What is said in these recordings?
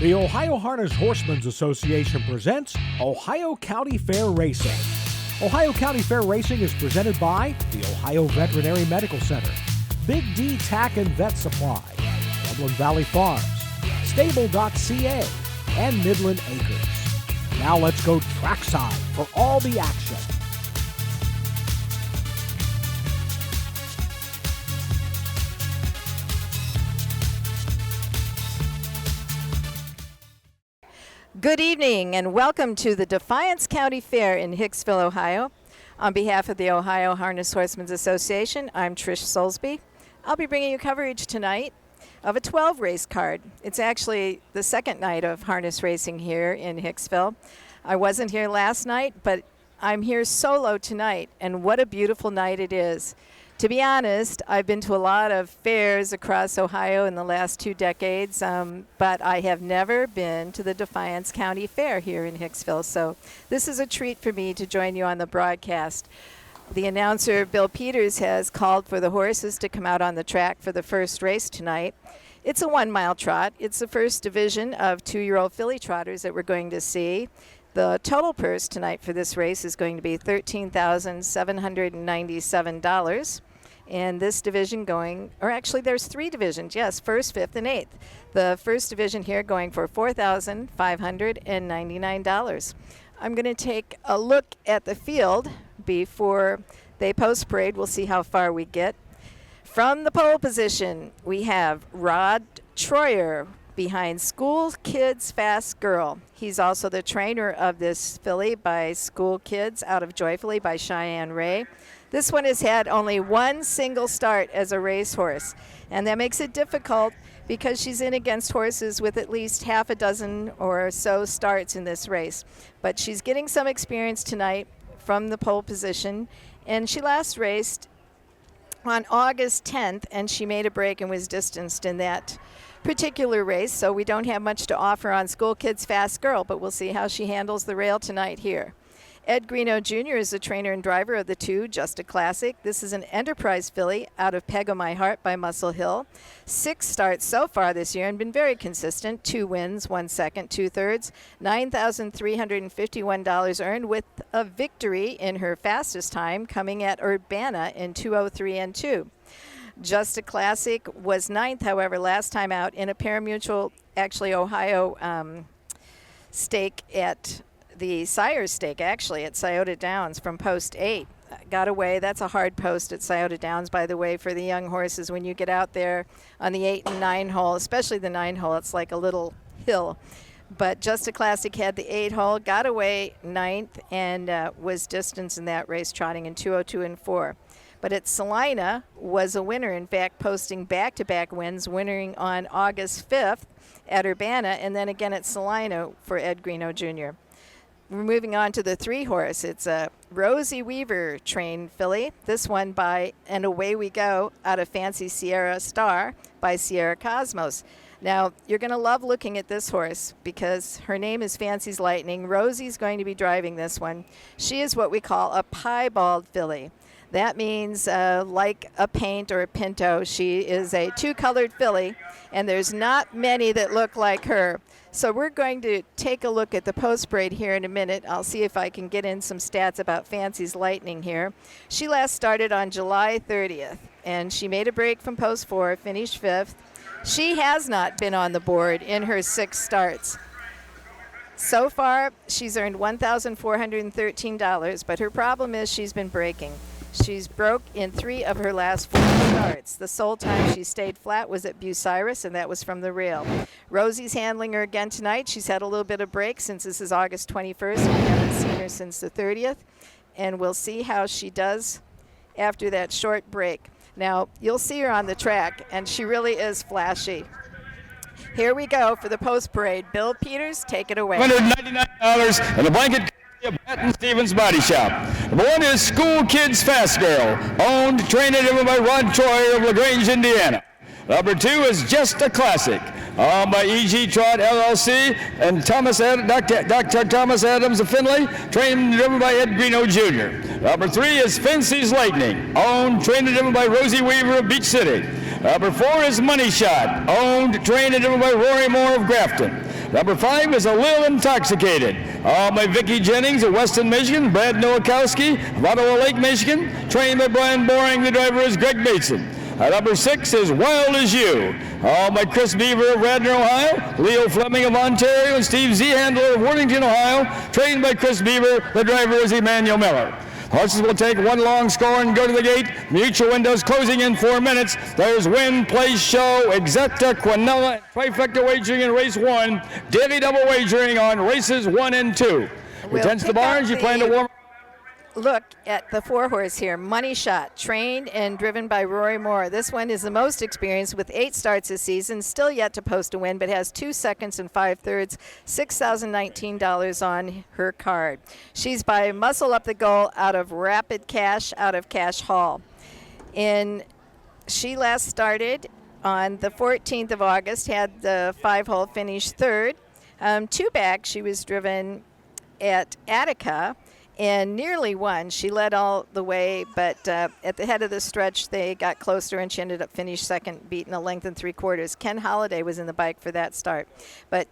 The Ohio Harness Horsemen's Association presents Ohio County Fair Racing. Ohio County Fair Racing is presented by the Ohio Veterinary Medical Center, Big D Tack and Vet Supply, Dublin Valley Farms, Stable.ca, and Midland Acres. Now let's go trackside for all the action. Good evening and welcome to the Defiance County Fair in Hicksville, Ohio. On behalf of the Ohio Harness Horsemen's Association, I'm Trish Soulsby. I'll be bringing you coverage tonight of a 12 race card. It's actually the second night of harness racing here in Hicksville. I wasn't here last night, but I'm here solo tonight, and what a beautiful night it is. To be honest, I've been to a lot of fairs across Ohio in the last 2 decades, but I have never been to the Defiance County Fair here in Hicksville, so this is a treat for me to join you on the broadcast. The announcer, Bill Peters, has called for the horses to come out on the track for the first race tonight. It's a 1-mile trot. It's the first division of 2-year-old filly trotters that we're going to see. The total purse tonight for this race is going to be $13,797. And this division there's 3 divisions, yes, first, fifth, and eighth. The first division here going for $4,599. I'm going to take a look at the field before they post parade. We'll see how far we get. From the pole position, we have Rod Troyer behind School Kids Fast Girl. He's also the trainer of this filly by School Kids out of Joyfully by Cheyenne Ray. This one has had only one single start as a racehorse, and that makes it difficult because she's in against horses with at least half a dozen or so starts in this race. But she's getting some experience tonight from the pole position, and she last raced on August 10th, and she made a break and was distanced in that particular race, so we don't have much to offer on School Kids Fast Girl, but we'll see how she handles the rail tonight here. Ed Greeno Jr. is the trainer and driver of the 2, Just a Classic. This is an Enterprise filly out of Peg o' My Heart by Muscle Hill. 6 starts so far this year and been very consistent. 2 wins, 1 second, 2 thirds, $9,351 earned with a victory in her fastest time coming at Urbana in 2:03 and 2. Just a Classic was 9th, however, last time out in a parimutuel, actually Ohio stake at the Sires stake, actually, at Scioto Downs from post 8. Got away. That's a hard post at Scioto Downs, by the way, for the young horses. When you get out there on the 8 and 9 hole, especially the 9 hole, it's like a little hill. But Just a Classic had the 8 hole, got away 9th, and was distanced in that race, trotting in 2:02 and 4. But at Salina was a winner, in fact, posting back-to-back wins, winning on August 5th at Urbana, and then again at Salina for Ed Greeno Jr. We're moving on to the 3-horse. It's a Rosie Weaver trained filly. This one by And Away We Go out of Fancy Sierra Star by Sierra Cosmos. Now, you're going to love looking at this horse because her name is Fancy's Lightning. Rosie's going to be driving this one. She is what we call a piebald filly. That means like a paint or a pinto. She is a 2-colored filly, and there's not many that look like her. So we're going to take a look at the post parade here in a minute. I'll see if I can get in some stats about Fancy's Lightning here. She last started on July 30th, and she made a break from post 4, finished 5th. She has not been on the board in her 6 starts. So far, she's earned $1,413, but her problem is she's been breaking. She's broke in 3 of her last 4 starts. The sole time she stayed flat was at Bucyrus, and that was from the rail. Rosie's handling her again tonight. She's had a little bit of break since this is August 21st. We haven't seen her since the 30th, and we'll see how she does after that short break. Now, you'll see her on the track, and she really is flashy. Here we go for the post parade. Bill Peters, take it away. $199 and a blanket of Baton Stevens Body Shop. Number 1 is School Kids Fast Girl, owned, trained, and driven by Rod Troy of LaGrange, Indiana. Number 2 is Just a Classic, owned by E.G. Trot LLC and Dr. Thomas Adams of Findlay, trained and driven by Ed Greeno Jr. Number 3 is Fancy's Lightning, owned, trained, and driven by Rosie Weaver of Beach City. Number 4 is Money Shot, owned, trained, and driven by Rory Moore of Grafton. Number 5 is A Little Intoxicated. Owned by Vicki Jennings of Weston, Michigan. Brad Nowakowski of Ottawa Lake, Michigan. Trained by Brian Boring. The driver is Greg Bateson. Number 6 is Wild As You. Owned by Chris Beaver of Radnor, Ohio. Leo Fleming of Ontario and Steve Zehandler of Worthington, Ohio. Trained by Chris Beaver. The driver is Emmanuel Miller. Horses will take one long score and go to the gate. Mutual windows closing in 4 minutes. There's Win, Place, Show, Exacta, Quinella, Trifecta wagering in race 1. Daily double wagering on races 1 and 2. Returns to the barns. You plan to warm. Look at the 4-horse here, Money Shot, trained and driven by Rory Moore. This one is the most experienced with 8 starts this season, still yet to post a win, but has 2 seconds and 5/3, $6,019 on her card. She's by Muscle Up the Goal out of Rapid Cash, out of Cash Hall. She last started on the 14th of August, had the 5-hole finish 3rd. 2 back, she was driven at Attica and nearly won. She led all the way, but at the head of the stretch, they got closer, and she ended up finished 2nd, beating a length and 3/4. Ken Holliday was in the bike for that start. But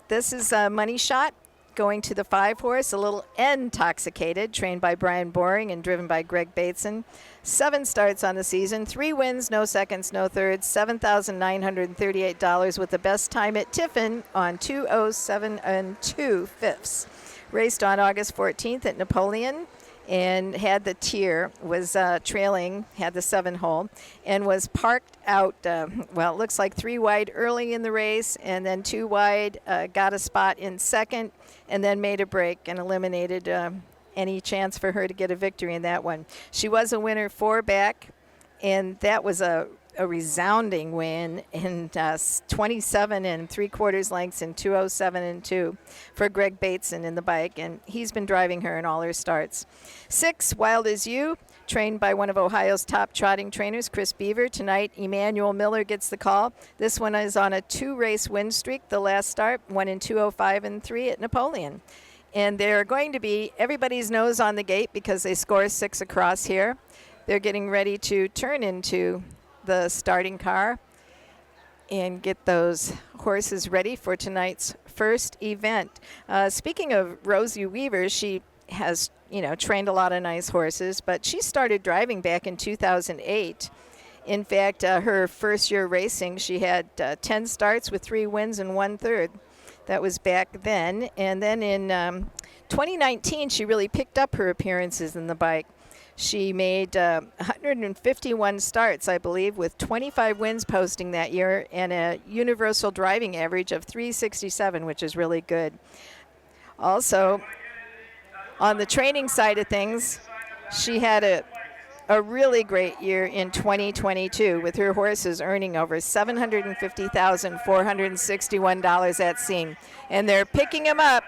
this is Money Shot going to the 5-horse, A Little Intoxicated, trained by Brian Boring and driven by Greg Bateson. 7 starts on the season, 3 wins, no seconds, no thirds, $7,938 with the best time at Tiffin on 2:07 2/5. Raced on August 14th at Napoleon and had the tier, was trailing, had the 7-hole, and was parked out, it looks like 3 wide early in the race, and then 2 wide, got a spot in 2nd, and then made a break and eliminated any chance for her to get a victory in that one. She was a winner 4 back, and that was a resounding win in 27 3/4 lengths in 2:07 2 for Greg Bateson in the bike, and he's been driving her in all her starts. 6, Wild As You, trained by one of Ohio's top trotting trainers, Chris Beaver. Tonight, Emmanuel Miller gets the call. This one is on a 2-race win streak. The last start, won in 2:05 3 at Napoleon. And they're going to be everybody's nose on the gate because they score 6 across here. They're getting ready to turn into the starting car and get those horses ready for tonight's first event. Speaking of Rosie Weaver, she has, trained a lot of nice horses, but she started driving back in 2008. In fact, her first year racing, she had 10 starts with 3 wins and 1/3. That was back then. And then in 2019, she really picked up her appearances in the bike. She made 151 starts, I believe, with 25 wins posting that year and a universal driving average of 367, which is really good. Also, on the training side of things, she had a really great year in 2022 with her horses earning over $750,461 at scene. And they're picking them up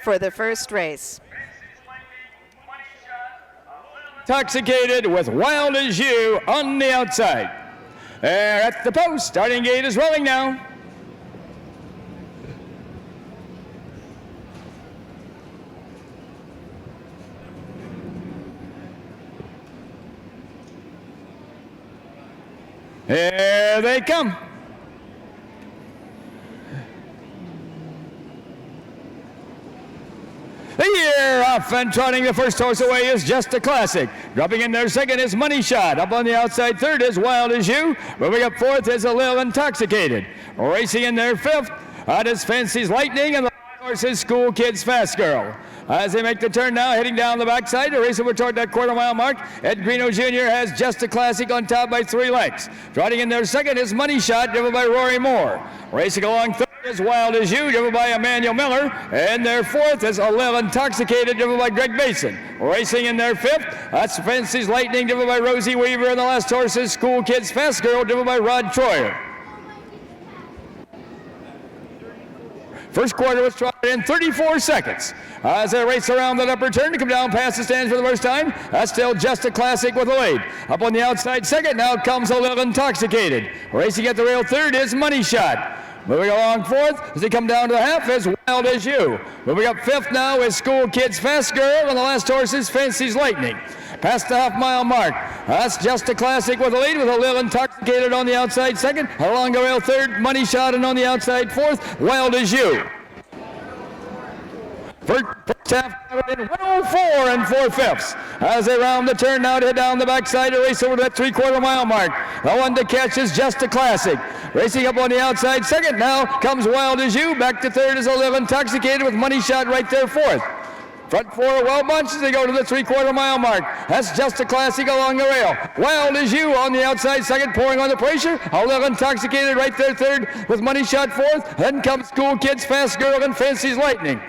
for the first race. Intoxicated with Wild As You on the outside. They're at the post. Starting gate is rolling now. Here they come. The year off and trotting the first horse away is Just a Classic. Dropping in there 2nd is Money Shot. Up on the outside 3rd is Wild As You. Moving up 4th is A Little Intoxicated. Racing in there 5th, that is Fancy's Lightning, and the horse is School Kids Fast Girl. As they make the turn now, heading down the backside to race over toward that 1/4-mile mark. Ed Greeno Jr. has Just a Classic on top by 3 lengths. Trotting in there 2nd is Money Shot, driven by Rory Moore. Racing along 3rd is Wild As You, driven by Emmanuel Miller. And their 4th is A Little Intoxicated, driven by Greg Bateson. Racing in their 5th, that's Fancy's Lightning, driven by Rosie Weaver. And the last horse is School Kids Fast Girl, driven by Rod Troyer. First quarter was trotted in 34 seconds. As they race around that upper turn to come down past the stands for the first time, that's still Just a Classic with a lead. Up on the outside 2nd, now comes A Little Intoxicated. Racing at the rail 3rd is Money Shot. Moving along fourth as they come down to the half is Wild As You. Moving up fifth now is School Kids Fast Girl, and the last horse is Fancy's Lightning. Past the half-mile mark. That's Just a Classic with the lead, with a little Intoxicated on the outside second. Along the rail third, Money Shot, and on the outside fourth, Wild As You. First half in 104 and 4/5 as they round the turn now to head down the backside to race over that 3/4 mile mark. The one to catch is Just a Classic. Racing up on the outside second now comes Wild As You. Back to third is a little Intoxicated with Money Shot right there fourth. Front four are well bunched as they go to the 3/4 mile mark. That's Just a Classic along the rail. Wild As You on the outside second, pouring on the pressure. A little Intoxicated right there third with Money Shot fourth. Then comes School Kids Fast Girl and Fancy's Lightning.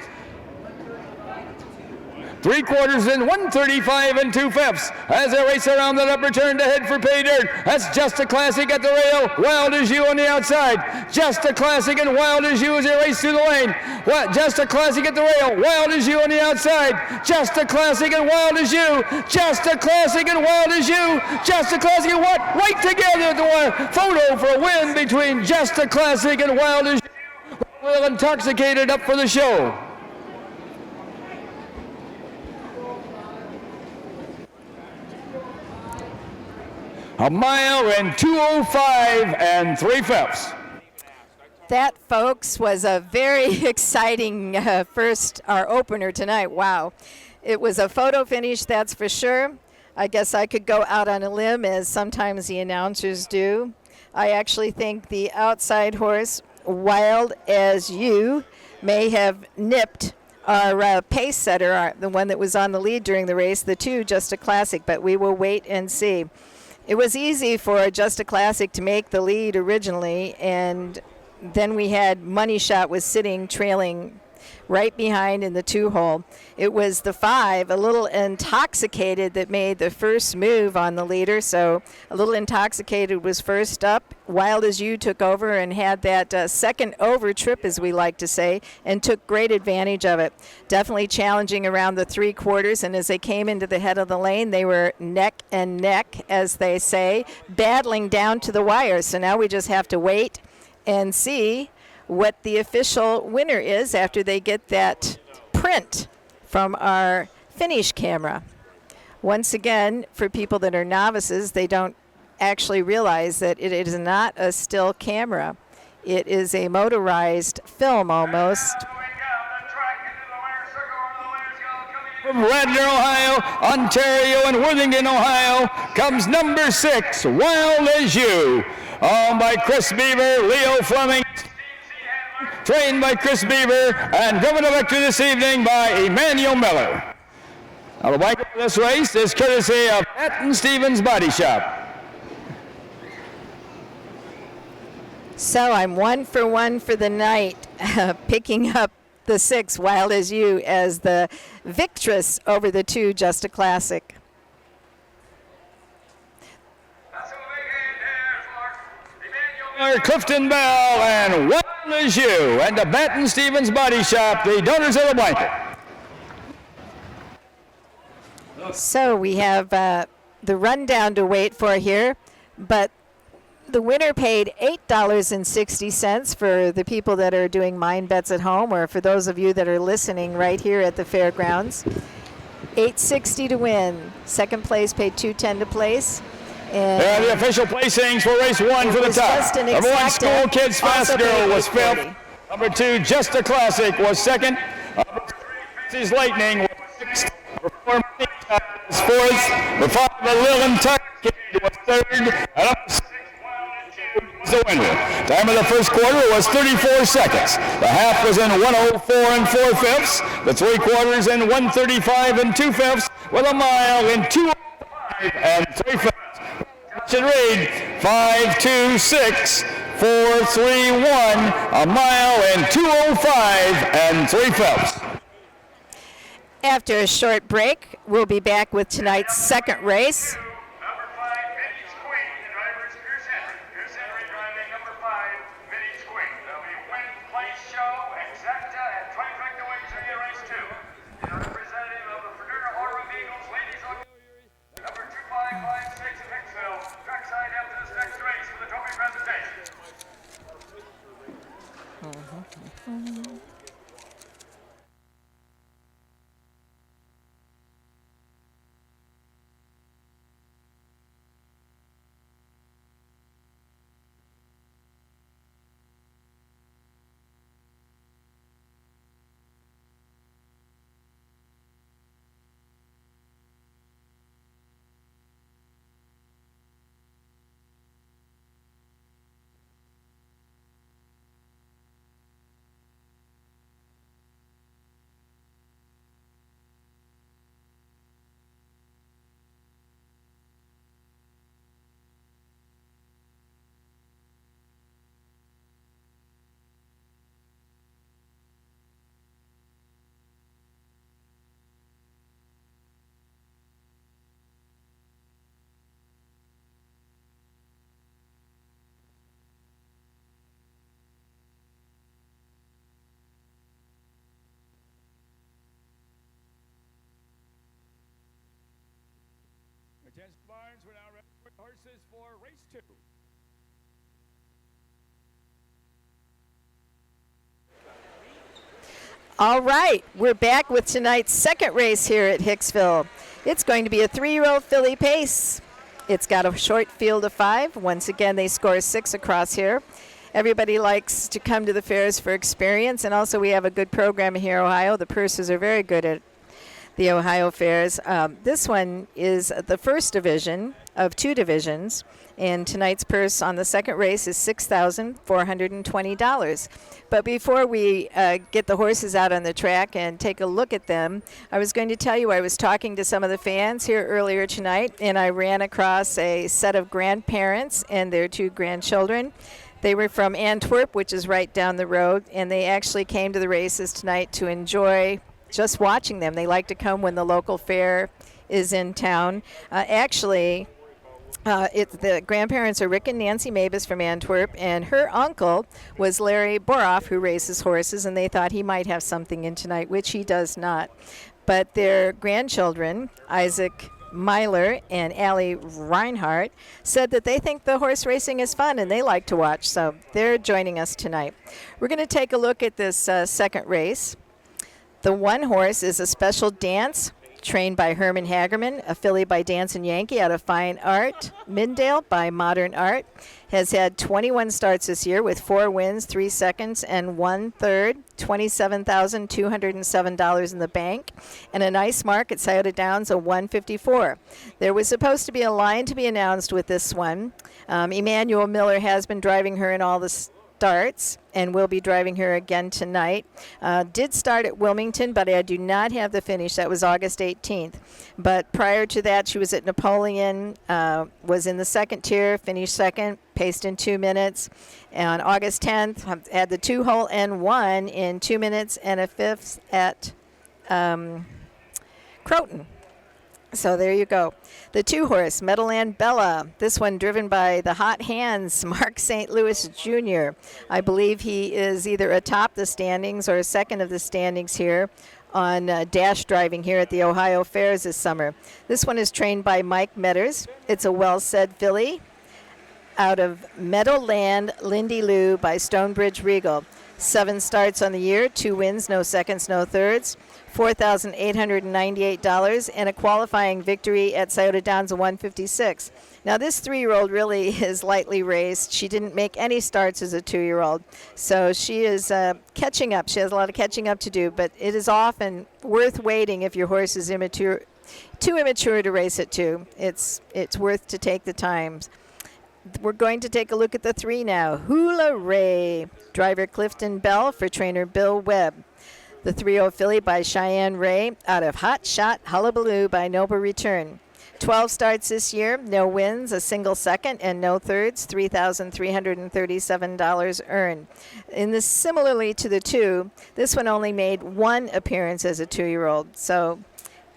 3/4 in 135 and 2/5 as they race around that upper turn to head for pay dirt. That's Just a Classic at the rail. Wild As You on the outside. Just a Classic and Wild As You as they race through the lane. Just a Classic at the rail. Wild As You on the outside. Just a Classic and Wild As You. Just a Classic and Wild As You. Just a Classic and what? Right together at the wire. Photo for a win between Just a Classic and Wild As You. Well Intoxicated up for the show. A mile in 2:05 and 3/5. That, folks, was a very exciting our opener tonight. Wow. It was a photo finish, that's for sure. I guess I could go out on a limb, as sometimes the announcers do. I actually think the outside horse, Wild As You, may have nipped our pace setter, the one that was on the lead during the race, the two, Just a Classic, but we will wait and see. It was easy for Just a Classic to make the lead originally, and then we had Money Shot was sitting trailing right behind in the 2-hole. It was the 5, a little Intoxicated, that made the first move on the leader. So a little Intoxicated was first up. Wild As You took over and had that second over trip, as we like to say, and took great advantage of it. Definitely challenging around the 3/4, and as they came into the head of the lane, they were neck and neck, as they say, battling down to the wire. So now we just have to wait and see what the official winner is after they get that print from our finish camera. Once again, for people that are novices, they don't actually realize that it is not a still camera. It is a motorized film almost. From Radnor, Ohio, Ontario, and Worthington, Ohio, comes number 6, Wild As You, owned by Chris Beaver, Leo Fleming, trained by Chris Beaver, and driven to victory this evening by Emmanuel Miller. Now the bike of this race is courtesy of Patton Stevens Body Shop. So I'm 1 for 1 for the night, picking up the 6, Wild As You, as the victress over the 2, Just a Classic. Clifton Bell and Wild As You, and the Patton Stevens Body Shop, the donors of the blanket. So we have the rundown to wait for here, but the winner paid $8.60 for the people that are doing mind bets at home, or for those of you that are listening right here at the fairgrounds. $8.60 to win. Second place paid $2.10 to place. And the official placings for race 1 for the top. Number 1, School Kids Fast Girl was 5th. Number 2, Just a Classic was 2nd. Number 3, Fancy's Lightning was 6th. Number 4, Money Shot was 4th. Number 5, The Lil Intoxicated was 3rd. And number 6, was the winner. Time of the first quarter was 34 seconds. The half was in 104 and 4/5. The 3/4 in 135 and 2/5, with a mile in 205 and 3/5. Should read 5:26.431, a mile in 205 and 3/5. After a short break, we'll be back with tonight's second race. Number 5, Vinny's Queen. The driver is Pierce Henry. Pierce Henry driving number 5, Vinny's Queen. There'll be win, place, show, exacta, and trifecta wins in the race 2. The representative of the Frederica Order of Eagles, ladies auxiliary, number 2556 of Hicksville. Trackside after this next race for the trophy presentation. Attention barns, we're now ready for horses for race 2. All right, we're back with tonight's second race here at Hicksville. It's going to be a 3-year-old filly pace. It's got a short field of 5. Once again, they score 6 across here. Everybody likes to come to the fairs for experience, and also we have a good program here in Ohio. The purses are very good at the Ohio fairs. This one is the first division of 2 divisions, and tonight's purse on the second race is $6,420. But before we get the horses out on the track and take a look at them, I was going to tell you I was talking to some of the fans here earlier tonight, and I ran across a set of grandparents and their 2 grandchildren. They were from Antwerp, which is right down the road, and they actually came to the races tonight to enjoy just watching them. They like to come when the local fair is in town. The grandparents are Rick and Nancy Mabus from Antwerp, and her uncle was Larry Boroff, who races horses, and they thought he might have something in tonight, which he does not. But their grandchildren, Isaac Myler and Allie Reinhardt, said that they think the horse racing is fun and they like to watch, so they're joining us tonight. We're going to take a look at this second race. The one horse is a special dance trained by Herman Hagerman, a filly by Dance and Yankee out of Fine Art. Mindale by Modern Art. Has had 21 starts this year with 4 wins, 3 seconds, and 1/3, $27,207 in the bank, and a nice mark at Scioto Downs, a 154. There was supposed to be a line to be announced with this one. Emmanuel Miller has been driving her in all the starts and will be driving her again tonight. Did start at Wilmington, but I do not have the finish. That was August 18th. But prior to that, she was at Napoleon, was in the second tier, finished second, paced in 2 minutes. And on August 10th, had the 2-hole and won in 2 minutes and a 5th at Croton. So there you go. The 2-horse, Meadowland Bella. This one driven by the hot hands, Mark St. Louis Jr. I believe he is either atop the standings or second of the standings here on dash driving here at the Ohio Fairs this summer. This one is trained by Mike Metters. It's a well-said filly out of Meadowland Lindy Lou by Stonebridge Regal. 7 starts on the year, 2 wins, no seconds, no thirds. $4,898 and a qualifying victory at Scioto Downs of 156. Now this 3-year-old really is lightly raced. She didn't make any starts as a 2-year-old, so she is catching up. She has a lot of catching up to do, but it is often worth waiting if your horse is immature, too immature to race it to. It's worth to take the time. We're going to take a look at the 3 now. Hula Ray, driver Clifton Bell for trainer Bill Webb. The 3-0 filly by Cheyenne Ray out of Hot Shot Hullabaloo by Noble Return. 12 starts this year, no wins, a single second, and no thirds, $3,337 earned. Similarly to the 2, this one only made 1 appearance as a 2-year-old, so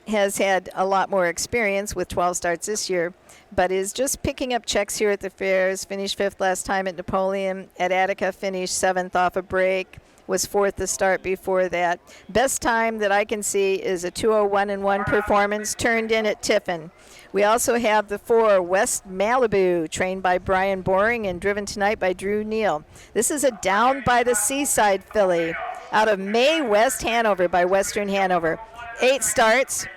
has had a lot more experience with 12 starts this year, but is just picking up checks here at the fairs. Finished 5th last time at Napoleon. At Attica, finished 7th off a break. Was 4th the start before that. Best time that I can see is a 2:01.1 performance turned in at Tiffin. We also have the 4 West Malibu, trained by Brian Boring and driven tonight by Drew Neal. This is a Down by the Seaside filly out of May West Hanover by Western Hanover. 8 starts,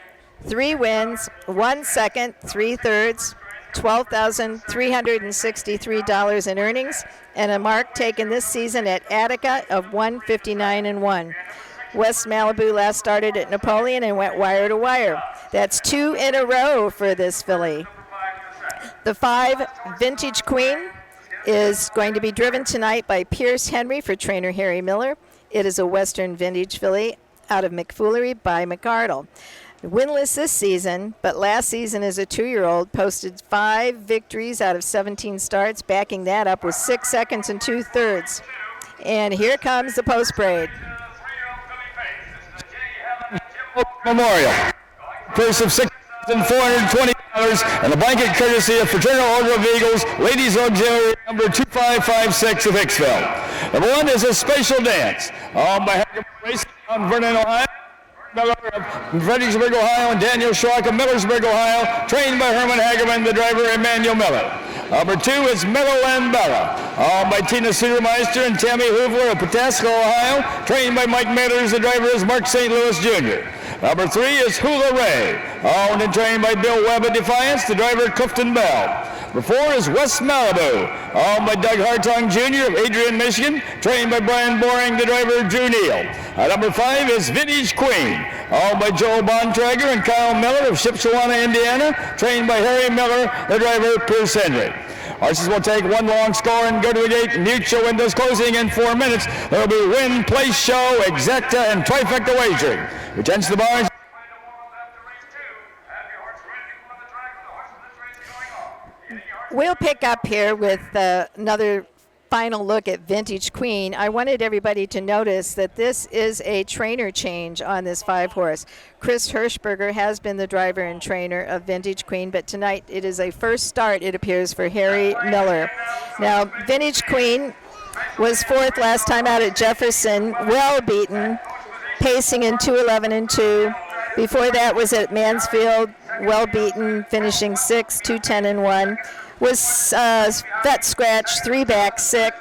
3 wins, 1 second, 3 thirds, $12,363 in earnings, and a mark taken this season at Attica of 159.1. West Malibu last started at Napoleon and went wire to wire. That's 2 in a row for this filly. The 5 Vintage Queen is going to be driven tonight by Pierce Henry for trainer Harry Miller. It is a Western Vintage filly out of McFoolery by McArdle. Winless this season, but last season as a 2-year-old, posted 5 victories out of 17 starts, backing that up with 6 seconds and 2 thirds. And here comes the post parade. Memorial. Purse of $6,420 and a blanket courtesy of Fraternal Order of Eagles, Ladies Auxiliary number 2556 of Hicksville. Number 1 is a special dance owned by Hagerman Racing on Vernon, Ohio. Miller of Fredericksburg, Ohio, and Daniel Schrock of Millersburg, Ohio, trained by Herman Hageman, the driver, Emmanuel Miller. Number 2 is Meadowland Bella, owned by Tina Sudermeister and Tammy Hoover of Pataska, Ohio, trained by Mike Mathers, the driver is Mark St. Louis Jr. Number 3 is Hula Ray, owned and trained by Bill Webb of Defiance, the driver Clifton Bell. Number 4 is West Malibu, owned by Doug Hartong Jr. of Adrian, Michigan, trained by Brian Boring, the driver Drew Neal. Number 5 is Vintage Queen, owned by Joel Bontrager and Kyle Miller of Shipshewana, Indiana, trained by Harry Miller, the driver Pierce Henry. Horses will take one long score and go to the gate. Mute show windows closing in 4 minutes. There will be win, place, show, exacta, and trifecta wagering. Returns to the barns. We'll pick up here with another final look at Vintage Queen. I wanted everybody to notice that this is a trainer change on this 5-horse. Chris Hirschberger has been the driver and trainer of Vintage Queen, but tonight it is a first start, it appears, for Harry Miller. Now, Vintage Queen was 4th last time out at Jefferson, well beaten, pacing in 2:11 and 2. Before that was at Mansfield, well beaten, finishing 6th, 2:10 and 1. Was vet scratch, 3 back, sick.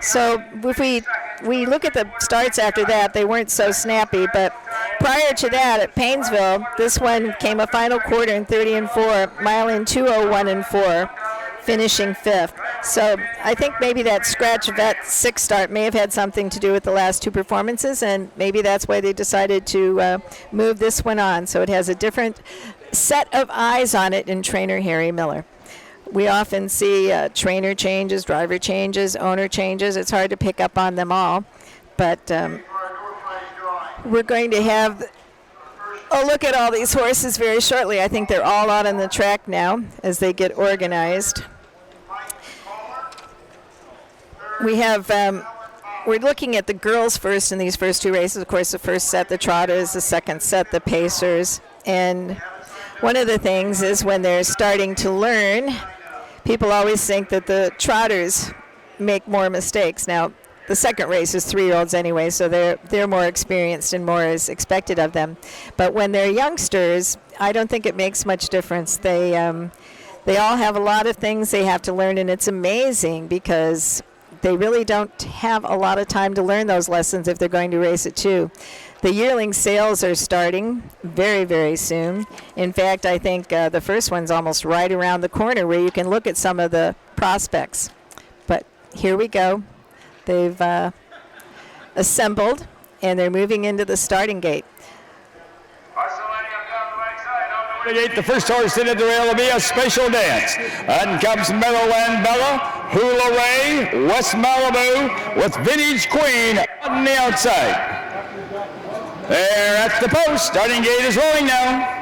So if we look at the starts after that, they weren't so snappy. But prior to that, at Painesville, this one came a final quarter in 30 and 4, mile in 2:01 and 4, finishing 5th. So I think maybe that scratch vet 6 start may have had something to do with the last 2 performances, and maybe that's why they decided to move this one on. So it has a different set of eyes on it in trainer Harry Miller. We often see trainer changes, driver changes, owner changes. It's hard to pick up on them all. But we're going to have a look at all these horses very shortly. I think they're all out on the track now as they get organized. We have, we're looking at the girls first in these first 2 races. Of course, the first set, the trotters, the second set, the pacers. And one of the things is when they're starting to learn, people always think that the trotters make more mistakes. Now, the second race is 3-year-olds anyway, so they're more experienced and more is expected of them. But when they're youngsters, I don't think it makes much difference. They all have a lot of things they have to learn, and it's amazing because they really don't have a lot of time to learn those lessons if they're going to race at 2. The yearling sales are starting very, very soon. In fact, I think the first one's almost right around the corner where you can look at some of the prospects. But here we go. They've assembled, and they're moving into the starting gate. The first horse in at the rail will be a special dance. And comes Meadowland Bella, Hula Ray, West Malibu with Vintage Queen on the outside. There at the post. Starting gate is rolling now.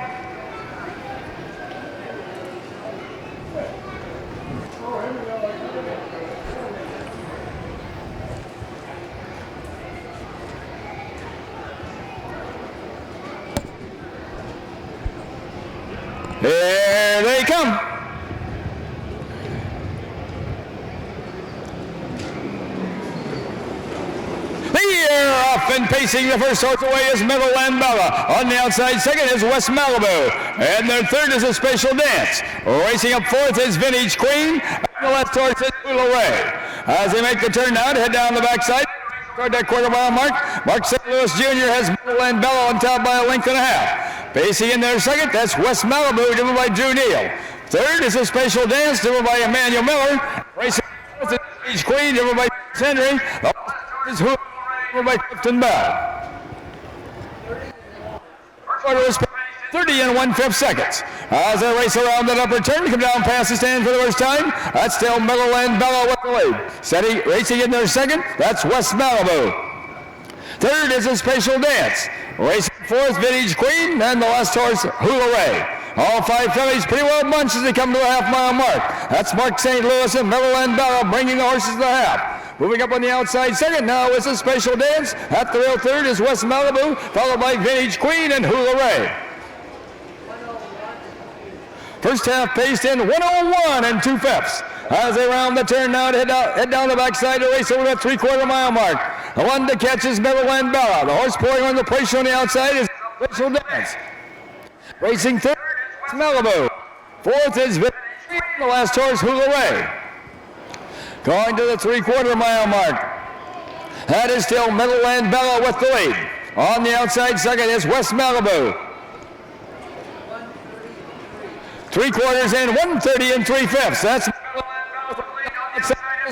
Here they come. They're off and pacing. The first horse away is Meadowland Bella. On the outside, second is West Malibu. And their third is a special dance. Racing up 4th is Vintage Queen. And the left horse is Hula Ray. As they make the turn now to head down the backside, toward that quarter-mile mark, Mark St. Louis Jr. has Meadowland Bella on top by a length and a half. Pacing in there second, that's West Malibu, driven by Drew Neal. Third is a special dance, driven by Emmanuel Miller. Racing fourth is Vintage Queen, driven by Henry. The last is Hula Ray, driven by Clifton Bell. Quarter is 30 and 1/5 seconds. As they race around that upper turn, come down past the stand for the first time. That's still Meadowland Bella with the lead. Steady, racing in there second, that's West Malibu. Third is a special dance. Racing fourth, Vintage Queen, and the last horse, Hula Ray. All 5 fillies pretty well bunched as they come to the half-mile mark. That's Mark St. Louis and Meadowland Bella bringing the horses to the half. Moving up on the outside second now is a special dance. At the rail third is West Malibu, followed by Vintage Queen and Hula Ray. First half paced in 1:01 and 2/5. As they round the turn now to head down the backside to race over that 3/4 mile mark. The one to catch is Meadowland Bella. The horse pulling on the place on the outside is special dance. Racing third is Malibu. Fourth is the last horse, Hula Ray. Going to the 3/4 mile mark. That is still Meadowland Bella with the lead. On the outside second is West Malibu. 3/4 and 1:30 and 3/5. That's a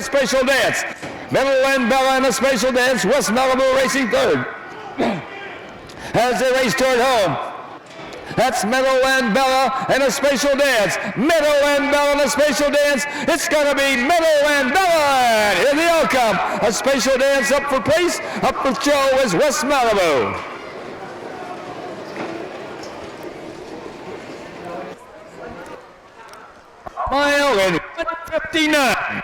special dance. Meadowland Bella in a special dance. West Malibu racing third. As they race toward home. That's Meadowland Bella and a special dance. Meadowland Bella and a special dance. It's going to be Meadowland Bella. And here the outcome. A special dance up for place. Up for show is West Malibu. Mile in 1:59.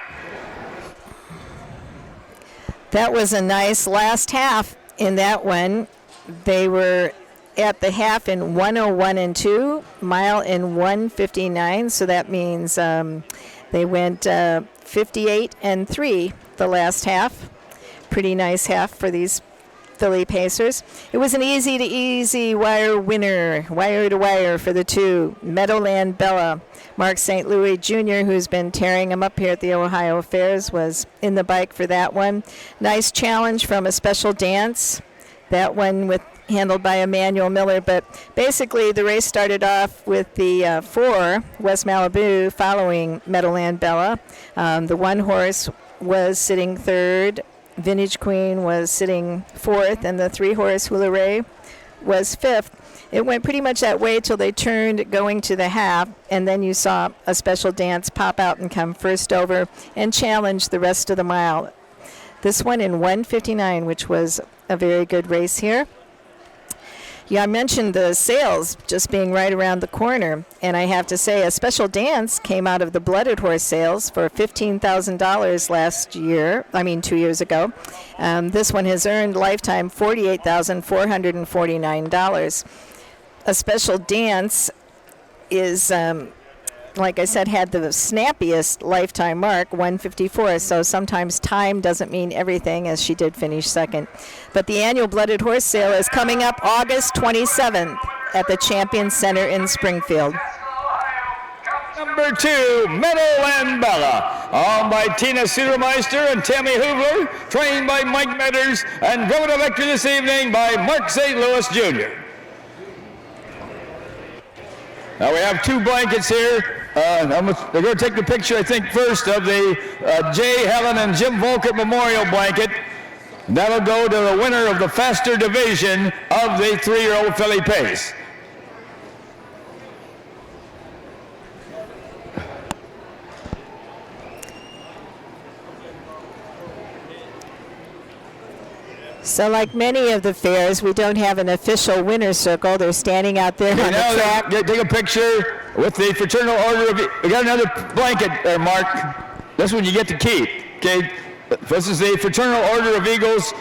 That was a nice last half in that one. They were at the half in 1:01 and 2, mile in 1:59. So that means they went 58 and 3 the last half. Pretty nice half for these Philly Pacers. It was an easy wire winner, wire to wire for the two. Meadowland Bella. Mark St. Louis Jr., who's been tearing him up here at the Ohio Fairs, was in the bike for that one. Nice challenge from a special dance. That one handled by Emmanuel Miller, but basically the race started off with the 4, West Malibu, following Meadowland Bella. The one horse was sitting third. Vintage Queen was sitting fourth, and the 3-horse Hula Ray was fifth. It went pretty much that way till they turned going to the half, and then you saw a special dance pop out and come first over and challenge the rest of the mile. This one in 1:59, which was a very good race here. Yeah, I mentioned the sales just being right around the corner, and I have to say a special dance came out of the Blooded Horse sales for $15,000 2 years ago. This one has earned lifetime $48,449. A special dance is, like I said, had the snappiest lifetime mark, 154. So sometimes time doesn't mean everything, as she did finish second. But the annual Blooded Horse sale is coming up August 27th at the Champion Center in Springfield. Number 2, Meadowland Bella, owned by Tina Sudermeister and Tammy Hoover, trained by Mike Medders, and driven to victory this evening by Mark St. Louis Jr. Now we have 2 blankets here. They're going to take the picture, I think, first of the Jay Helen and Jim Volkert Memorial blanket. That'll go to the winner of the faster division of the 3-year-old Philly Pace. So like many of the fairs, we don't have an official winner's circle. They're standing out there on the track. Take a picture with the Fraternal Order of... We got another blanket there, Mark. This one you get to keep, okay? This is the Fraternal Order of Eagles,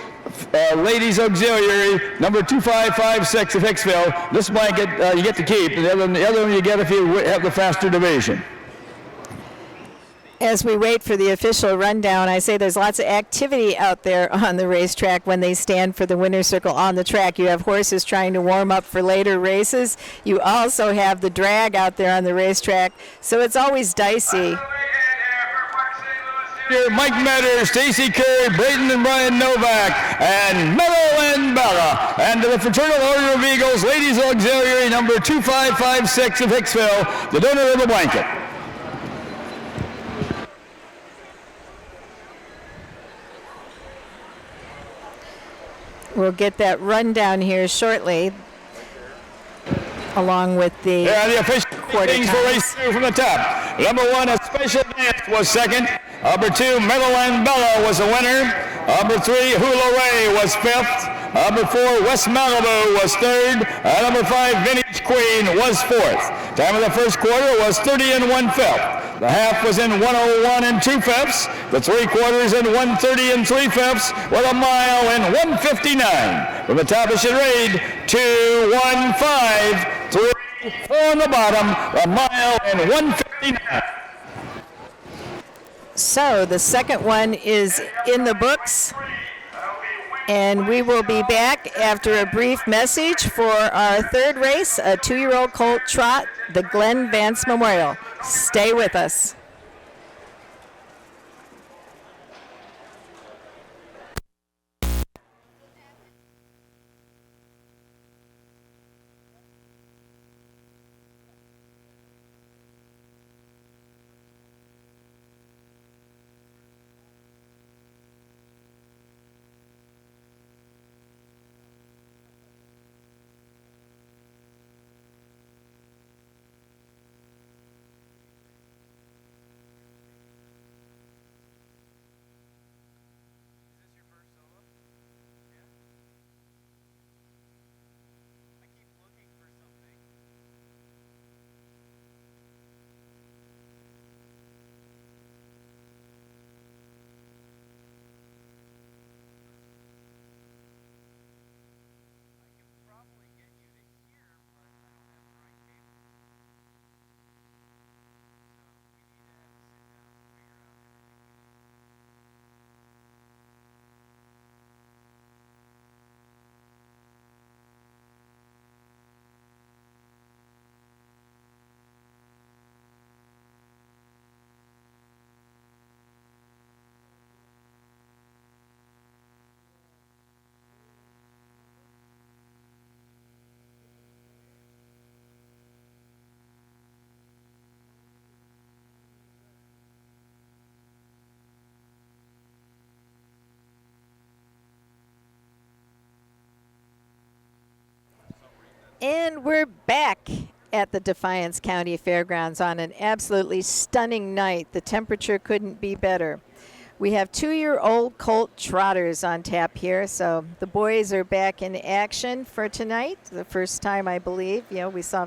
Ladies Auxiliary, number 2556 of Hicksville. This blanket you get to keep. The other one you get if you have the faster division. As we wait for the official rundown, I say there's lots of activity out there on the racetrack when they stand for the winner's circle on the track. You have horses trying to warm up for later races. You also have the drag out there on the racetrack, so it's always dicey. Mike Medders, Stacy Curry, Braden and Brian Novak, and Meadowland Bella. And to the Fraternal Order of Eagles, Ladies Auxiliary, number 2556 of Hicksville, the donor of the blanket. We'll get that rundown here shortly, along with the official things for race 2 from the top. Number 1, a special dance was second. Number 2, Meadowland Bella was a winner. Number 3, Hula Ray was 5th. Number 4, West Malibu was 3rd. Number 5, Vintage Queen was 4th. Time of the first quarter was 30 and 1/5. The half was in 1:01 and 2/5. The 3/4 in 1:30 and 3/5, with a mile in 1:59. From the top, it should read 2:15, 3, 4 on the bottom, a mile in 1:59. So the second one is in the books. And we will be back after a brief message for our third race, a 2-year-old Colt trot, the Glenn Vance Memorial. Stay with us. And we're back at the Defiance County Fairgrounds on an absolutely stunning night. The temperature couldn't be better. We have 2-year-old Colt trotters on tap here, so the boys are back in action for tonight. The first time, I believe, we saw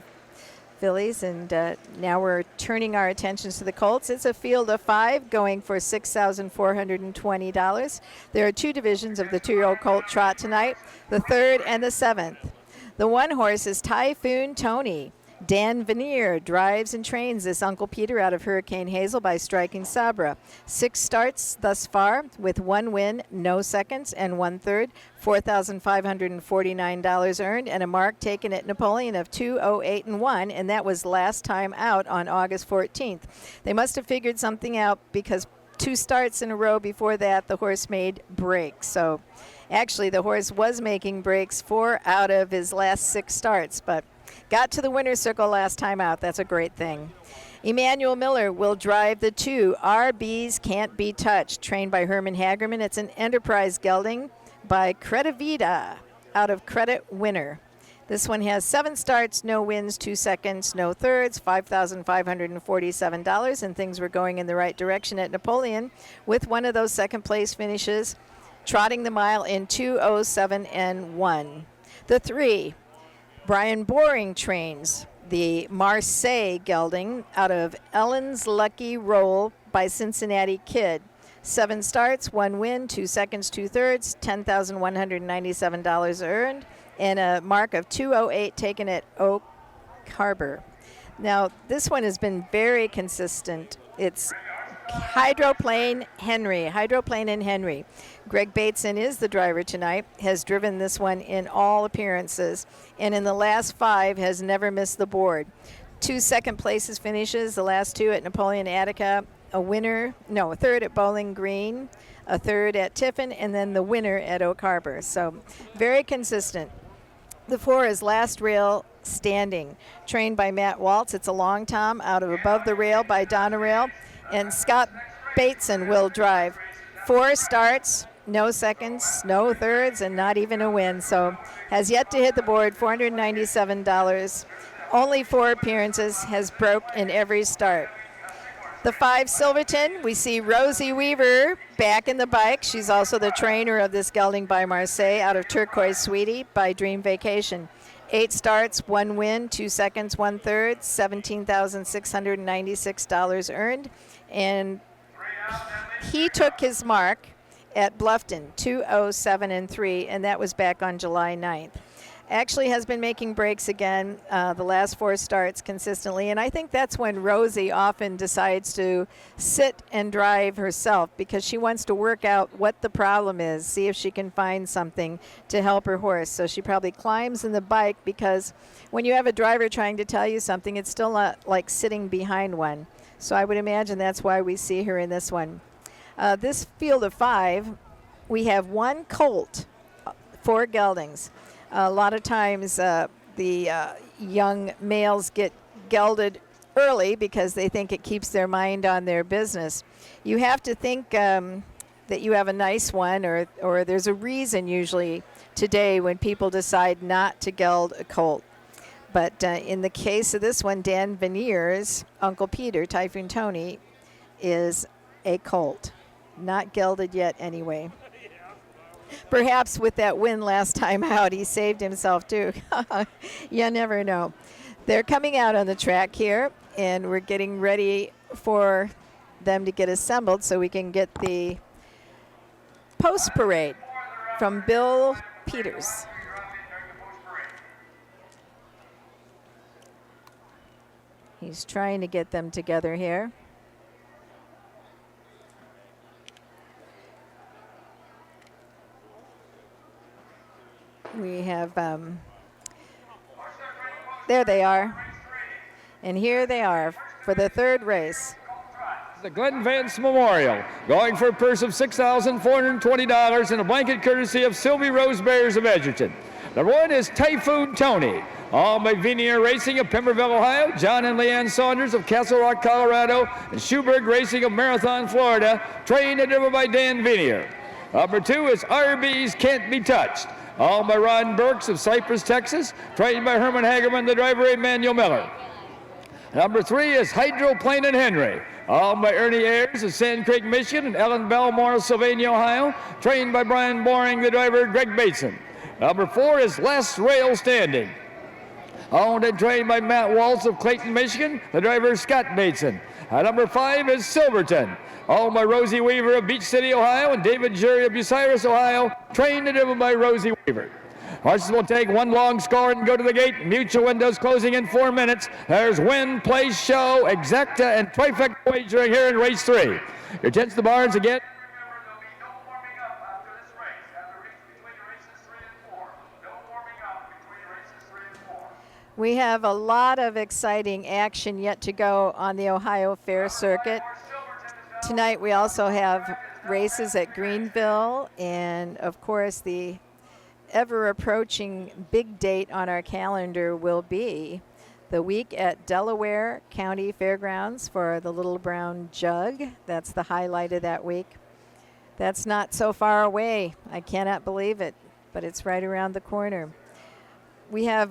fillies, and now we're turning our attentions to the Colts. It's a field of 5 going for $6,420. There are 2 divisions of the 2-year-old Colt trot tonight, the 3rd and the 7th. The 1 horse is Typhoon Tony. Dan Veneer drives and trains this Uncle Peter out of Hurricane Hazel by striking Sabra. 6 starts thus far with 1 win, no seconds, and 1/3, $4,549 earned, and a mark taken at Napoleon of 2:08.1, and that was last time out on August 14th. They must have figured something out because 2 starts in a row before that, the horse made breaks. So actually, the horse was making breaks 4 out of his last 6 starts, but got to the winner's circle last time out. That's a great thing. Emmanuel Miller will drive the 2. RBs Can't Be Touched, trained by Herman Hagerman. It's an Enterprise gelding by Credivita out of Credit Winner. This one has 7 starts, no wins, 2 seconds, no thirds, $5,547, and things were going in the right direction at Napoleon with one of those second-place finishes, trotting the mile in 2:07.1. The 3, Brian Boring trains the Marseille gelding out of Ellen's Lucky Roll by Cincinnati Kid. 7 starts, 1 win, 2 seconds, 2 thirds, $10,197 earned, and a mark of 2:08 taken at Oak Harbor. Now, this one has been very consistent. It's Hydroplane and Henry. Greg Bateson is the driver tonight, has driven this one in all appearances, and in the last 5 has never missed the board. 2 second places finishes, the last 2 at Napoleon Attica, a 3rd at Bowling Green, a 3rd at Tiffin, and then the winner at Oak Harbor. So very consistent. The 4 is Last Rail Standing, trained by Matt Waltz. It's a long tom out of Above the Rail by Donna Rail, and Scott Bateson will drive. 4 starts, no seconds, no thirds, and not even a win. So has yet to hit the board, $497. Only 4 appearances, has broke in every start. The 5 Silverton, we see Rosie Weaver back in the bike. She's also the trainer of this gelding by Marseille out of Turquoise Sweetie by Dream Vacation. 8 starts, 1 win, 2 seconds, 1/3, $17,696 earned. And he took his mark at Bluffton, 2:07.3, and that was back on July 9th. actually has been making breaks again the last 4 starts consistently, and I think that's when Rosie often decides to sit and drive herself because she wants to work out what the problem is, see if she can find something to help her horse. So she probably climbs in the bike because when you have a driver trying to tell you something, it's still not like sitting behind one. So I would imagine that's why we see her in this one. This field of 5, we have 1 colt, 4 geldings. A lot of times the young males get gelded early because they think it keeps their mind on their business. You have to think that you have a nice one, or there's a reason usually today when people decide not to geld a colt. But in the case of this one, Dan Veneer's Uncle Peter, Typhoon Tony, is a colt. Not gelded yet anyway. Perhaps with that win last time out, he saved himself too. You never know. They're coming out on the track here, and we're getting ready for them to get assembled so we can get the post parade from Bill Peters. He's trying to get them together here. We have, there they are. And here they are for the 3rd race. The Glenn Vance Memorial, going for a purse of $6,420 and a blanket courtesy of Sylvie Rose Bears of Edgerton. Number 1 is Typhoon Tony. All by Veneer Racing of Pemberville, Ohio, John and Leanne Saunders of Castle Rock, Colorado, and Schuberg Racing of Marathon, Florida, trained and driven by Dan Veneer. Number 2 is RB's Can't Be Touched. All by Ron Burks of Cypress, Texas, trained by Herman Hagerman, the driver Emmanuel Miller. Number 3 is Hydroplane and Henry. All by Ernie Ayers of Sand Creek, Michigan, and Ellen Belmore of Sylvania, Ohio, trained by Brian Boring, the driver Greg Bateson. Number 4 is Last Rail Standing. Owned and trained by Matt Waltz of Clayton, Michigan, the driver Scott Bateson. Number 5 is Silverton. Owned by Rosie Weaver of Beach City, Ohio, and David Jury of Bucyrus, Ohio, trained and driven by Rosie Weaver. Horses will take 1 long score and go to the gate. Mutual windows closing in 4 minutes. There's Win, Place, Show, Exacta, and Trifecta wagering here in race 3. Your tents to the barns again. Remember, there'll be no warming up after this race. Between races 3 and 4. No warming up between races 3 and 4. We have a lot of exciting action yet to go on the Ohio Fair circuit. Tonight we also have races at Greenville, and of course the ever-approaching big date on our calendar will be the week at Delaware County Fairgrounds for the Little Brown Jug. That's the highlight of that week. That's not so far away. I cannot believe it, but it's right around the corner. We have,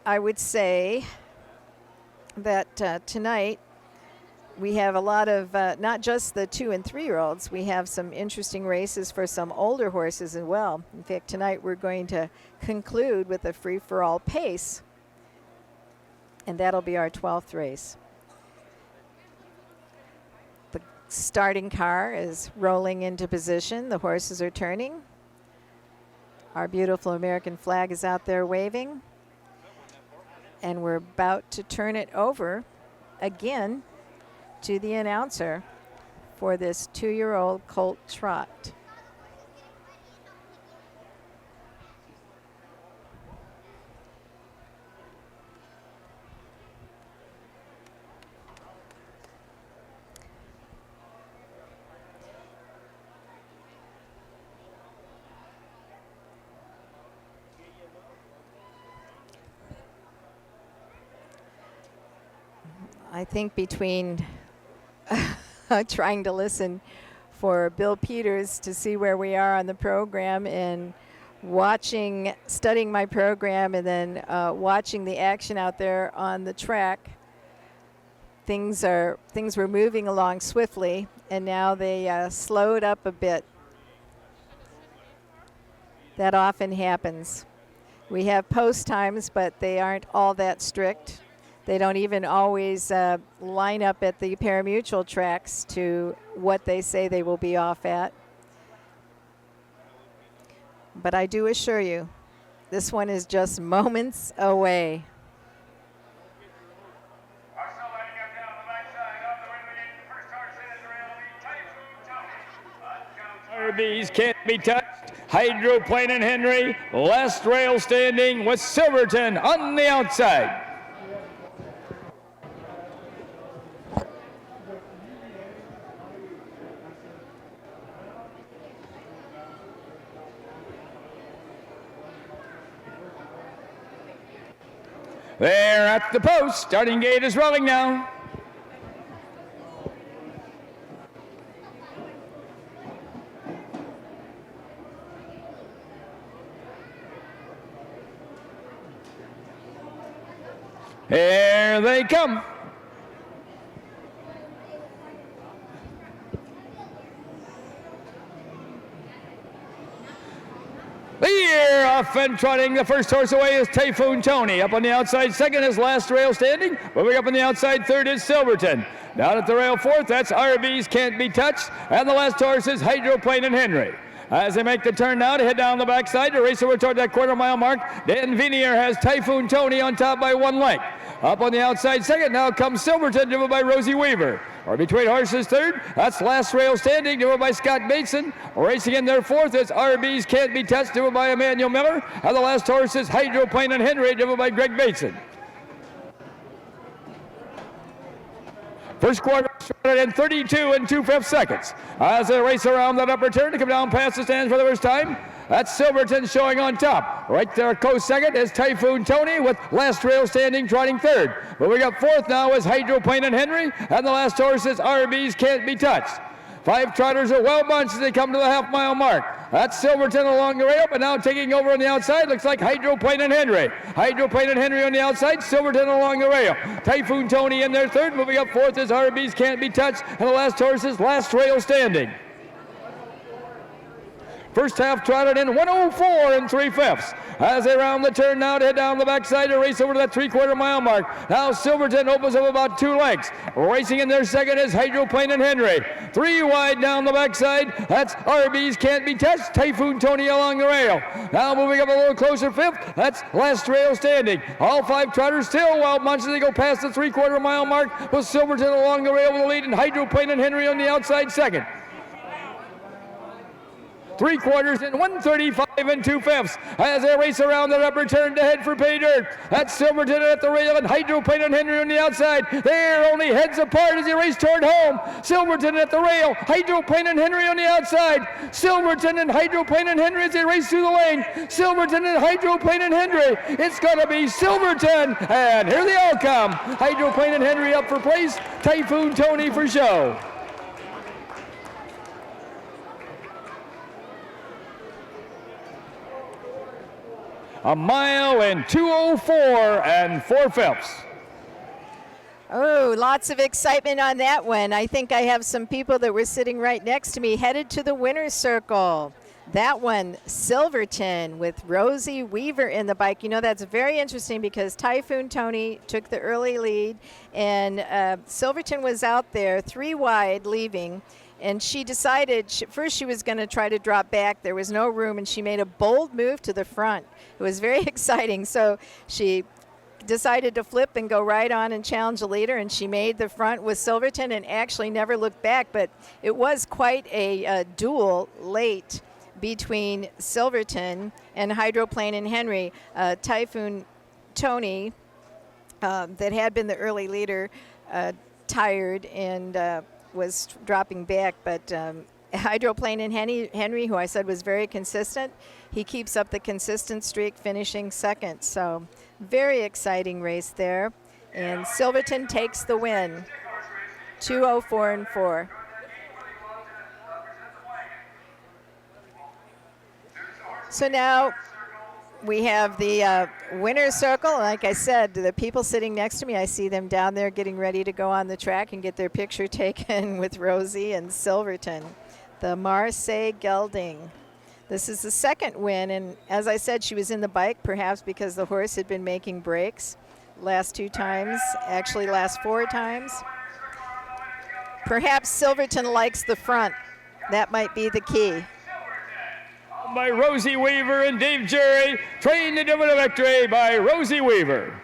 I would say that tonight we have a lot of, not just the 2- and 3-year-olds, we have some interesting races for some older horses as well. In fact, tonight we're going to conclude with a free-for-all pace, and that'll be our 12th race. The starting car is rolling into position. The horses are turning. Our beautiful American flag is out there waving, and we're about to turn it over again to the announcer for this 2-year-old Colt trot. I think between trying to listen for Bill Peters to see where we are on the program and studying my program, and then watching the action out there on the track, things were moving along swiftly, and now they slowed up a bit. That often happens. We have post times, but they aren't all that strict. They don't even always line up at the parimutuel tracks to what they say they will be off at. But I do assure you This one is just moments away. Also lining up down the backside of the win lead. First horse in is Typhoon Tony. RBs can't be touched. Hydroplane and Henry, last rail standing with Silverton on the outside. They're at the post. Starting gate is rolling now. Here they come. They're off and trotting. The first horse away is Typhoon Tony. Up on the outside second is Last Rail Standing. Moving up on the outside third is Silverton. Down at the rail fourth, that's RB's Can't Be Touched. And the last horse is Hydroplane and Henry. As they make the turn now to head down the backside to race over toward that quarter-mile mark, Dan Vinier has Typhoon Tony on top by 1 length. Up on the outside second now comes Silverton, driven by Rosie Weaver. Or between horses third, that's Last Rail Standing, driven by Scott Bateson. Racing in their fourth is RB's Can't Be Touched, driven by Emmanuel Miller. And the last horse is Hydroplane and Henry, driven by Greg Bateson. First quarter started in 32 2/5 seconds. As they race around that upper turn to come down past the stands for the first time, that's Silverton showing on top. Right there, close second is Typhoon Tony with Last Rail Standing trotting third. Moving up fourth now is Hydroplane and Henry, and the last horse is RB's Can't Be Touched. 5 trotters are well bunched as they come to the half-mile mark. That's Silverton along the rail, but now taking over on the outside looks like Hydroplane and Henry. Hydroplane and Henry on the outside, Silverton along the rail. Typhoon Tony in their third. Moving up fourth is RB's Can't Be Touched, and the last horse is Last Rail Standing. First half trotted in 104 3/5. As they round the turn now to head down the backside to race over to that 3/4 mile mark. Now Silverton opens up about 2 lengths. Racing in their second is Hydroplane and Henry. 3 wide down the backside. That's RB's Can't Be Touched. Typhoon Tony along the rail. Now moving up a little closer fifth. That's Last Rail Standing. All 5 trotters still well bunched as they go past the 3/4 mile mark with Silverton along the rail with the lead and Hydroplane and Henry on the outside second. 3 quarters in 135 2/5 as they race around the upper turn to head for pay dirt. That's Silverton at the rail and Hydroplane and Henry on the outside. They're only heads apart as they race toward home. Silverton at the rail, Hydroplane and Henry on the outside. Silverton and Hydroplane and Henry as they race through the lane. Silverton and Hydroplane and Henry. It's going to be Silverton, and here they all come. Hydroplane and Henry up for place. Typhoon Tony for show. A mile in 2:04 4/5. Oh, lots of excitement on that one. I think I have some people that were sitting right next to me headed to the winner's circle. That one, Silverton with Rosie Weaver in the bike. You know, that's very interesting because Typhoon Tony took the early lead, and Silverton was out there 3 wide leaving. And she decided, first she was going to try to drop back. There was no room, and she made a bold move to the front. It was very exciting. So she decided to flip and go right on and challenge the leader, and she made the front with Silverton and actually never looked back. But it was quite a duel late between Silverton and Hydroplane and Henry. Typhoon Tony, that had been the early leader, tired and was dropping back, but Hydroplane and Henry, who I said was very consistent, he keeps up the consistent streak, finishing second. So very exciting race there, and Silverton takes the win, 2:04 4. So now we have the winner's circle. Like I said, the people sitting next to me, I see them down there getting ready to go on the track and get their picture taken with Rosie and Silverton. The Marseille Gelding. This is the second win, and as I said, she was in the bike, perhaps because the horse had been making breaks last 2 times, actually last 4 times. Perhaps Silverton likes the front. That might be the key. by Rosie Weaver and Dave Jerry, trained to deliver the victory by Rosie Weaver.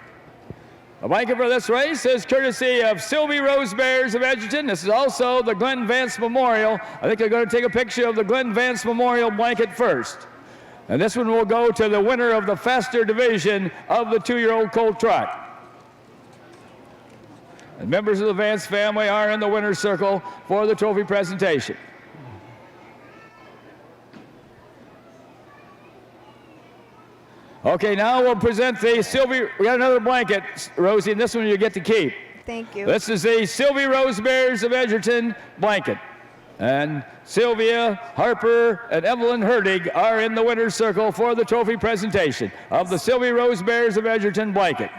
The blanket for this race is courtesy of Sylvie Rose Bears of Edgerton. This is also the Glenn Vance Memorial. I think they're going to take a picture of the Glenn Vance Memorial blanket first. And this one will go to the winner of the faster division of the 2-year-old Colt trot. And members of the Vance family are in the winner's circle for the trophy presentation. Okay, now we'll present the Sylvie. We got another blanket, Rosie, and this one you get to keep. Thank you. This is the Sylvie Rose Bears of Edgerton blanket. And Sylvia, Harper, and Evelyn Herdig are in the winner's circle for the trophy presentation of the Sylvie Rose Bears of Edgerton blanket.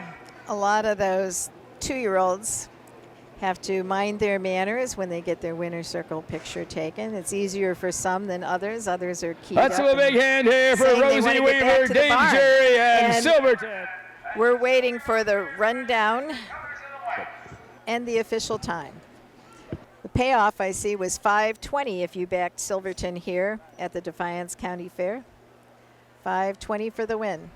A lot of those 2-year-olds have to mind their manners when they get their winner's circle picture taken. It's easier for some than others. Others are keyed Let's up. have a big hand here for Rosie Weaver, Dave Jerry, and Silverton. We're waiting for the rundown and the official time. The payoff I see was $5.20 if you backed Silverton here at the Defiance County Fair. $5.20 for the win.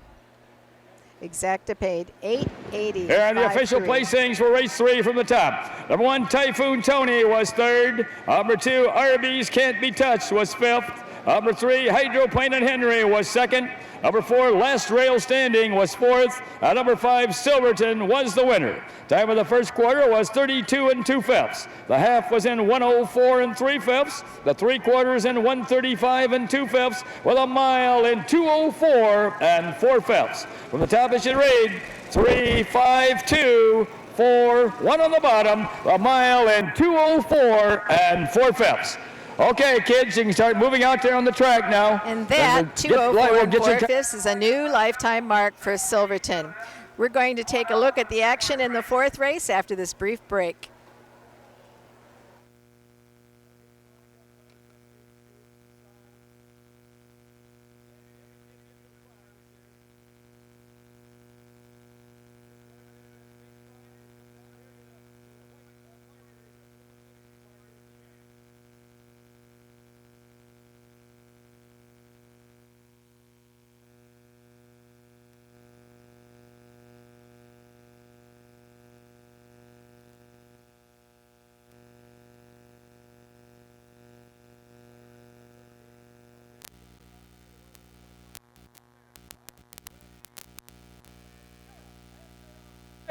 Exacta paid $8.80. Here are the official placings for race 3 from the top. Number 1, Typhoon Tony was 3rd. Number 2, Arby's Can't Be Touched was 5th. Number 3, Hydroplane and Henry was 2nd. Number 4, Last Rail Standing was 4th. Number 5, Silverton was the winner. Time of the first quarter was 32 2/5. The half was in 104 3/5. The 3 quarters in 135 2/5, with a mile in 204 4/5. From the top it should read 3, 5, 2, 4, 1 on the bottom, a mile in 204 4/5. Okay, kids, you can start moving out there on the track now. And that 204 4/5 is a new lifetime mark for Silverton. We're going to take a look at the action in the 4th race after this brief break.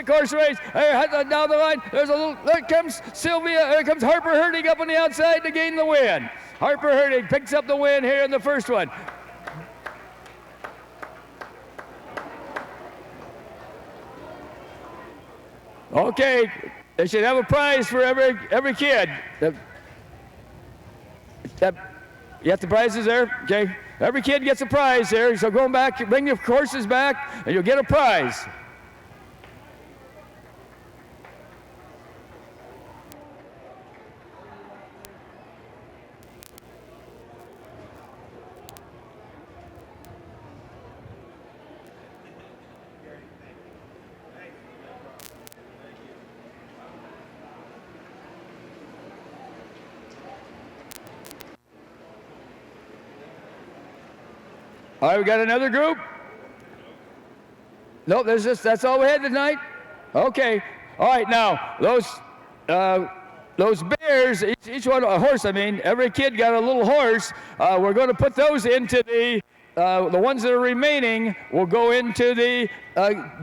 Course race, down the line, there comes Sylvia, there comes Harper Herdig up on the outside to gain the win. Harper Herdig picks up the win here in the first one. Okay, they should have a prize for every kid. You got the prizes there? Okay, every kid gets a prize there, so go back, bring your horses back, and you'll get a prize. All right, we got another group? Nope, that's all we had tonight? Okay. All right, now, those bears, each one, a horse, I mean, every kid got a little horse. We're going to put those into the ones that are remaining will go into the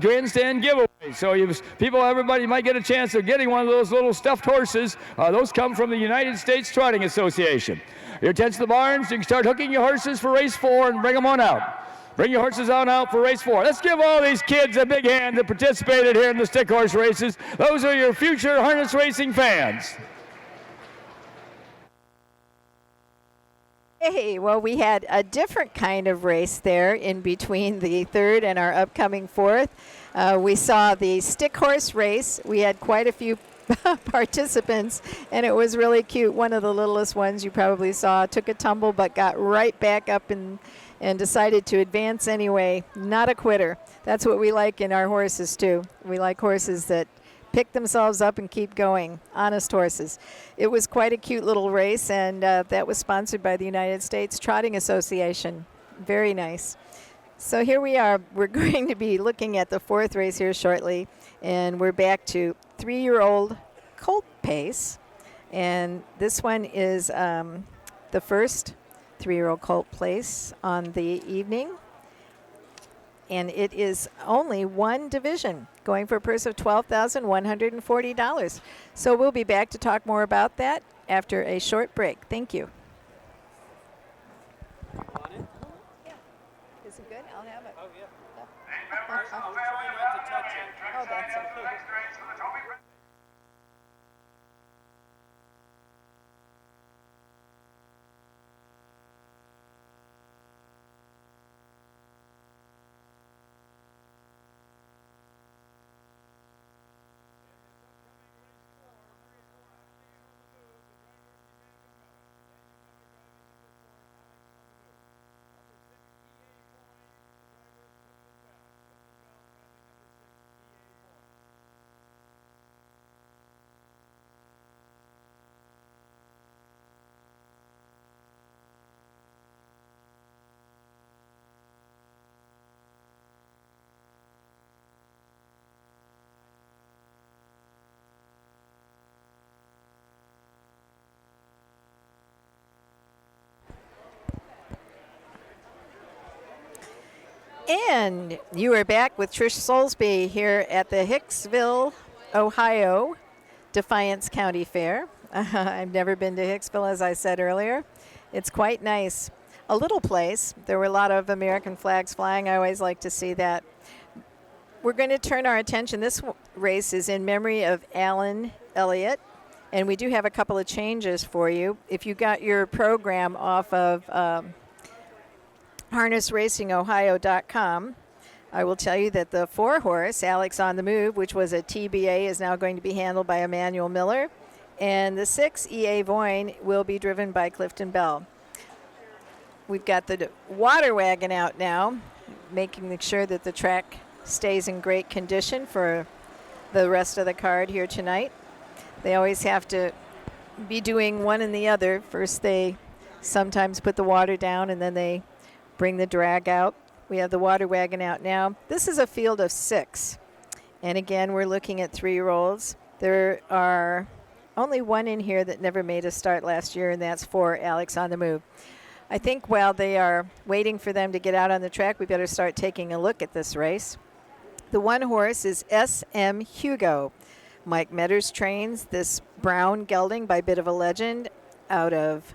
grandstand giveaway. So everybody might get a chance of getting one of those little stuffed horses. Those come from the United States Trotting Association. Your tents to the barns, you can start hooking your horses for race 4 and bring them on out. Bring your horses on out for race 4. Let's give all these kids a big hand that participated here in the Stickhorse races. Those are your future harness racing fans. Hey, well, we had a different kind of race there in between the 3rd and our upcoming 4th. We saw the Stickhorse race. We had quite a few participants, and it was really cute. One of the littlest ones you probably saw took a tumble but got right back up and decided to advance anyway. Not a quitter. That's what we like in our horses, too. We like horses that pick themselves up and keep going. Honest horses. It was quite a cute little race, and that was sponsored by the United States Trotting Association. Very nice. So here we are. We're going to be looking at the fourth race here shortly, and we're back to 3-year-old Colt pace. And this one is the first 3-year-old Colt place on the evening. And it is only one division, going for a purse of $12,140. So we'll be back to talk more about that after a short break. Thank you. Yeah. Is it good? I'll have it. And members of the family of Albion, trackside after the next race for the Toby Bridge. And you are back with Trish Soulsby here at the Hicksville, Ohio, Defiance County Fair. I've never been to Hicksville, as I said earlier. It's quite nice. A little place. There were a lot of American flags flying. I always like to see that. We're going to turn our attention. This race is in memory of Alan Elliott, and we do have a couple of changes for you. If you got your program off of harnessracingohio.com, I will tell you that the 4-horse, Alex on the Move, which was a TBA, is now going to be handled by Emmanuel Miller. And the 6, EA Voyne, will be driven by Clifton Bell. We've got the water wagon out now, making sure that the track stays in great condition for the rest of the card here tonight. They always have to be doing one and the other. First they sometimes put the water down, and then they bring the drag out. We have the water wagon out now. This is a field of 6. And again, we're looking at 3-year-olds. There are only one in here that never made a start last year, and that's for Alex on the Move. I think while they are waiting for them to get out on the track, we better start taking a look at this race. The 1 horse is SM Hugo. Mike Metters trains this brown gelding by Bit of a Legend out of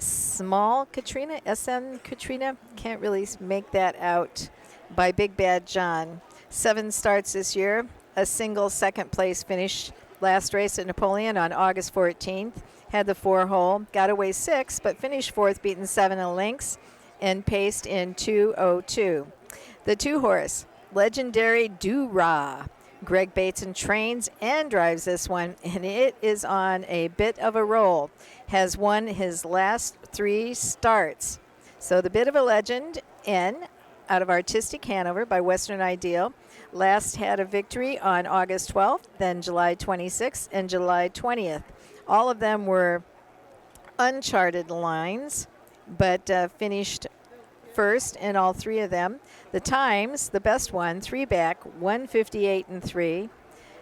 Small Katrina, SM Katrina, can't really make that out, by Big Bad John. 7 starts this year, a single second place finish last race at Napoleon on August 14th. Had the 4-hole, got away 6, but finished 4th, beaten 7 lengths, and paced in 2:02. The 2-horse, Legendary Do-Rah. Greg Bateson trains and drives this one, and it is on a bit of a roll. Has won his last 3 starts. So the Bit of a Legend, N, out of Artistic Hanover by Western Ideal. Last had a victory on August 12th, then July 26th, and July 20th. All of them were uncharted lines, but finished first in all 3 of them. The times, the best one, 3 back, 1:58.3.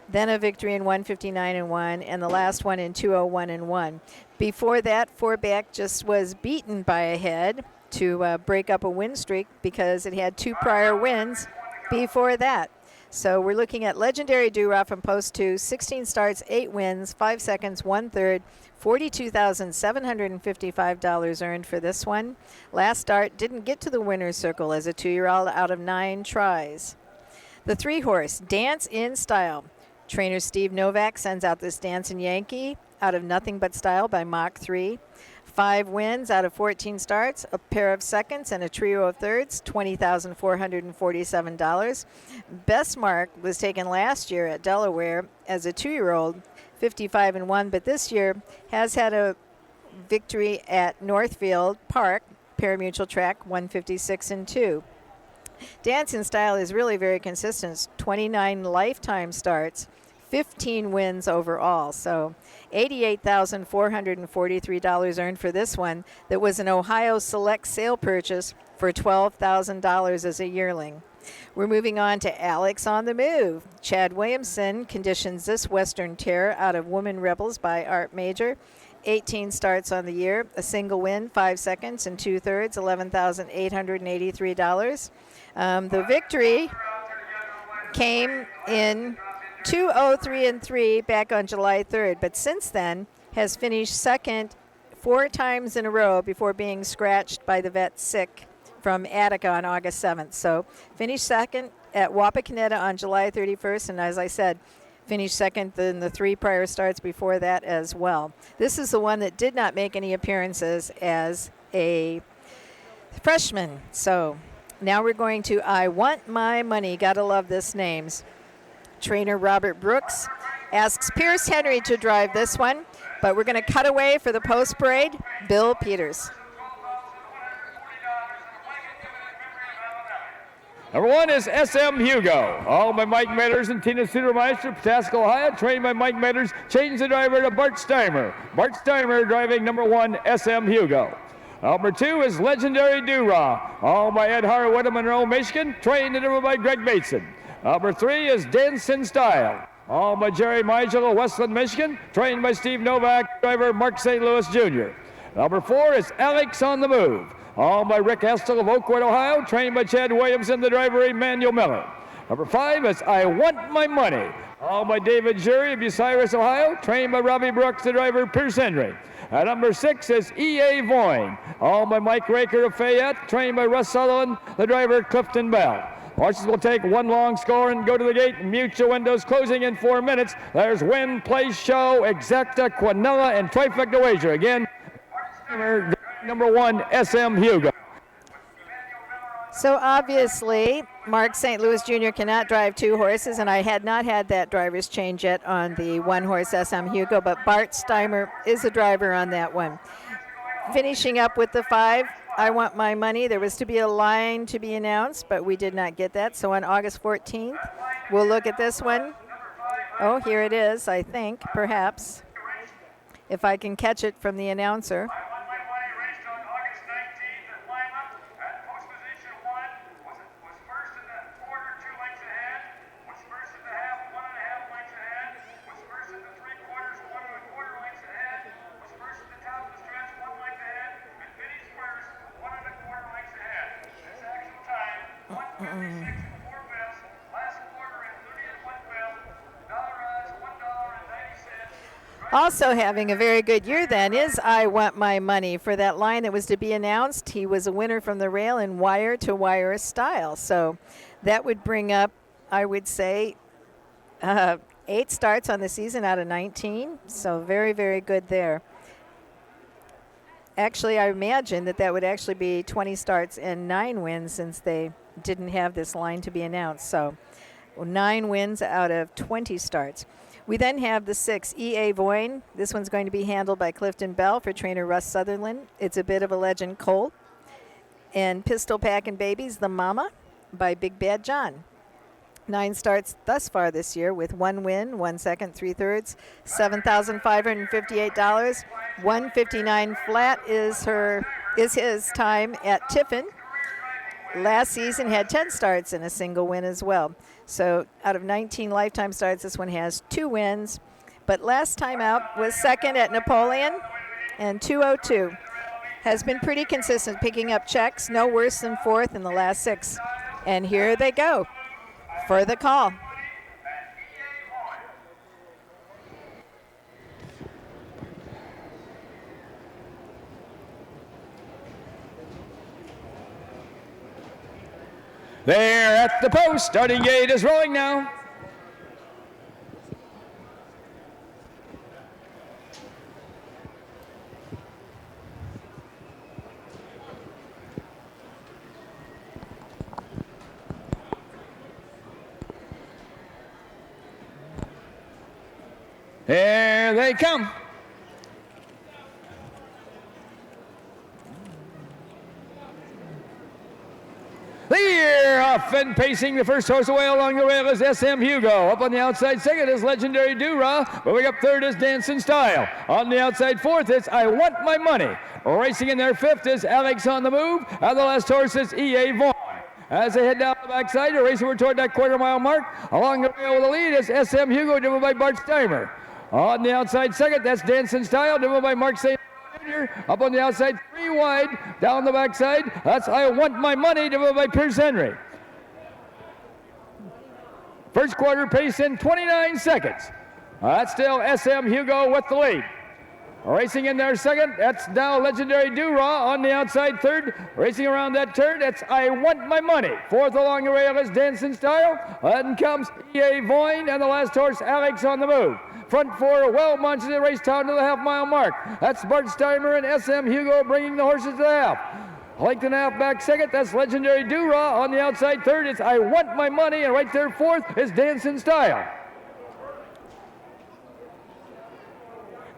Then a victory in 1:59.1, and the last one in 2:01.1. Before that, 4 back just was beaten by a head to break up a win streak because it had 2 prior wins before that. So we're looking at Legendary Do-Rah from post 2, 16 starts, 8 wins, 5 seconds, 1/3, $42,755 earned for this one. Last start didn't get to the winner's circle as a 2-year-old out of 9 tries. The 3-horse, Dance in Style. Trainer Steve Novak sends out this Dancin' Yankee out of Nothing But Style by Mach 3. 5 wins out of 14 starts, a pair of seconds, and a trio of thirds, $20,447. Best mark was taken last year at Delaware as a 2-year-old, 55-1, but this year has had a victory at Northfield Park, parimutuel track, 156-2. Dance in Style is really very consistent, 29 lifetime starts, 15 wins overall. So $88,443 earned for this one. That was an Ohio Select sale purchase for $12,000 as a yearling. We're moving on to Alex on the Move. Chad Williamson conditions this Western Terror out of Woman Rebels by Art Major. 18 starts on the year, a single win, 5 seconds and 2/3, $11,883. The victory came in 2:03 back on July 3rd, but since then has finished second 4 times in a row before being scratched by the vet Sick from Attica on August 7th. So finished second at Wapakoneta on July 31st, and as I said, finished second in the 3 prior starts before that as well. This is the one that did not make any appearances as a freshman. So now we're going to I Want My Money. Gotta love this names. Trainer Robert Brooks asks Pierce Henry to drive this one, but we're going to cut away for the post parade. Bill Peters. Number 1 is SM Hugo. All by Mike Metters and Tina Sudermeister, Pataska, Ohio. Trained by Mike Metters. Change the driver to Bart Steimer. Bart Steimer driving number 1, SM Hugo. Number 2 is Legendary Doo-Rah. All by Ed Harwood of Monroe, Michigan. Trained and driven by Greg Bateson. Number 3 is Dancing Style. All by Jerry Meigel of Westland, Michigan. Trained by Steve Novak, driver Mark St. Louis Jr. Number 4 is Alex on the Move. All by Rick Estel of Oakwood, Ohio, trained by Chad Williamson, the driver Emmanuel Miller. Number 5 is I Want My Money. All by David Jury of Bucyrus, Ohio, trained by Robbie Brooks, the driver Pierce Henry. At number 6 is E.A. Voyne. All by Mike Raker of Fayette, trained by Russ Sutherland, the driver Clifton Bell. Horses will take 1 long score and go to the gate. Mutual windows closing in 4 minutes. There's Win, Place, Show, Exacta, Quinella, and Trifecta Wager. Again, number 1, SM Hugo. So obviously, Mark St. Louis Jr. cannot drive 2 horses, and I had not had that driver's change yet on the 1-horse SM Hugo, but Bart Steimer is a driver on that one. Finishing up with the 5, I Want My Money. There was to be a line to be announced, but we did not get that. So on August 14th, we'll look at this one. Oh, here it is, I think, perhaps, if I can catch it from the announcer. Also having a very good year then is I Want My Money. For that line that was to be announced, he was a winner from the rail in wire-to-wire style. So that would bring up, I would say, 8 starts on the season out of 19. So very, very good there. Actually, I imagine that would actually be 20 starts and 9 wins since they didn't have this line to be announced. So 9 wins out of 20 starts. We then have the 6, E.A. Voyne. This one's going to be handled by Clifton Bell for trainer Russ Sutherland. It's a bit of a legend Colt. And Pistol Packin' Babies, The Mama, by Big Bad John. 9 starts thus far this year with 1 win, 1 second, 3/3, $7,558. 159 flat is his time at Tiffin. Last season had 10 starts and a single win as well. So out of 19 lifetime starts, this one has 2 wins. But last time out was second at Napoleon and 202. Has been pretty consistent, picking up checks, no worse than 4th in the last 6. And here they go for the call. They're at the post. Starting gate is rolling now. Here they come. The year off and pacing the first horse away along the rail is SM Hugo. Up on the outside second is Legendary Do-Rah. Moving up third is Dancing Style. On the outside fourth is I Want My Money. Racing in there fifth is Alex on the Move. And the last horse is EA Vaughn. As they head down the backside, they're racing toward that quarter-mile mark. Along the rail with the lead is SM Hugo, driven by Bart Steimer. On the outside second, that's Dancing Style, driven by Mark St. Jr. Up on the outside, 3 wide. Down the backside, that's I Want My Money, driven by Pierce Henry. First quarter pace in 29 seconds. That's still SM Hugo with the lead. Racing in there second, that's now Legendary Do-Rah on the outside third. Racing around that turn, that's I Want My Money. Fourth along the rail is Dancing Style. Then comes EA Vaughn and the last horse, Alex on the Move. Front four, well munched the race down to the half-mile mark. That's Bart Steimer and SM Hugo bringing the horses to the half. Length and a half back second, that's Legendary Do-Rah. On the outside third, it's I Want My Money. And right there fourth is Dancing Style.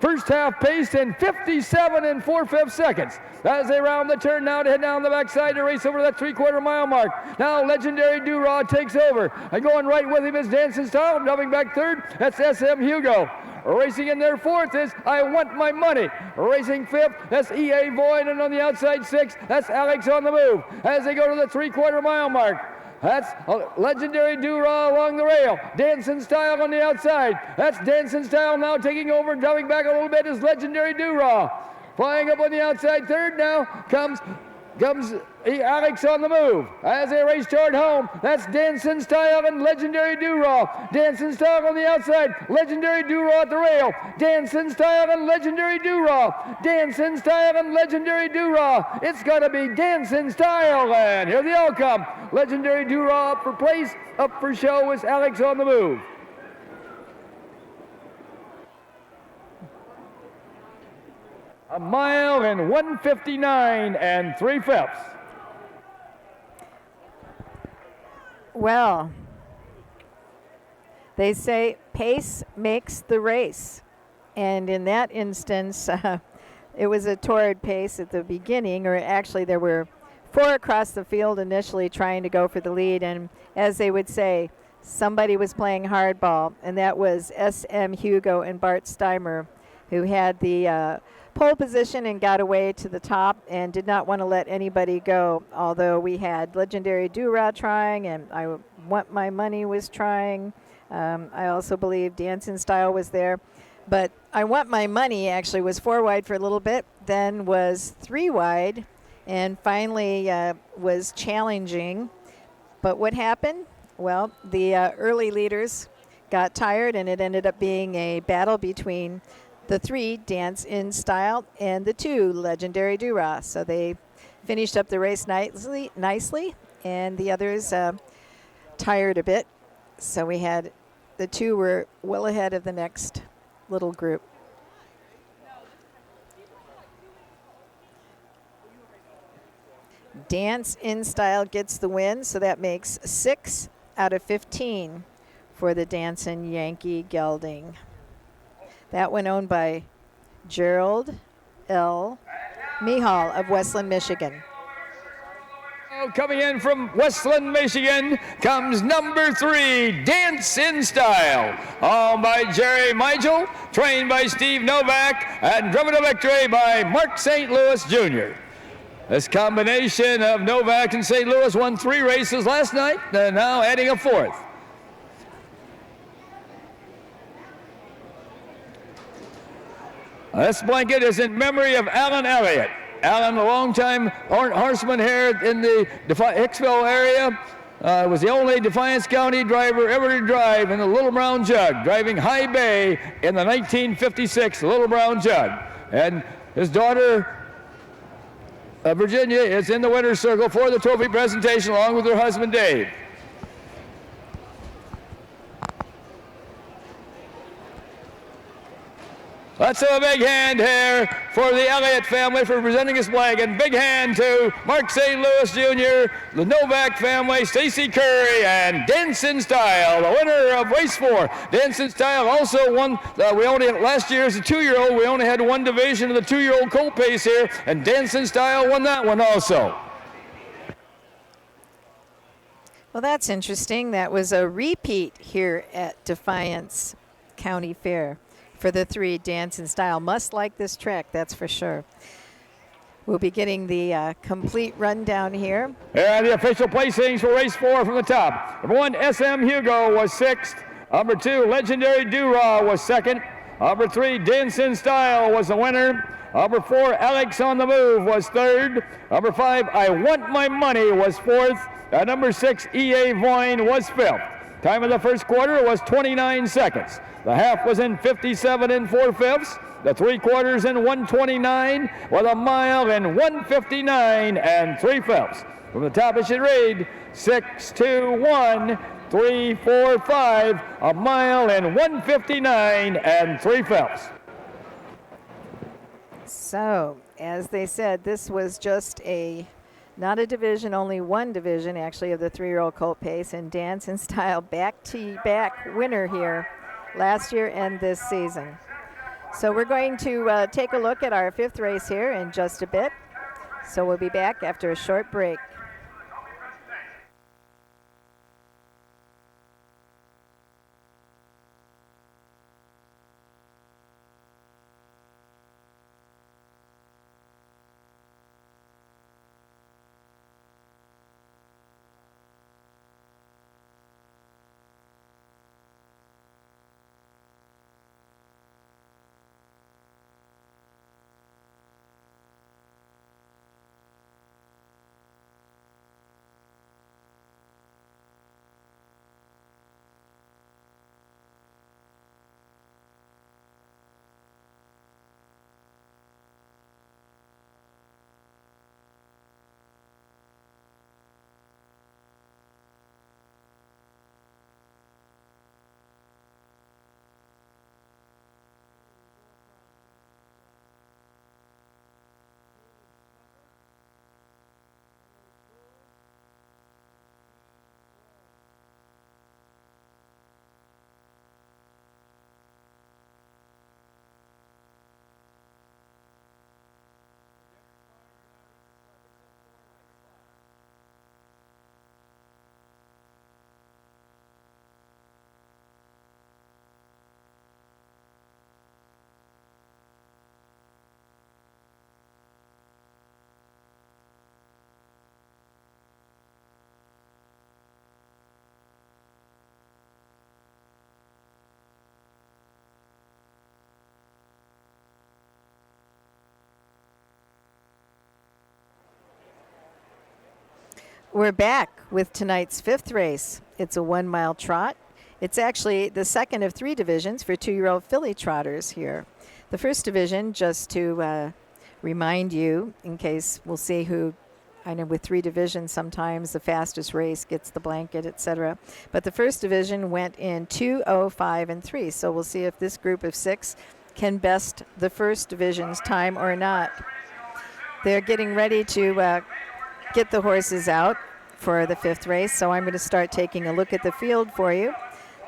First half paced in 57 and 4/5 seconds. As they round the turn now to head down the backside to race over that 3/4 mile mark. Now Legendary Do-Rah takes over. And going right with him is Dancing Style. Dubbing back third, that's SM Hugo. Racing in there fourth is I Want My Money. Racing fifth, that's EA Vaughn. And on the outside sixth, that's Alex on the Move. As they go to the 3/4 mile mark. That's Legendary Do-Rah along the rail. Dancing Style on the outside. That's Dancing Style now taking over, dubbing back a little bit is Legendary Do-Rah. Flying up on the outside third now comes Alex on the Move. As they race toward home, that's Dancing Style and Legendary Do-Rah. Dancing Style on the outside, Legendary Do-Rah at the rail. Dancing Style and Legendary Do-Rah. Dancing Style and Legendary Do-Rah. It's got to be Dancing Style, and here they all come. Legendary Do-Rah up for place, up for show is Alex on the Move. A mile and 1:59 and 3/5. Well, they say pace makes the race. And in that instance, it was a torrid pace at the beginning, or actually there were 4 across the field initially trying to go for the lead. And as they would say, somebody was playing hardball, and that was SM Hugo and Bart Steimer, who had the pole position and got away to the top and did not want to let anybody go, although we had Legendary Do-Rah trying and I Want My Money was trying. I also believe Dancing Style was there. But I Want My Money actually was 4 wide for a little bit, then was 3 wide, and finally was challenging. But what happened? Well, the early leaders got tired, and it ended up being a battle between the 3, Dancing Style, and the 2, Legendary Do-Rah. So they finished up the race nicely, and the others tired a bit. So we had the 2 were well ahead of the next little group. Dancing Style gets the win, so that makes 6 out of 15 for the Dancing Yankee Gelding. That one owned by Gerald L. Mihal of Westland, Michigan. Coming in from Westland, Michigan, comes number 3, Dancing Style, owned by Jerry Meigel, trained by Steve Novak, and driven to victory by Mark St. Louis Jr. This combination of Novak and St. Louis won 3 races last night, and now adding a 4th. This blanket is in memory of Alan Elliott. Alan, a longtime horseman here in the Hicksville area, was the only Defiance County driver ever to drive in the Little Brown Jug, driving High Bay in the 1956 Little Brown Jug. And his daughter, Virginia, is in the winner's circle for the trophy presentation along with her husband, Dave. Let's have a big hand here for the Elliott family for presenting this flag, and big hand to Mark St. Louis Jr., the Novak family, Stacy Curry, and Dancing Style, the winner of race 4. Dancing Style also won, last year as a 2-year-old, we only had 1 division of the 2-year-old Colt pace here, and Dancing Style won that one also. Well, that's interesting. That was a repeat here at Defiance County Fair for the 3 Dance and Style. Must like this track, that's for sure. We'll be getting the complete rundown here. And the official placings for race 4 from the top. Number 1, SM Hugo was 6th. Number 2, Legendary Dura was 2nd. Number 3, Dance in Style was the winner. Number 4, Alex on the Move was 3rd. Number 5, I Want My Money was 4th. And number 6, EA Voyne was 5th. Time of the first quarter was 29 seconds. The half was in 57 4/5. The 3/4 in 129, with a mile in 159 3/5. From the top, it should read 6, 2, 1, 3, 4, 5, a mile in 159 3/5. So, as they said, this was just not a division, only one division actually of the 3-year-old Colt Pace, and Dance and Style back-to-back winner here last year and this season. So we're going to take a look at our 5th race here in just a bit. So we'll be back after a short break. We're back with tonight's 5th race. It's a 1-mile trot. It's actually the second of 3 divisions for 2-year-old filly trotters here. The first division, just to remind you, in case we'll see who, I know with 3 divisions sometimes the fastest race gets the blanket, etc. But the first division went in 2:05 3. So we'll see if this group of 6 can best the first division's time or not. They're getting ready to get the horses out for the 5th race, so I'm going to start taking a look at the field for you.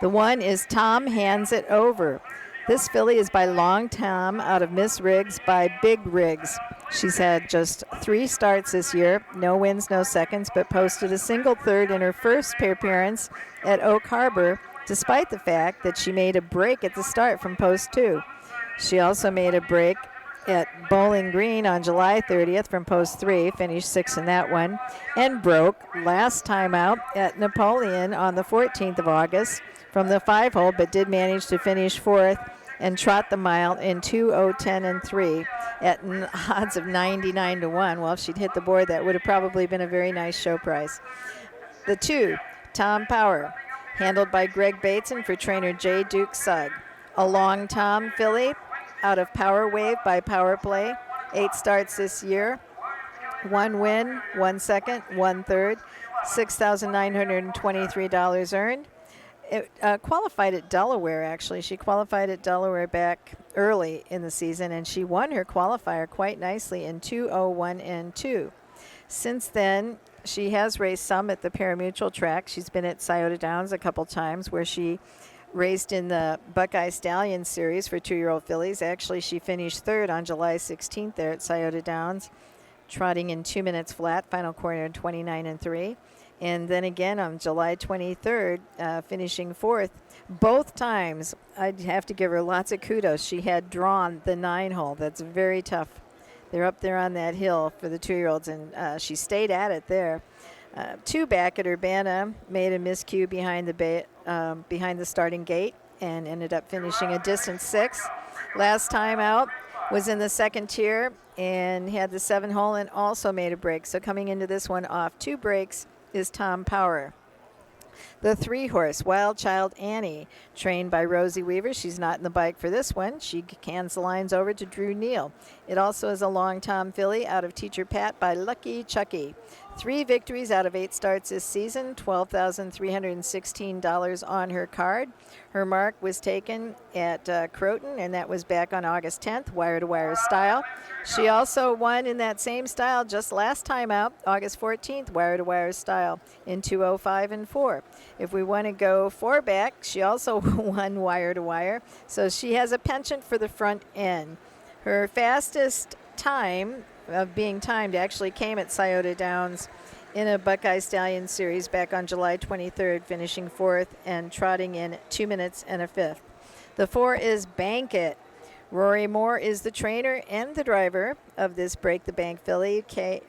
The 1 is Tom Hands It Over. This filly is by Long Tom out of Miss Riggs by Big Riggs. She's had just 3 starts this year, no wins, no seconds, but posted a single third in her first appearance at Oak Harbor, despite the fact that she made a break at the start from post 2. She also made a break at Bowling Green on July 30th from post 3, finished 6th in that one, and broke last time out at Napoleon on the 14th of August from the 5-hole, but did manage to finish 4th and trot the mile in 2:10 3 at odds of 99 to 1. Well, if she'd hit the board, that would have probably been a very nice show price. The 2, Tom Power, handled by Greg Bateson for trainer J. Duke Sugg. A Long Tom filly out of Power Wave by Power Play. 8 starts this year. 1 win, 1 second, 1 third, $6,923 earned. It qualified at Delaware, actually. She qualified at Delaware back early in the season, and she won her qualifier quite nicely in 2:01 2. Since then, she has raced some at the Parimutuel track. She's been at Scioto Downs a couple times where she raced in the Buckeye Stallion Series for 2-year-old fillies. Actually, she finished 3rd on July 16th there at Scioto Downs, trotting in 2 minutes flat, final quarter in 29 3. And then again on July 23rd, finishing 4th. Both times, I'd have to give her lots of kudos. She had drawn the 9-hole. That's very tough. They're up there on that hill for the 2-year-olds, and she stayed at it there. 2 back at Urbana made a miscue behind the starting gate and ended up finishing a distance 6. Last time out was in the 2nd tier and had the 7-hole and also made a break. So coming into this one off 2 breaks is Tom Power. The 3-horse, Wild Child Annie, trained by Rosie Weaver. She's not in the bike for this one. She hands the lines over to Drew Neal. It also is a Long Tom filly out of Teacher Pat by Lucky Chucky. 3 victories out of 8 starts this season, $12,316 on her card. Her mark was taken at Croton, and that was back on August 10th, wire-to-wire style. She also won in that same style just last time out, August 14th, wire-to-wire style in 2:05 and 4. If we want to go 4 back, she also won wire-to-wire, so she has a penchant for the front end. Her fastest time of being timed actually came at Scioto Downs in a Buckeye Stallion series back on July 23rd, finishing 4th and trotting in 2 minutes and a 5th. The 4 is Bank It. Rory Moore is the trainer and the driver of this Break the Bank filly, by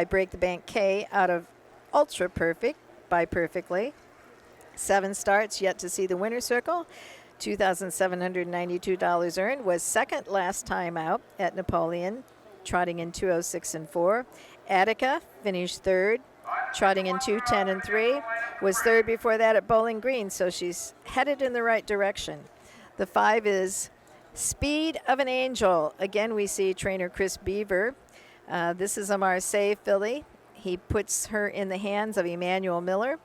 Break the Bank K out of Ultra Perfect by Perfectly. 7 starts, yet to see the winner's circle. $2,792 earned, was second last time out at Napoleon, trotting in 2:06 and 4. Attica finished 3rd, trotting in 2:10 and 3. Was 3rd before that at Bowling Green, so she's headed in the right direction. The 5 is Speed of an Angel. Again, we see trainer Chris Beaver. This is a Marseille filly. He puts her in the hands of Emmanuel Miller.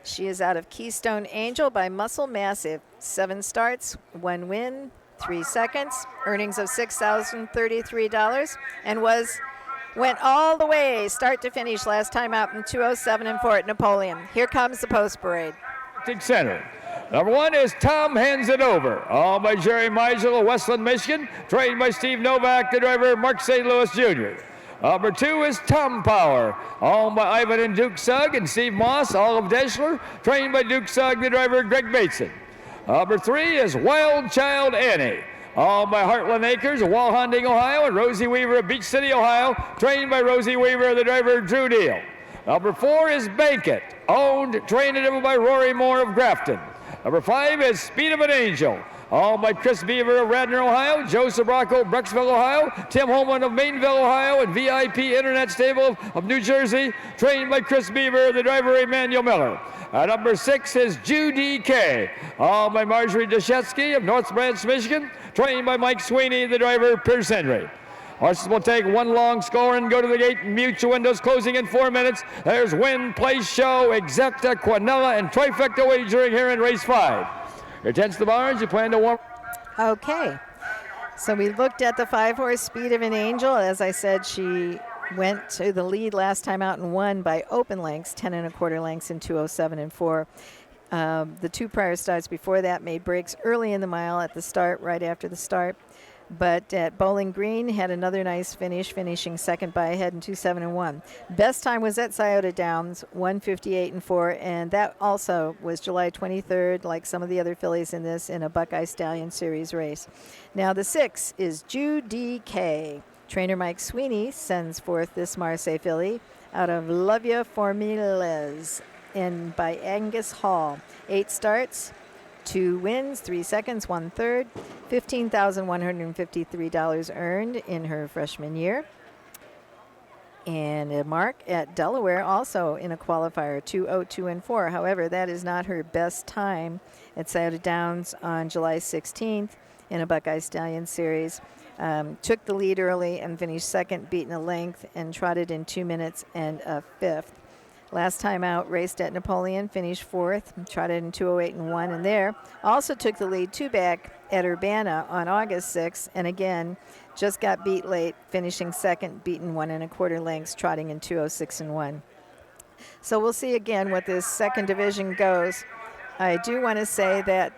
She is out of Keystone Angel by Muscle Massive. 7 starts, 1 win, 3 seconds, earnings of $6,033, and went all the way, start to finish, last time out in 2:07 and 4 at Napoleon. Here comes the post parade. Center. Number 1 is Tom Hands It Over, all by Jerry Meisel of Westland, Michigan, trained by Steve Novak, the driver, Mark St. Louis Jr. Number 2 is Tom Power, owned by Ivan and Duke Sugg and Steve Moss, all of Deschler, trained by Duke Sugg, the driver, Greg Bateson. Number 3 is Wild Child Annie, owned by Heartland Acres of Walhonding, Ohio, and Rosie Weaver of Beach City, Ohio, trained by Rosie Weaver, the driver, Drew Deal. Number 4 is Bank It, owned, trained and driven by Rory Moore of Grafton. Number 5 is Speed of an Angel, owned by Chris Beaver of Radnor, Ohio, Joe Sabraco of Brecksville, Ohio, Tim Holman of Mainville, Ohio, and VIP Internet Stable of New Jersey, trained by Chris Beaver, the driver, Emmanuel Miller. Number 6 is Judy K, owned by Marjorie Deshetsky of North Branch, Michigan, trained by Mike Sweeney, the driver, Pierce Henry. Horses will take 1 long score and go to the gate. Mute your windows, closing in 4 minutes. There's Win, Place, Show, Exacta, Quinella, and Trifecta wagering here in race 5. Your tents the barns, you plan to warm. Okay, so we looked at the 5-horse Speed of an Angel. As I said, she went to the lead last time out and won by open lengths, 10 1/4 lengths in 2:07 and 4. The 2 prior starts before that made breaks early in the mile at the start, right after the start. But at Bowling Green had another nice finish, finishing second by a head in 2:07 and 1. Best time was at Scioto Downs, 1:58 and 4, and that also was July 23rd, like some of the other fillies in this, in a Buckeye Stallion Series race. Now the 6 is Judy K. Trainer Mike Sweeney sends forth this Marseille filly out of Lovia Formulas and by Angus Hall. 8 starts, 2 wins, 3 seconds, 1/3, $15,153 earned in her freshman year. And a mark at Delaware also in a qualifier, 2:02 and 4. However, that is not her best time at Scioto Downs on July 16th in a Buckeye Stallion Series. Took the lead early and finished second, beaten a length, and trotted in 2 minutes and a 5th. Last time out, raced at Napoleon, finished 4th, trotted in 2:08 and 1, and there also took the lead 2 back at Urbana on August 6th, and again, just got beat late, finishing second, beaten 1 1/4 lengths, trotting in 2:06 and 1. So we'll see again what this second division goes. I do want to say that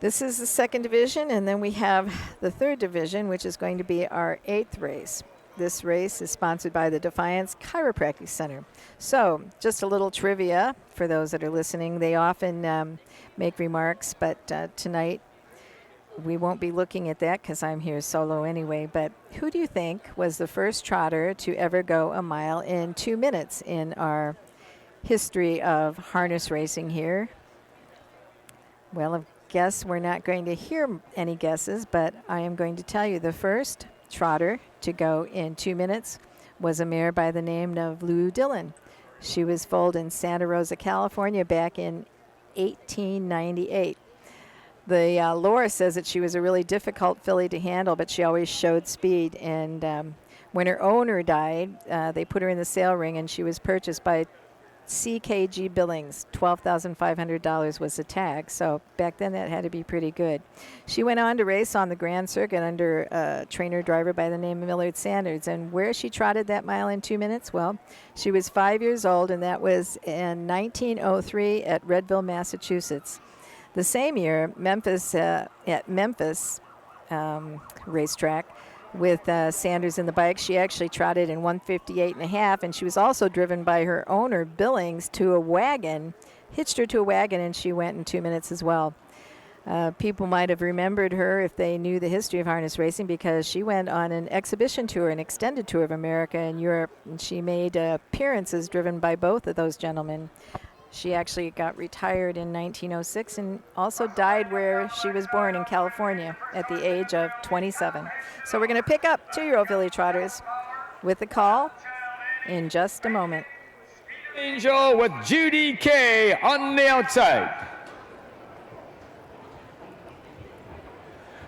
this is the second division, and then we have the third division, which is going to be our 8th race. This race is sponsored by the Defiance Chiropractic Center. So, just a little trivia for those that are listening. They often make remarks, but tonight we won't be looking at that because I'm here solo anyway. But who do you think was the first trotter to ever go a mile in 2 minutes in our history of harness racing here? Well, I guess we're not going to hear any guesses, but I am going to tell you the first trotter to go in 2 minutes was a mare by the name of Lou Dillon. She was foaled in Santa Rosa, California back in 1898. The lore says that she was a really difficult filly to handle, but she always showed speed. And when her owner died, they put her in the sale ring, and she was purchased by CKG Billings. $12,500 was the tag. So back then that had to be pretty good. She went on to race on the Grand Circuit under a trainer driver by the name of Millard Sanders. And where she trotted that mile in 2 minutes? Well, she was 5 years old, and that was in 1903 at Redville, Massachusetts. The same year, at Memphis racetrack, with Sanders in the bike, she actually trotted in 1:58.5, and she was also driven by her owner, Billings, to a wagon, hitched her to a wagon, and she went in 2 minutes as well. People might have remembered her if they knew the history of harness racing, because she went on an exhibition tour, an extended tour of America and Europe, and she made appearances driven by both of those gentlemen. She actually got retired in 1906 and also died where she was born in California at the age of 27. So we're going to pick up 2-year-old filly trotters with the call in just a moment. Angel with Judy K on the outside.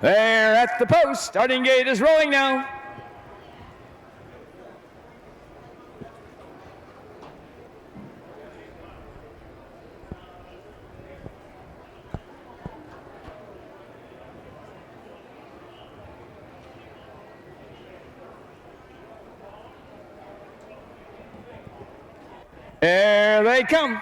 There at the post. Starting gate is rolling now. There they come.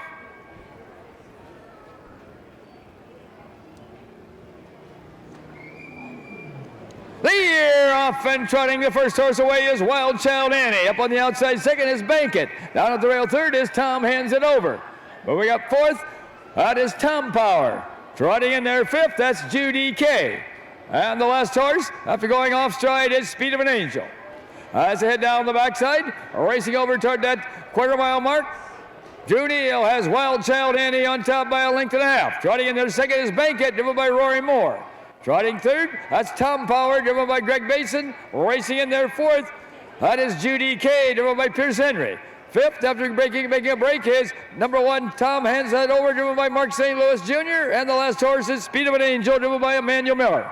The year off and trotting the first horse away is Wild Child Annie. Up on the outside second is Bank It. Down at the rail third is Tom Hands It Over. Moving up fourth, that is Tom Power. Trotting in there fifth, that's Judy K. And the last horse, after going off stride, is Speed of an Angel. As they head down the backside, racing over toward that quarter-mile mark, Drew Neal has Wild Child Annie on top by a length and a half. Trotting in there second is Bank It, driven by Rory Moore. Trotting third, that's Tom Power, driven by Greg Basin. Racing in there fourth, that is Judy K, driven by Pierce Henry. Fifth, after making a break, is number one, Tom Hands It Over, driven by Mark St. Louis Jr. And the last horse is Speed of an Angel, driven by Emmanuel Miller.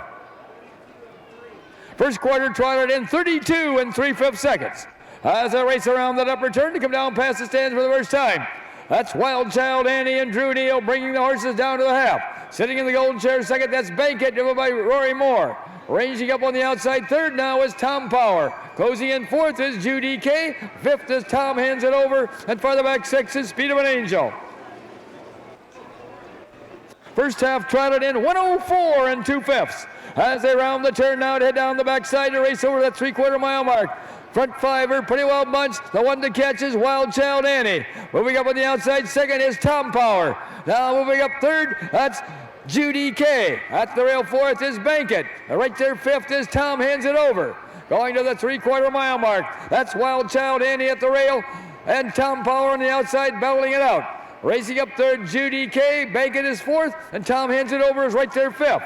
First quarter trotted in 32 3/5 seconds. As they race around that upper turn to come down past the stands for the first time. That's Wild Child Annie and Drew Neal bringing the horses down to the half. Sitting in the golden chair second, that's Bank It, driven by Rory Moore. Ranging up on the outside third now is Tom Power. Closing in fourth is Judy K. Fifth is Tom Hands It Over. And farther back sixth is Speed of an Angel. First half trotted in 104 2/5. As they round the turn now to head down the backside to race over that 3/4 mile mark. Front five are pretty well bunched. The one to catch is Wild Child Annie. Moving up on the outside second is Tom Power. Now moving up third, that's Judy K. At the rail fourth is Bank It. Right there fifth is Tom Hands It Over. Going to the 3/4 mile mark. That's Wild Child Annie at the rail and Tom Power on the outside battling it out. Racing up third, Judy K. Bank It is fourth and Tom Hands It Over is right there fifth.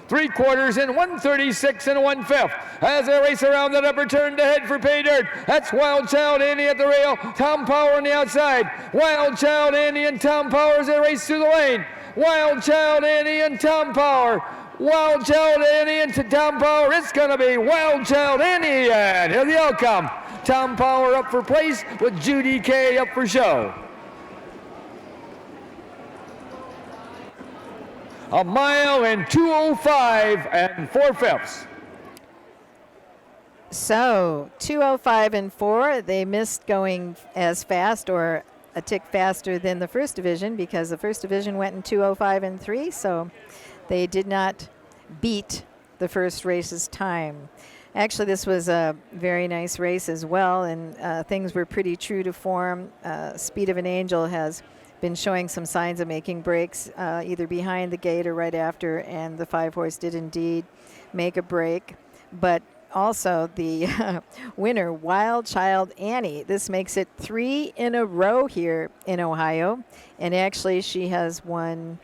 3/4 in 136 1/5. As they race around that upper turn to head for pay dirt. That's Wild Child Annie at the rail. Tom Power on the outside. Wild Child Annie and Tom Power as they race through the lane. Wild Child Annie and Tom Power. Wild Child Annie and Tom Power. It's going to be Wild Child Annie. And here the outcome. Tom Power up for place with Judy K up for show. A mile in 2:05 4/5. So 2:05 4. They missed going as fast or a tick faster than the first division because the first division went in 2:05 3. So they did not beat the first race's time. Actually, this was a very nice race as well, and things were pretty true to form. Speed of an Angel has been showing some signs of making breaks, either behind the gate or right after, and the 5-horse did indeed make a break. But also the winner, Wild Child Annie. This makes it 3 in a row here in Ohio, and actually she has won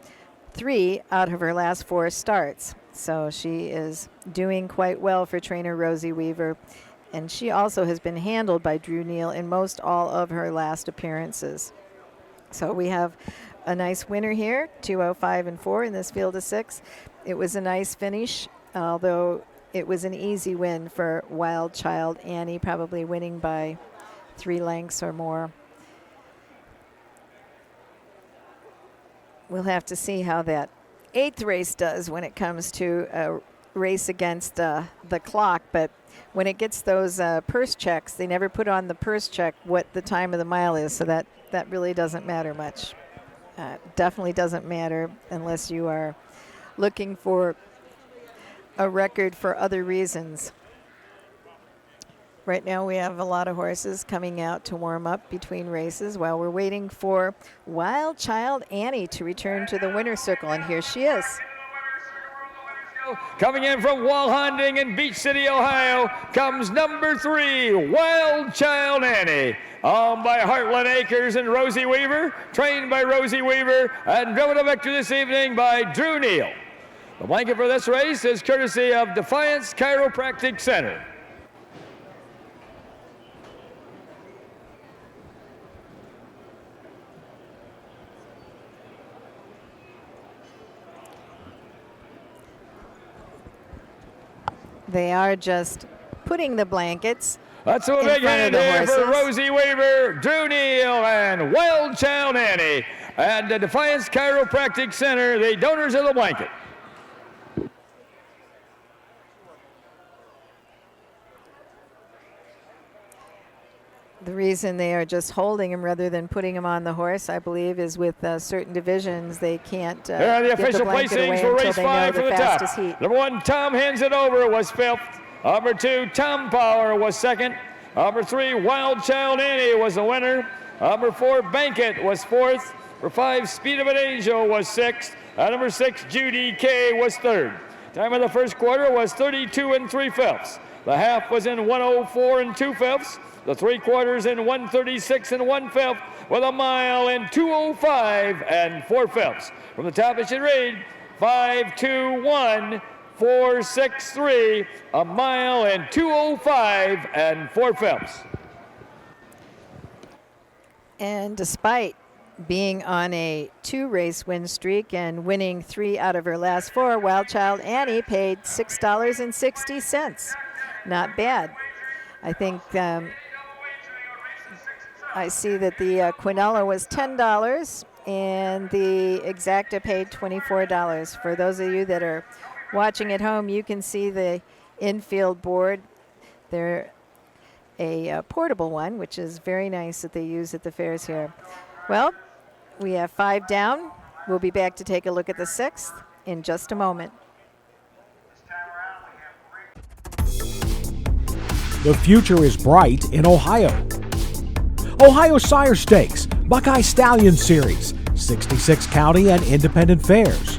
3 out of her last 4 starts. So she is doing quite well for trainer Rosie Weaver. And she also has been handled by Drew Neal in most all of her last appearances. So we have a nice winner here, 205 and 4 in this field of 6. It was a nice finish, although it was an easy win for Wild Child Annie, probably winning by 3 lengths or more. We'll have to see how that 8th race does when it comes to a race against the clock, but when it gets those purse checks, they never put on the purse check what the time of the mile is, so that really doesn't matter much. Definitely doesn't matter unless you are looking for a record for other reasons. Right now we have a lot of horses coming out to warm up between races while we're waiting for Wild Child Annie to return to the winner's circle, and here she is. Coming in from Walhonding in Beach City, Ohio, comes number 3, Wild Child Annie. Owned by Heartland Acres and Rosie Weaver, trained by Rosie Weaver, and driven to victory this evening by Drew Neal. The blanket for this race is courtesy of Defiance Chiropractic Center. They are just putting the blankets. That's a big hand here for Rosie Weaver, Drew Neal, and Wild Child Annie. And the Defiance Chiropractic Center, the donors of the blanket. The reason they are just holding him rather than putting him on the horse, I believe, is with certain divisions they can't Here are the official placings for race 5 for the top. Heat. Number 1, Tom Hands It Over was 5th. Number 2, Tom Power was 2nd. Number 3, Wild Child Annie was the winner. Number 4, Bankit was 4th. Number 5, Speed of an Angel was 6th. Number 6, Judy K was 3rd. Time of the first quarter was 32 3/5. The half was in 104 2/5. The 3/4 in 136 1/5, with a mile in 205 4/5. From the top it should read 5:21 4:63, a mile in 205 4/5. And despite being on a 2-race win streak and winning 3 out of her last 4, Wild Child Annie paid $6.60. Not bad. I think I see that the Quinella was $10 and the Exacta paid $24. For those of you that are watching at home, you can see the infield board. They're a portable one, which is very nice that they use at the fairs here. Well, we have 5 down. We'll be back to take a look at the 6th in just a moment. The future is bright in Ohio. Ohio Sire Stakes, Buckeye Stallion Series, 66 county and independent fairs.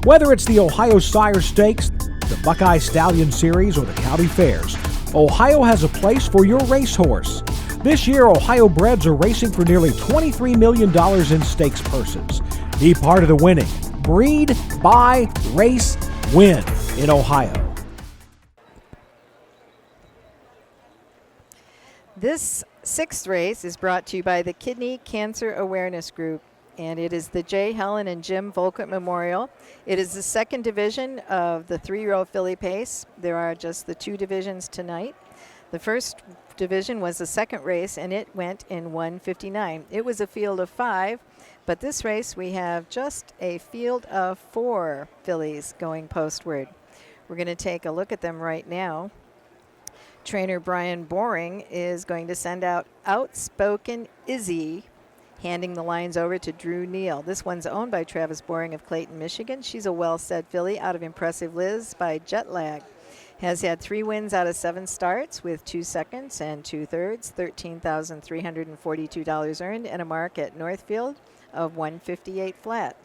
Whether it's the Ohio Sire Stakes, the Buckeye Stallion Series, or the county fairs, Ohio has a place for your racehorse. This year, Ohio breds are racing for nearly $23 million in stakes purses. Be part of the winning. Breed, buy, race, win in Ohio. This 6th race is brought to you by the Kidney Cancer Awareness Group, and it is the J. Helen and Jim Volkert Memorial. It is the 2nd division of the 3-year-old filly pace. There are just the 2 divisions tonight. The first division was the 2nd race, and it went in 1:59. It was a field of 5, but this race we have just a field of 4 fillies going postward. We're going to take a look at them right now. Trainer Brian Boring is going to send out Outspoken Izzy. handing the lines over to Drew Neal. This one's owned by Travis Boring of Clayton, Michigan. She's a well-said filly out of Impressive Liz by Jetlag. Has had 3 wins out of 7 starts with 2 seconds and 2 thirds, $13,342 earned, and a mark at Northfield of 158 flat.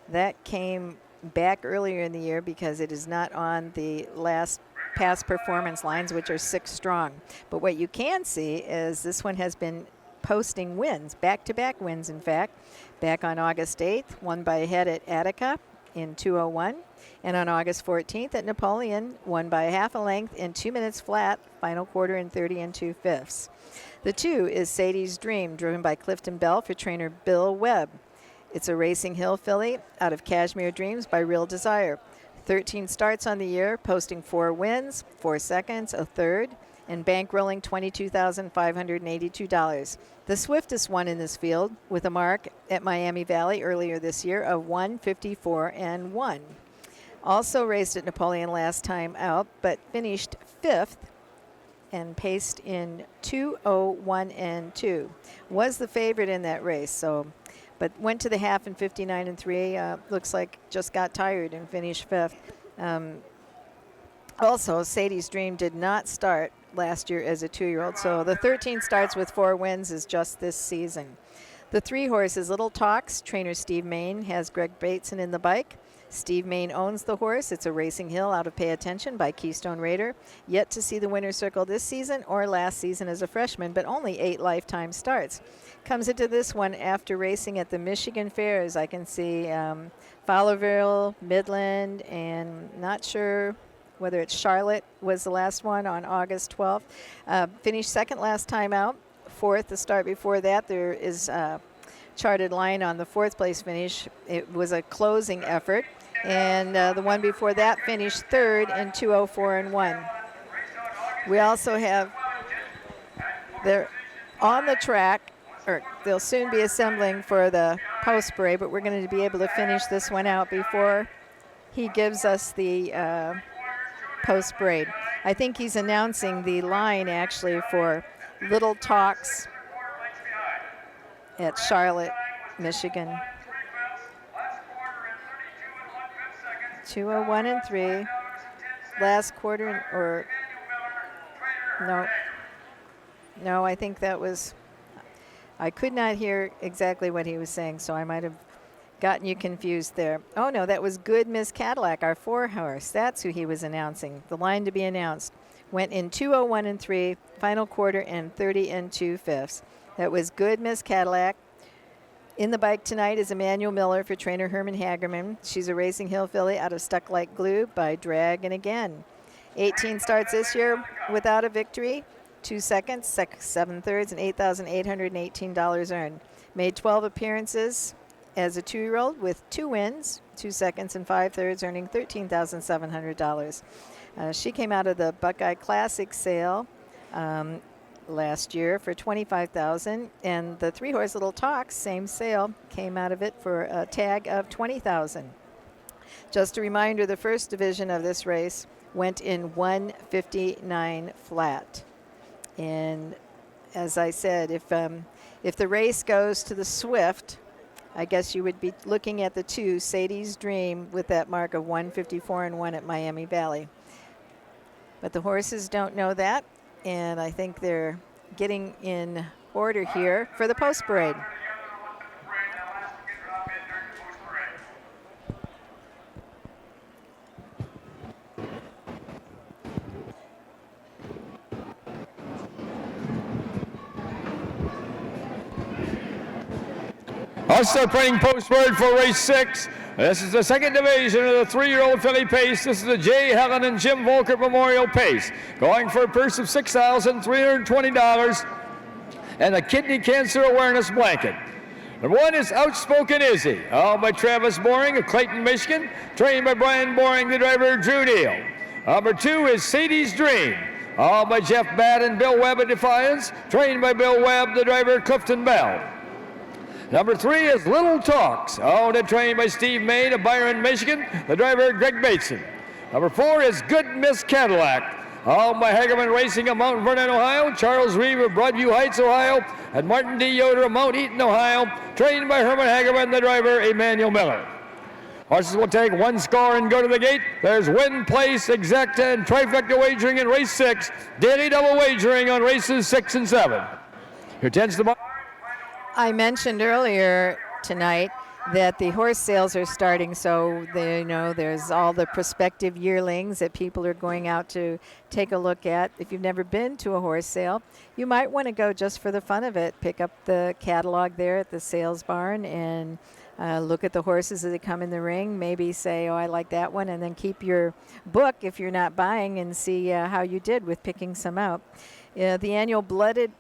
That came back earlier in the year because it is not on the last past performance lines, which are 6 strong. But what you can see is this one has been posting wins, back-to-back wins, in fact. Back on August 8th, won by a head at Attica in 2:01. And on August 14th at Napoleon, won by half a length in 2 minutes flat, final quarter in 30 2/5. The 2 is Sadie's Dream, driven by Clifton Bell for trainer Bill Webb. It's a Racing Hill filly out of Cashmere Dreams by Real Desire. 13 starts on the year, posting 4 wins, 4 seconds, a third, and bankrolling $22,582. The swiftest one in this field, with a mark at Miami Valley earlier this year of 1:54.1. Also raced at Napoleon last time out, but finished 5th and paced in 2:01.2. Was the favorite in that race, but went to the half in 59.3. Looks like just got tired and finished 5th. Also, Sadie's Dream did not start last year as a 2-year-old, so the 13 starts with 4 wins is just this season. The 3 horses, Little Talks, trainer Steve Main has Greg Bateson in the bike. Steve Main owns the horse. It's a Racing Hill out of Pay Attention by Keystone Raider. Yet to see the winner's circle this season or last season as a freshman, but only 8 lifetime starts. Comes into this one after racing at the Michigan Fairs. I can see Fowlerville, Midland, and not sure whether it's Charlotte was the last one on August 12th. Finished 2nd last time out, 4th the start before that. There is a charted line on the 4th place finish. It was a closing effort. And the one before that finished 3rd in 2:04.1. We also have, they're on the track, or they'll soon be assembling for the post parade, but we're going to be able to finish this one out before he gives us the post parade. I think he's announcing the line actually for Little Talks at Charlotte, Michigan. 2:01.3. Last quarter, or no, I think that was, I could not hear exactly what he was saying, so I might have gotten you confused there. Oh no, that was Good Miss Cadillac, our 4 horse. That's who he was announcing. The line to be announced went in 2:01.3, final quarter and 30 2/5. That was Good Miss Cadillac. In the bike tonight is Emmanuel Miller for trainer Herman Hagerman. She's a Racing Hill filly out of Stuck Like Glue by Dragon Again. 18 starts this year without a victory, 2 seconds, 7 thirds, and $8,818 earned. Made 12 appearances as a 2-year-old with 2 wins, 2 seconds, and 5 thirds, earning $13,700. She came out of the Buckeye Classic sale last year for $25,000, and the 3-horse Little Talks, same sale, came out of it for a tag of $20,000. Just a reminder, the first division of this race went in 1:59 flat. And as I said, if the race goes to the Swift, I guess you would be looking at the 2, Sadie's Dream, with that mark of 1:54.1 at Miami Valley. But the horses don't know that, and I think they're getting in order here for the post parade. Also playing post parade for race 6. This is the 2nd division of the 3-year-old filly pace. This is the J. Helen and Jim Volker Memorial Pace. Going for a purse of $6,320 and a kidney cancer awareness blanket. Number 1 is Outspoken Izzy, owned by Travis Boring of Clayton, Michigan, trained by Brian Boring, the driver Drew Neal. Number 2 is Sadie's Dream, owned by Jeff Batt and Bill Webb of Defiance, trained by Bill Webb, the driver Clifton Bell. Number 3 is Little Talks, owned and trained by Steve Main of Byron, Michigan, the driver Greg Bateson. Number 4 is Good Miss Cadillac, Owned by Hagerman Racing of Mount Vernon, Ohio, Charles Reeve of Broadview Heights, Ohio, and Martin D. Yoder of Mount Eaton, Ohio, trained by Herman Hagerman, the driver, Emmanuel Miller. Horses will take one score and go to the gate. There's win, place, exacta, and trifecta wagering in race 6. Daily double wagering on races 6 and 7. Here tends the... I mentioned earlier tonight that the horse sales are starting, so there's all the prospective yearlings that people are going out to take a look at. If you've never been to a horse sale, you might want to go just for the fun of it. Pick up the catalog there at the sales barn and look at the horses as they come in the ring. Maybe say, oh, I like that one, and then keep your book if you're not buying and see how you did with picking some out. The annual blooded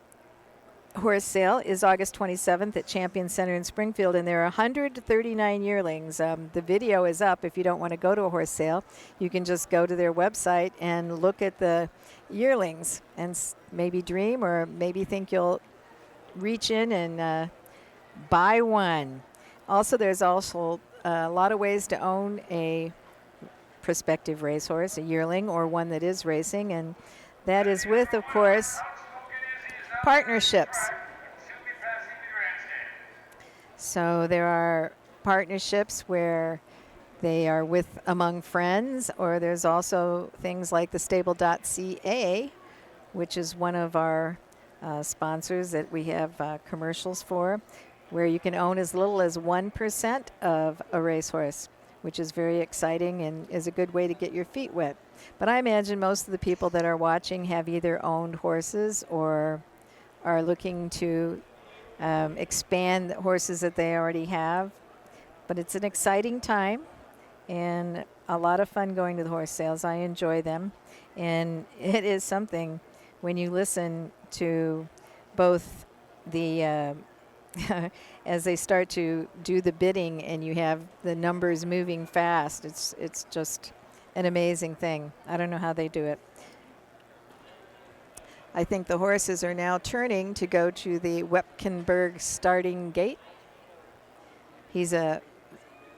horse sale is August 27th at Champion Center in Springfield, and there are 139 yearlings. The video is up. If you don't want to go to a horse sale, you can just go to their website and look at the yearlings and maybe dream or maybe think you'll reach in and buy one. Also, there's also a lot of ways to own a prospective racehorse, a yearling, or one that is racing, and that is with, of course, partnerships. So there are partnerships where they are with among friends, or there's also things like the stable.ca, which is one of our sponsors that we have commercials for, where you can own as little as 1% of a racehorse, which is very exciting and is a good way to get your feet wet. But I imagine most of the people that are watching have either owned horses or are looking to expand the horses that they already have. But it's an exciting time and a lot of fun going to the horse sales. I enjoy them. And it is something when you listen to both the as they start to do the bidding and you have the numbers moving fast, it's just an amazing thing. I don't know how they do it. I think the horses are now turning to go to the Wepkenberg starting gate. He's a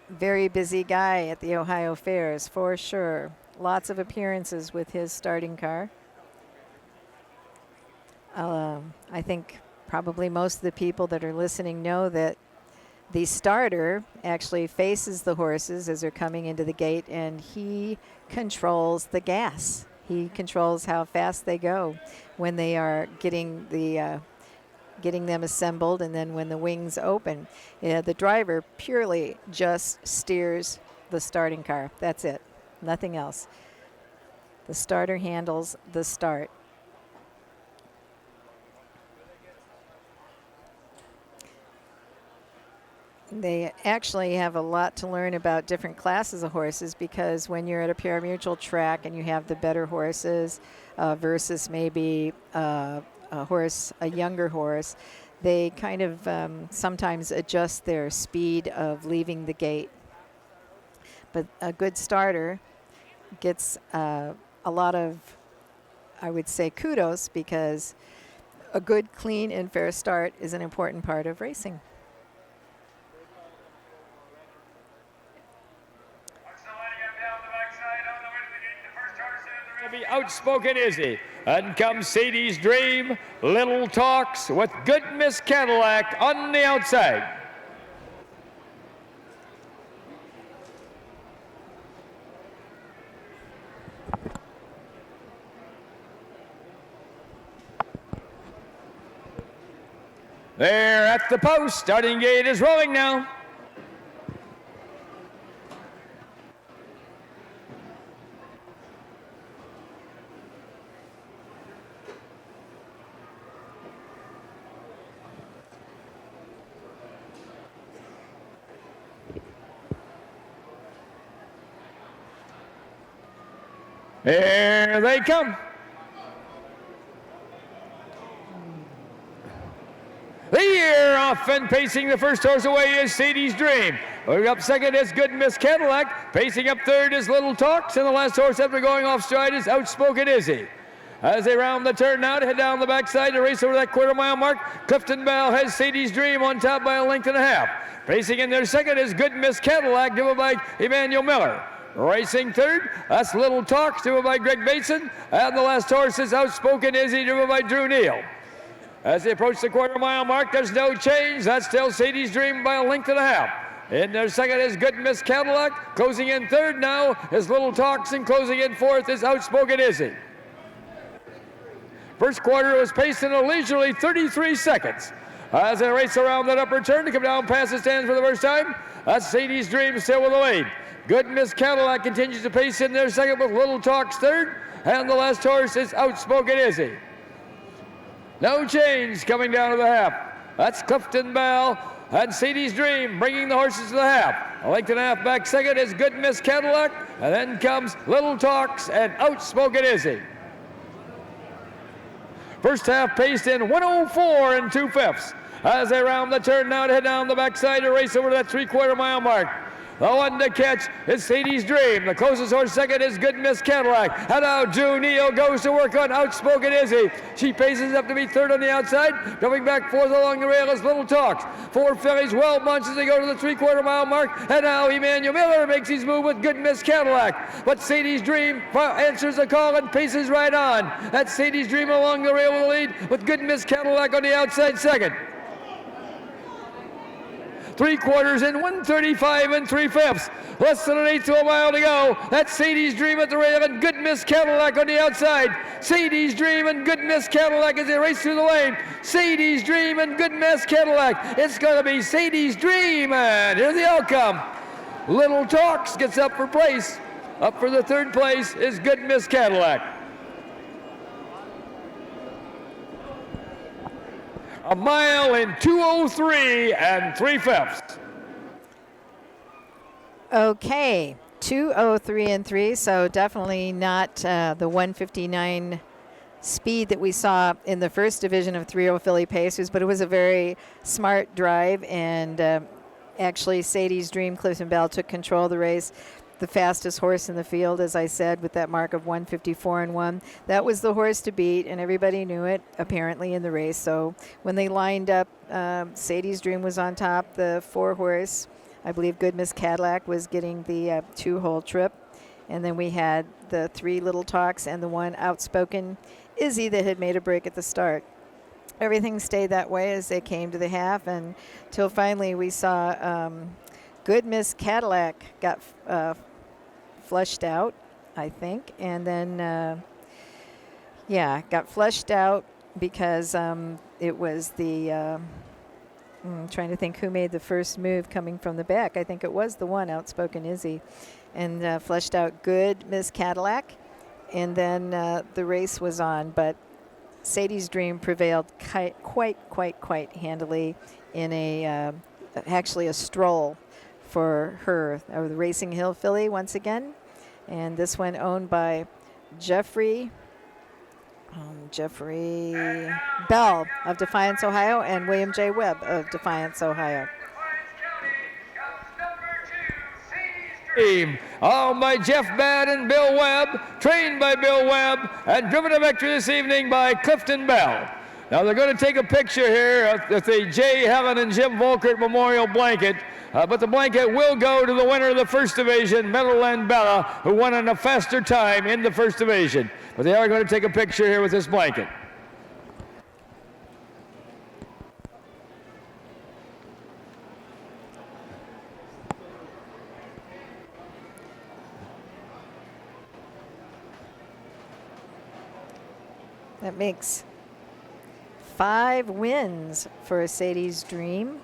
very busy guy at the Ohio Fairs, for sure. Lots of appearances with his starting car. I think probably most of the people that are listening know that the starter actually faces the horses as they're coming into the gate, and he controls the gas. He controls how fast they go when they are getting them assembled, and then when the wings open. The driver purely just steers the starting car. That's it. Nothing else. The starter handles the start. They actually have a lot to learn about different classes of horses, because when you're at a pari-mutuel track and you have the better horses versus maybe a younger horse, they kind of sometimes adjust their speed of leaving the gate. But a good starter gets a lot of, I would say, kudos, because a good, clean, and fair start is an important part of racing. Be Outspoken Izzy, and comes Sadie's Dream, Little Talks, with Good Miss Cadillac on the outside. They're at the post. Starting gate is rolling now. Here they come. The year off and pacing the first horse away is Sadie's Dream. Moving up second is Good Miss Cadillac. Pacing up third is Little Talks. And the last horse after going off stride is Outspoken Izzy. As they round the turn now to head down the backside to race over that quarter-mile mark, Clifton Bell has Sadie's Dream on top by a length and a half. Pacing in their second is Good Miss Cadillac, driven by Emmanuel Miller. Racing third, that's Little Talks, driven by Greg Bateson. And the last horse is Outspoken Izzy, driven by Drew Neal. As they approach the quarter-mile mark, there's no change. That's still Sadie's Dream by a length and a half. In their second is Good Miss Cadillac. Closing in third now is Little Talks, and closing in fourth is Outspoken Izzy. First quarter was paced in a leisurely 33 seconds. As they race around that upper turn to come down past the stands for the first time, that's Sadie's Dream still with the lead. Good Miss Cadillac continues to pace in their second with Little Talks third, and the last horse is Outspoken Izzy. No change coming down to the half. That's Clifton Bell and Sadie's Dream bringing the horses to the half. A length and a half back second is Good Miss Cadillac, and then comes Little Talks and Outspoken Izzy. First half paced in 104 and 2/5. As they round the turn now to head down the backside to race over that 3/4 mile mark. The one to catch is Sadie's Dream. The closest horse second is Good Miss Cadillac. And now Drew Neal goes to work on Outspoken Izzy. She paces up to be third on the outside. Coming back fourth along the rail is Little Talks. Four fillies well bunched as they go to the 3/4 mile mark. And now Emmanuel Miller makes his move with Good Miss Cadillac. But Sadie's Dream answers the call and paces right on. That's Sadie's Dream along the rail with the lead, with Good Miss Cadillac on the outside second. 3/4 in 135 and 3/5. Less than an eighth of a mile to go. That's Sadie's Dream at the rail and Good Miss Cadillac on the outside. Sadie's Dream and Good Miss Cadillac as they race through the lane. Sadie's Dream and Good Miss Cadillac. It's going to be Sadie's Dream, and here's the outcome. Little Talks gets up for place. Up for the third place is Good Miss Cadillac. A mile in 2:03 and 3/5. Okay, 2:03 and 3, so definitely not the 1:59 speed that we saw in the first division of 3-0 Philly Pacers, but it was a very smart drive, and actually Sadie's Dream, Clifton Bell, took control of the race. The fastest horse in the field, as I said, with that mark of 1:54 and 1. That was the horse to beat, and everybody knew it, apparently, in the race. So when they lined up, Sadie's Dream was on top. The 4-horse, I believe Good Miss Cadillac, was getting the 2-hole trip. And then we had the 3 Little Talks and the 1 Outspoken Izzy that had made a break at the start. Everything stayed that way as they came to the half, and till finally we saw Good Miss Cadillac got flushed out, I think, and then got flushed out because it was the trying to think who made the first move coming from the back. I think it was the 1 Outspoken Izzy, and flushed out Good Miss Cadillac, and then the race was on. But Sadie's Dream prevailed quite handily in actually a stroll for her, the Racing Hill filly once again, and this one owned by Jeffrey Bell of Defiance, Ohio, and William J. Webb of Defiance, Ohio. Owned by Jeff Badd and Bill Webb, trained by Bill Webb, and driven to victory this evening by Clifton Bell. Now they're going to take a picture here with the J. Helen and Jim Volkert Memorial Blanket. But the blanket will go to the winner of the first division, Meadowland Bella, who won in a faster time in the first division. But they are going to take a picture here with this blanket. That makes 5 wins for Sadie's Dream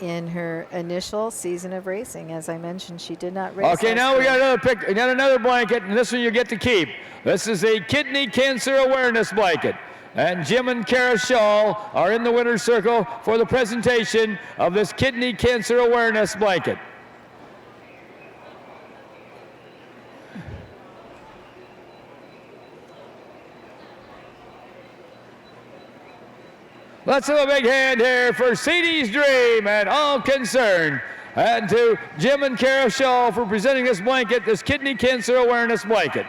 in her initial season of racing. As I mentioned, she did not race. Okay, now we got another blanket, and this one you get to keep. This is a Kidney Cancer Awareness Blanket. And Jim and Kara Shaw are in the winner's circle for the presentation of this Kidney Cancer Awareness Blanket. Let's have a big hand here for Sadie's Dream and all concerned. And to Jim and Kara Shaw for presenting this blanket, this Kidney Cancer Awareness Blanket.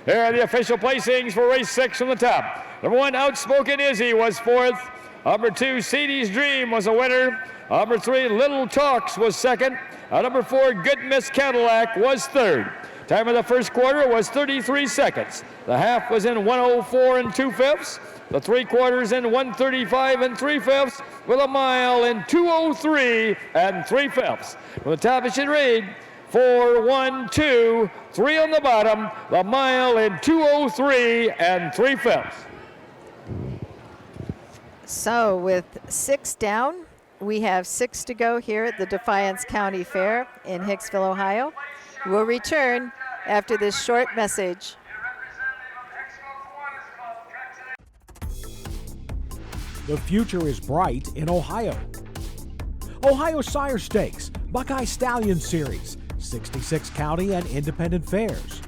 Here are the official placings for race 6 from the top. Number 1, Outspoken Izzy was 4th. Number 2, Sadie's Dream was a winner. Number 3, Little Talks was 2nd. Number 4, Good Miss Cadillac was 3rd. Time of the first quarter was 33 seconds. The half was in 104 and 2/5. The 3/4 in 135 and 3/5, with a mile in 203 and 3/5. From the top it should read 4, 1, 2, 3 on the bottom. The mile in 203 and 3/5. So with 6 down, we have 6 to go here at the Defiance County Fair in Hicksville, Ohio. We'll return after this short message. The future is bright in Ohio. Ohio Sire Stakes, Buckeye Stallion Series, 66 county and independent fairs.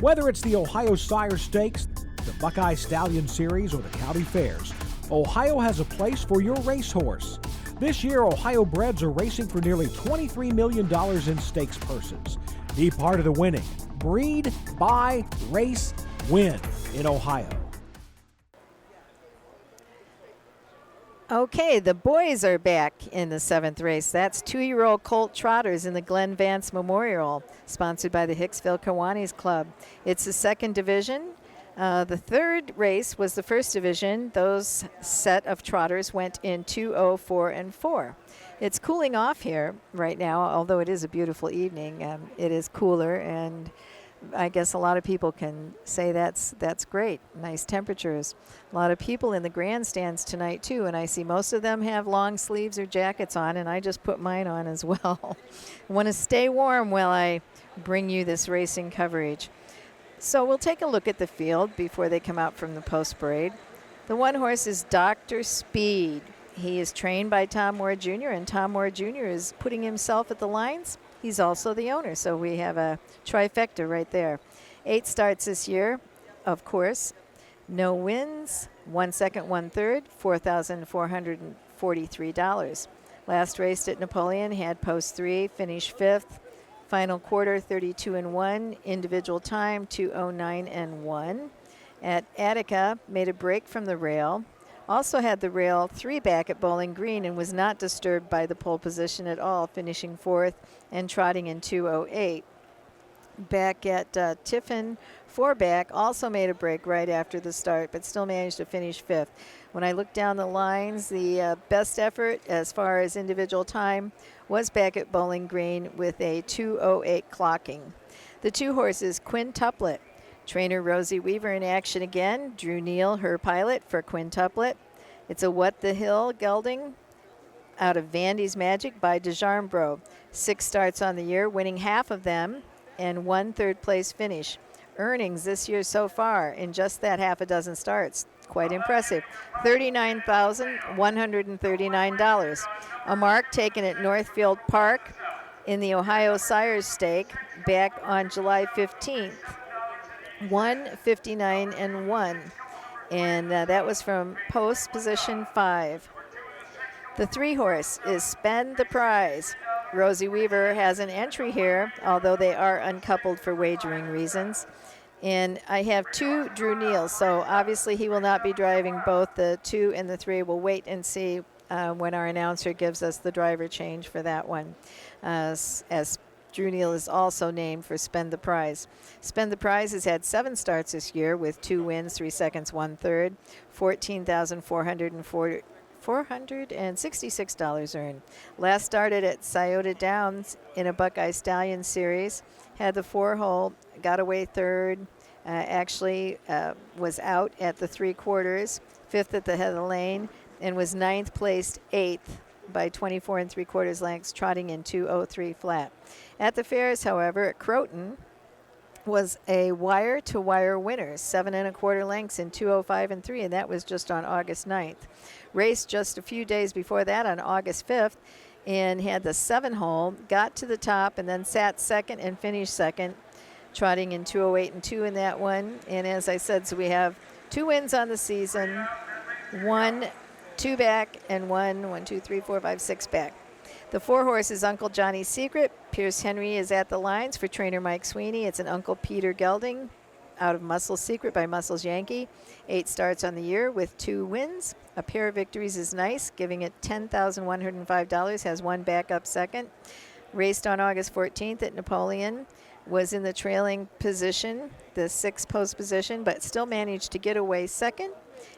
Whether it's the Ohio Sire Stakes, the Buckeye Stallion Series, or the county fairs, Ohio has a place for your racehorse. This year, Ohio breds are racing for nearly $23 million in stakes purses. Be part of the winning. Breed, buy, race, win in Ohio. Okay, the boys are back in the 7th race. That's 2-year-old Colt Trotters in the Glenn Vance Memorial, sponsored by the Hicksville Kiwanis Club. It's the 2nd division. The 3rd race was the 1st division. Those set of trotters went in 2:04 and 4. It's cooling off here right now, although it is a beautiful evening. It is cooler, and I guess a lot of people can say that's great. Nice temperatures. A lot of people in the grandstands tonight too, and I see most of them have long sleeves or jackets on, and I just put mine on as well. I want to stay warm while I bring you this racing coverage. So we'll take a look at the field before they come out from the post parade. The 1 horse is Dr. Speed. He is trained by Tom Moore Jr., and Tom Moore Jr. is putting himself at the lines. He's also the owner, so we have a trifecta right there. 8 starts this year, of course. No wins, 1 second, 1 third, $4,443. Last raced at Napoleon, had post 3, finished 5th. Final quarter, 32 and 1. Individual time, 2:09 and 1. At Attica, made a break from the rail. Also had the rail 3 back at Bowling Green and was not disturbed by the pole position at all, finishing 4th and trotting in 2:08. Back at Tiffin, 4 back, also made a break right after the start, but still managed to finish 5th. When I looked down the lines, the best effort as far as individual time was back at Bowling Green with a 2:08 clocking. The 2 horses, Quintuplet. Trainer Rosie Weaver in action again. Drew Neal, her pilot for Quintuplet. It's a What the Hill gelding out of Vandy's Magic by DeJarmbro. 6 starts on the year, winning half of them, and 1 third-place finish. Earnings this year so far in just that half a dozen starts. Quite impressive. $39,139. A mark taken at Northfield Park in the Ohio Sires Stake back on July 15th. 1:59 and 1. And that was from post position 5. The 3 horse is Spend the Prize. Rosie Weaver has an entry here, although they are uncoupled for wagering reasons. And I have 2 Drew Neal, so obviously he will not be driving both the 2 and the 3. We'll wait and see when our announcer gives us the driver change for that one, as Drew Neal is also named for Spend the Prize. Spend the Prize has had 7 starts this year with 2 wins, 3 seconds, 1 third, $14,466 earned. Last started at Scioto Downs in a Buckeye Stallion series. Had the 4-hole, got away 3rd, was out at the 3/4, 5th at the head of the lane, and was 9th placed 8th by 24 3/4 lengths, trotting in 2:03 flat. At the fairs, however, at Croton, was a wire-to-wire winner, 7 1/4 lengths in 2:05 and 3, and that was just on August 9th. Raced just a few days before that on August 5th, and had the 7-hole, got to the top, and then sat 2nd and finished 2nd, trotting in 2:08 and 2 in that one. And as I said, so we have 2 wins on the season, 1 2 back, and 1 2 3 4 5 6 back. The 4 horse is Uncle Johnny's Secret. Pierce Henry is at the lines for trainer Mike Sweeney. It's an Uncle Peter gelding. out of Muscle Secret by Muscles Yankee. 8 starts on the year with 2 wins. A pair of victories is nice, giving it $10,105, has 1 backup second. Raced on August 14th at Napoleon, was in the trailing position, the 6th post position, but still managed to get away second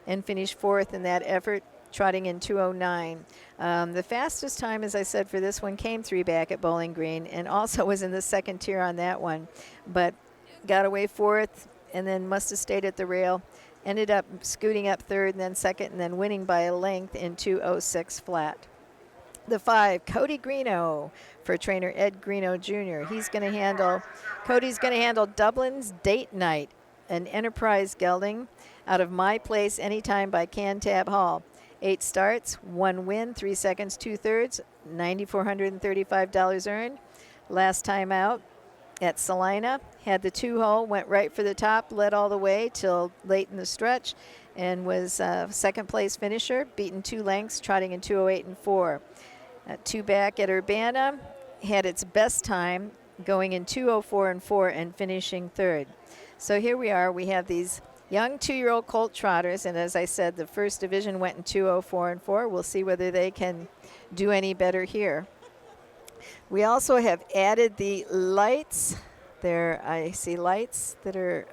and finish 4th in that effort, trotting in 2:09. The fastest time, as I said, for this one came 3 back at Bowling Green and also was in the 2nd tier on that one, but got away 4th and then must have stayed at the rail. Ended up scooting up 3rd and then 2nd and then winning by a length in 2:06 flat. The 5, Cody Greeno, for trainer Ed Greeno Jr. Cody's going to handle Dublin's Date Night, an enterprise gelding out of My Place Anytime by Cantab Hall. 8 starts, 1 win, 3 seconds, 2/3, $9,435 earned. Last time out at Salina, had the 2-hole, went right for the top, led all the way till late in the stretch, and was a 2nd place finisher, beaten 2 lengths, trotting in 2:08 and 4. 2 back at Urbana, had its best time going in 2:04 and 4 and finishing 3rd. So here we are. We have these young 2-year-old Colt trotters, and as I said, the first division went in 2:04 and 4. We'll see whether they can do any better here. We also have added the lights. There, I see lights that are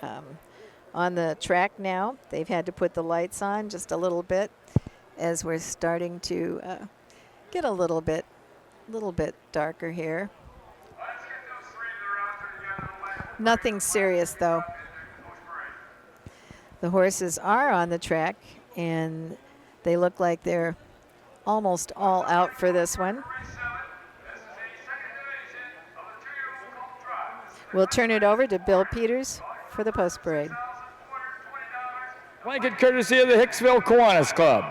on the track now. They've had to put the lights on just a little bit as we're starting to get a little bit darker here. Nothing serious though. The horses are on the track and they look like they're almost all out for this one. We'll turn it over to Bill Peters for the post parade. Blanket courtesy of the Hicksville Kiwanis Club.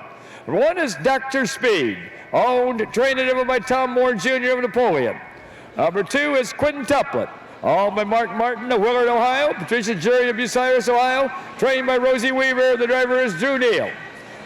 One is Dr. Speed, owned, trained and driven by Tom Moore Jr. of Napoleon. Number 2 is Quentin Tuplet, owned by Mark Martin of Willard, Ohio. Patricia Jury of Bucyrus, Ohio, trained by Rosie Weaver. The driver is Drew Neal.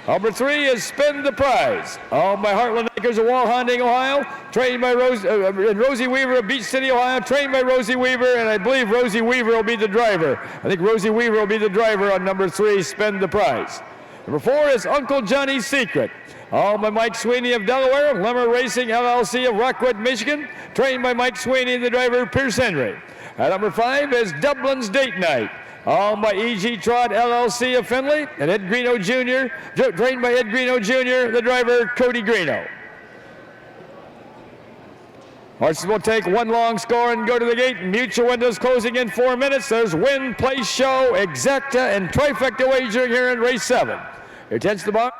Number 3 is Spin the Prize, owned by Heartland Acres of Walhonding, Ohio, trained by Rosie Weaver of Beach City, Ohio, trained by Rosie Weaver, and I believe Rosie Weaver will be the driver. I think Rosie Weaver will be the driver on number 3, Spin the Prize. Number 4 is Uncle Johnny's Secret, owned by Mike Sweeney of Delaware, Lemmer Racing LLC of Rockwood, Michigan, trained by Mike Sweeney, the driver Pierce Henry. At number 5 is Dublin's Date Night, owned by E.G. Trot LLC of Findlay, and Ed Greeno Jr., trained by Ed Greeno Jr., the driver Cody Greeno. Horses will take 1 long score and go to the gate. Mutual windows closing in 4 minutes. There's Win, Place, Show, Exacta, and Trifecta wagering here in race 7. Your attention to the bar.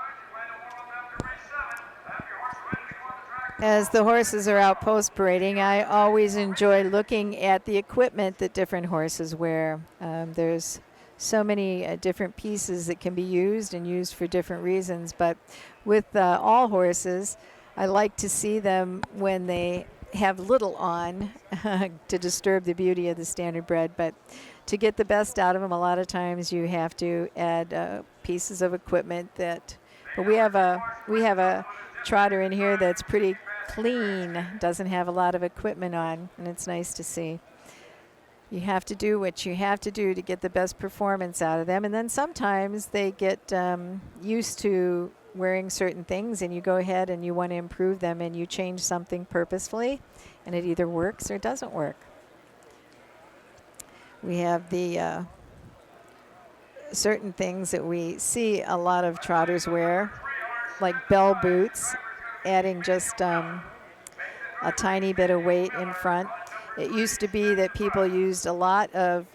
As the horses are out post parading, I always enjoy looking at the equipment that different horses wear. There's so many different pieces that can be used and used for different reasons, but with all horses, I like to see them when they have little on to disturb the beauty of the standardbred, but to get the best out of them, a lot of times you have to add pieces of equipment that, but we have a trotter in here that's pretty clean, doesn't have a lot of equipment on, and it's nice to see. You have to do what you have to do to get the best performance out of them, and then sometimes they get used to wearing certain things and you go ahead and you want to improve them and you change something purposefully and it either works or doesn't work. We have the certain things that we see a lot of trotters wear, like bell boots, adding just a tiny bit of weight in front. It used to be that people used a lot of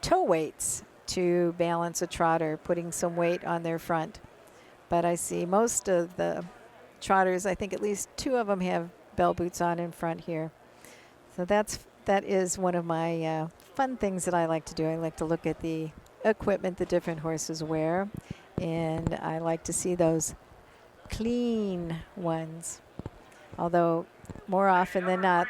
toe weights to balance a trotter, putting some weight on their front. But I see most of the trotters, I think at least 2 of them have bell boots on in front here. So that is one of my fun things that I like to do. I like to look at the equipment the different horses wear, and I like to see those clean ones. Although more often than not,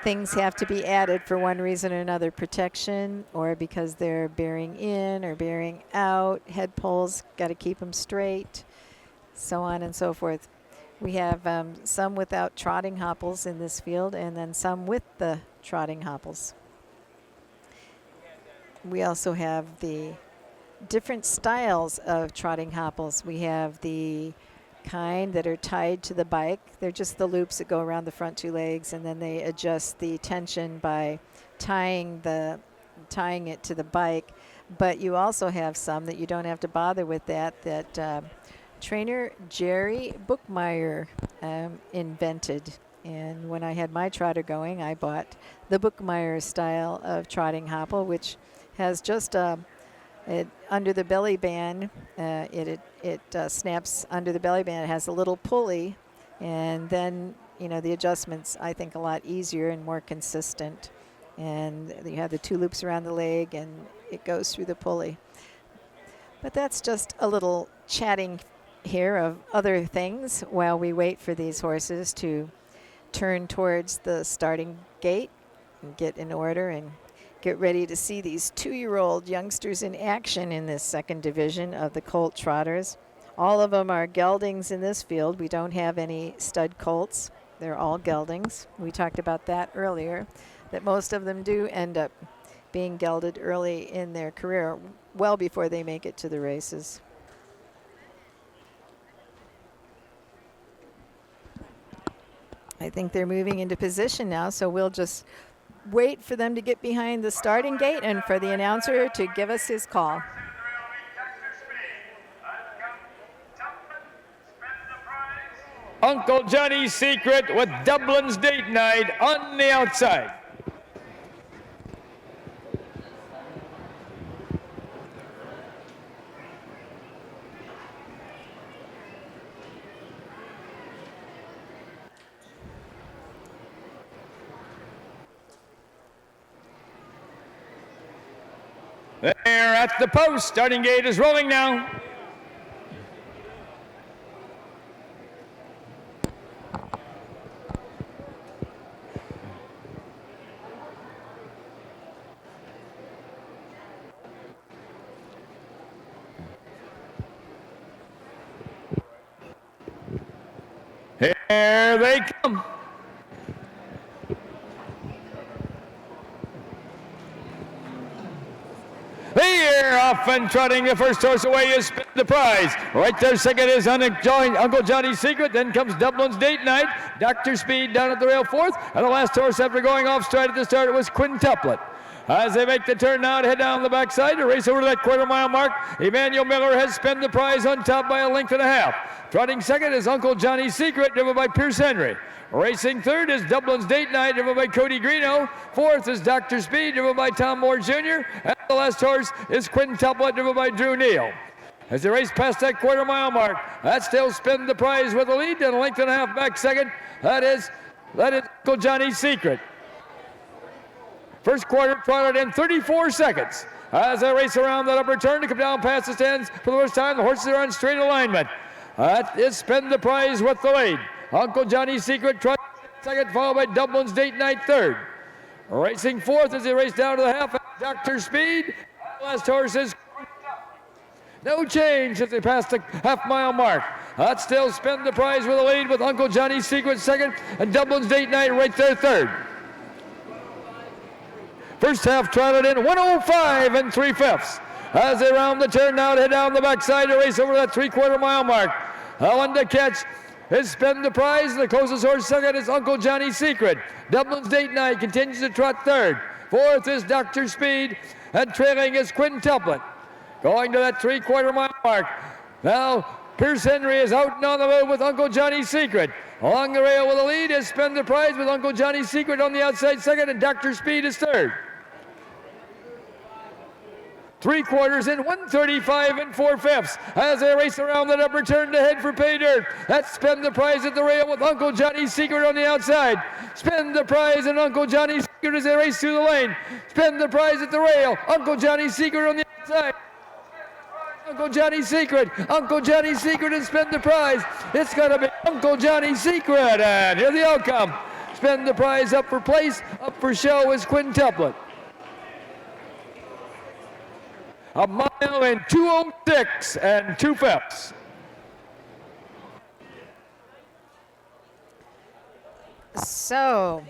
things have to be added for one reason or another, protection, or because they're bearing in or bearing out. Head poles, got to keep them straight, so on and so forth. We have some without trotting hopples in this field, and then some with the trotting hopples. we also have the different styles of trotting hopples. We have the kind that are tied to the bike. They're just the loops that go around the front two legs, and then they adjust the tension by tying it to the bike. But you also have some that you don't have to bother with that trainer Jerry Bookmeyer invented. And when I had my trotter going, I bought the Bookmeyer style of trotting hopple, which has just under the belly band. It snaps under the belly band. It has a little pulley, and then the adjustments I think a lot easier and more consistent. And you have the two loops around the leg, and it goes through the pulley. But that's just a little chatting here of other things while we wait for these horses to turn towards the starting gate and get in order and get ready to see these 2-year-old youngsters in action in this second division of the Colt Trotters. All of them are geldings in this field. We don't have any stud colts. They're all geldings. We talked about that earlier, that most of them do end up being gelded early in their career, well before they make it to the races. I think they're moving into position now, so we'll just wait for them to get behind the starting gate and for the announcer to give us his call. Uncle Johnny's Secret with Dublin's Date Night on the outside. They're at the post. Starting gate is rolling now. Here they come. They're off and trotting. The first horse away is Spin the Prize. Right there, second is Uncle Johnny's Secret. Then comes Dublin's Date Night. Dr. Speed down at the rail fourth. And the last horse after going off stride at the start was Quintuplet. As they make the turn now to head down the backside to race over to that quarter-mile mark, Emmanuel Miller has Spin the Prize on top by a length and a half. Trotting second is Uncle Johnny's Secret, driven by Pierce Henry. Racing third is Dublin's Date Night, driven by Cody Greeno. Fourth is Dr. Speed, driven by Tom Moore Jr. And the last horse is Quintuplet, driven by Drew Neal. As they race past that quarter-mile mark, that's still Spin the Prize with a lead, and a length and a half back second. That is Uncle Johnny's Secret. First quarter trotted in 34 seconds. As they race around that upper turn to come down past the stands for the first time, the horses are on straight alignment. That is Spin the Prize with the lead. Uncle Johnny's Secret trotting second, followed by Dublin's Date Night third. Racing fourth as they race down to the half, Dr. Speed. The last horse is no change as they pass the half-mile mark. That's still Spin the Prize with a lead, with Uncle Johnny's Secret second and Dublin's Date Night right there third. First half trotted in 105 and 3/5. As they round the turn now to head down the backside to race over that 3/4 mile mark. One to catch is Spin the Prize. The closest horse second is Uncle Johnny's Secret. Dublin's Date Night continues to trot third. Fourth is Dr. Speed, and trailing is Quintuplet. Going to that 3/4 mile mark. Now Pierce Henry is out and on the road with Uncle Johnny's Secret. Along the rail with a lead is Spin the Prize with Uncle Johnny's Secret on the outside second, and Dr. Speed is third. 3/4 in 135 and 4/5 as they race around that upper turn to head for pay dirt. That's Spin the Prize at the rail with Uncle Johnny's Secret on the outside. Spin the Prize and Uncle Johnny's Secret as they race through the lane. Spin the Prize at the rail. Uncle Johnny's Secret on the outside. Uncle Johnny's Secret. Uncle Johnny's Secret and Spin the Prize. It's going to be Uncle Johnny's Secret. And here's the outcome. Spin the Prize up for place. Up for show is Quintuplet. A mile in 2:06 and 2/5. So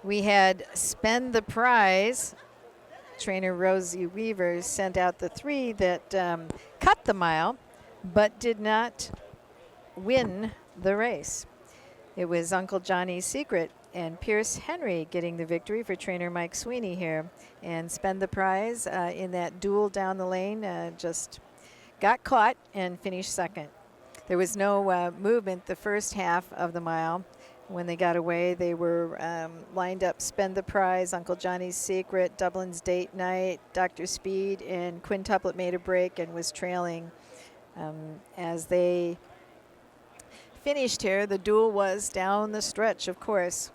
we had Spend the Prize trainer Rosie Weaver sent out the 3 that cut the mile, but did not win the race. It was Uncle Johnny's Secret and Pierce Henry getting the victory for trainer Mike Sweeney here. And Spend the Prize in that duel down the lane just got caught and finished second. There was no movement the first half of the mile. When they got away, they were lined up Spend the Prize, Uncle Johnny's Secret, Dublin's Date Night, Dr. Speed, and Quintuplet made a break and was trailing. As they finished here, the duel was down the stretch, of course,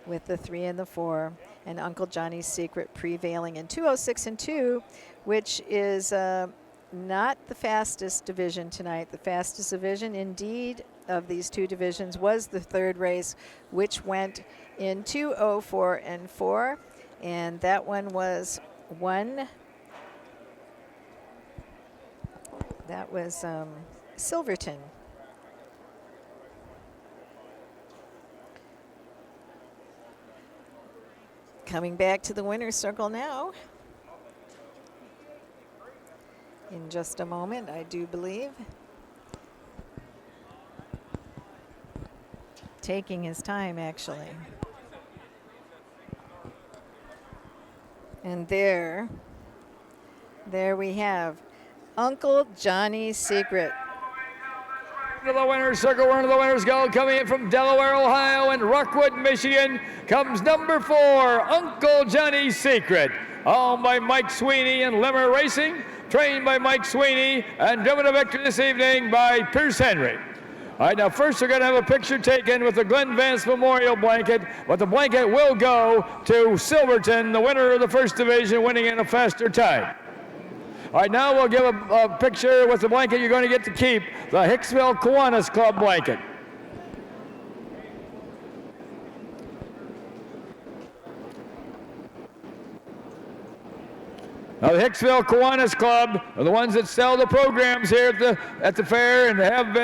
with the 3 and the 4, and Uncle Johnny's Secret prevailing in 2:06 and 2, which is not the fastest division tonight. The fastest division, indeed, of these 2 divisions was the 3rd race, which went in 2:04 and 4, and that one was won. That was Silverton. Coming back to the winner's circle now. In just a moment, I do believe. Taking his time, actually. And there we have Uncle Johnny's Secret. To the winner's circle, we're into the winner's go. Coming in from Delaware, Ohio, and Rockwood, Michigan, comes number 4, Uncle Johnny's Secret. Owned by Mike Sweeney and Limmer Racing, trained by Mike Sweeney, and driven to victory this evening by Pierce Henry. All right, now first we're going to have a picture taken with the Glenn Vance Memorial blanket, but the blanket will go to Silverton, the winner of the 1st division, winning in a faster time. All right, now we'll give a picture with the blanket you're going to get to keep, the Hicksville Kiwanis Club blanket. Now, the Hicksville Kiwanis Club are the ones that sell the programs here at the fair, and they have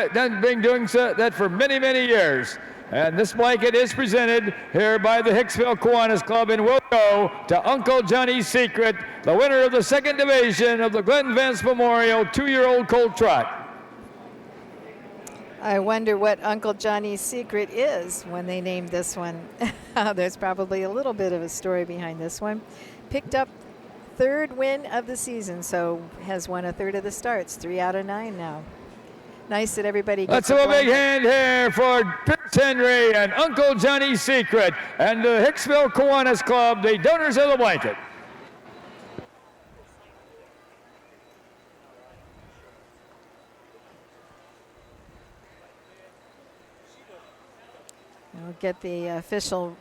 been doing that for many, many years. And this blanket is presented here by the Hicksville Kiwanis Club and will go to Uncle Johnny's Secret, the winner of the 2nd division of the Glenn Vance Memorial 2-year-old Colt Trot. I wonder what Uncle Johnny's Secret is when they named this one. There's probably a little bit of a story behind this one. Picked up 3rd win of the season, so has won a 3rd of the starts, 3 out of 9 now. Nice that everybody gets Let's have a big hand here for Pierce Henry and Uncle Johnny's Secret and the Hicksville Kiwanis Club, the donors of the blanket. We'll get the official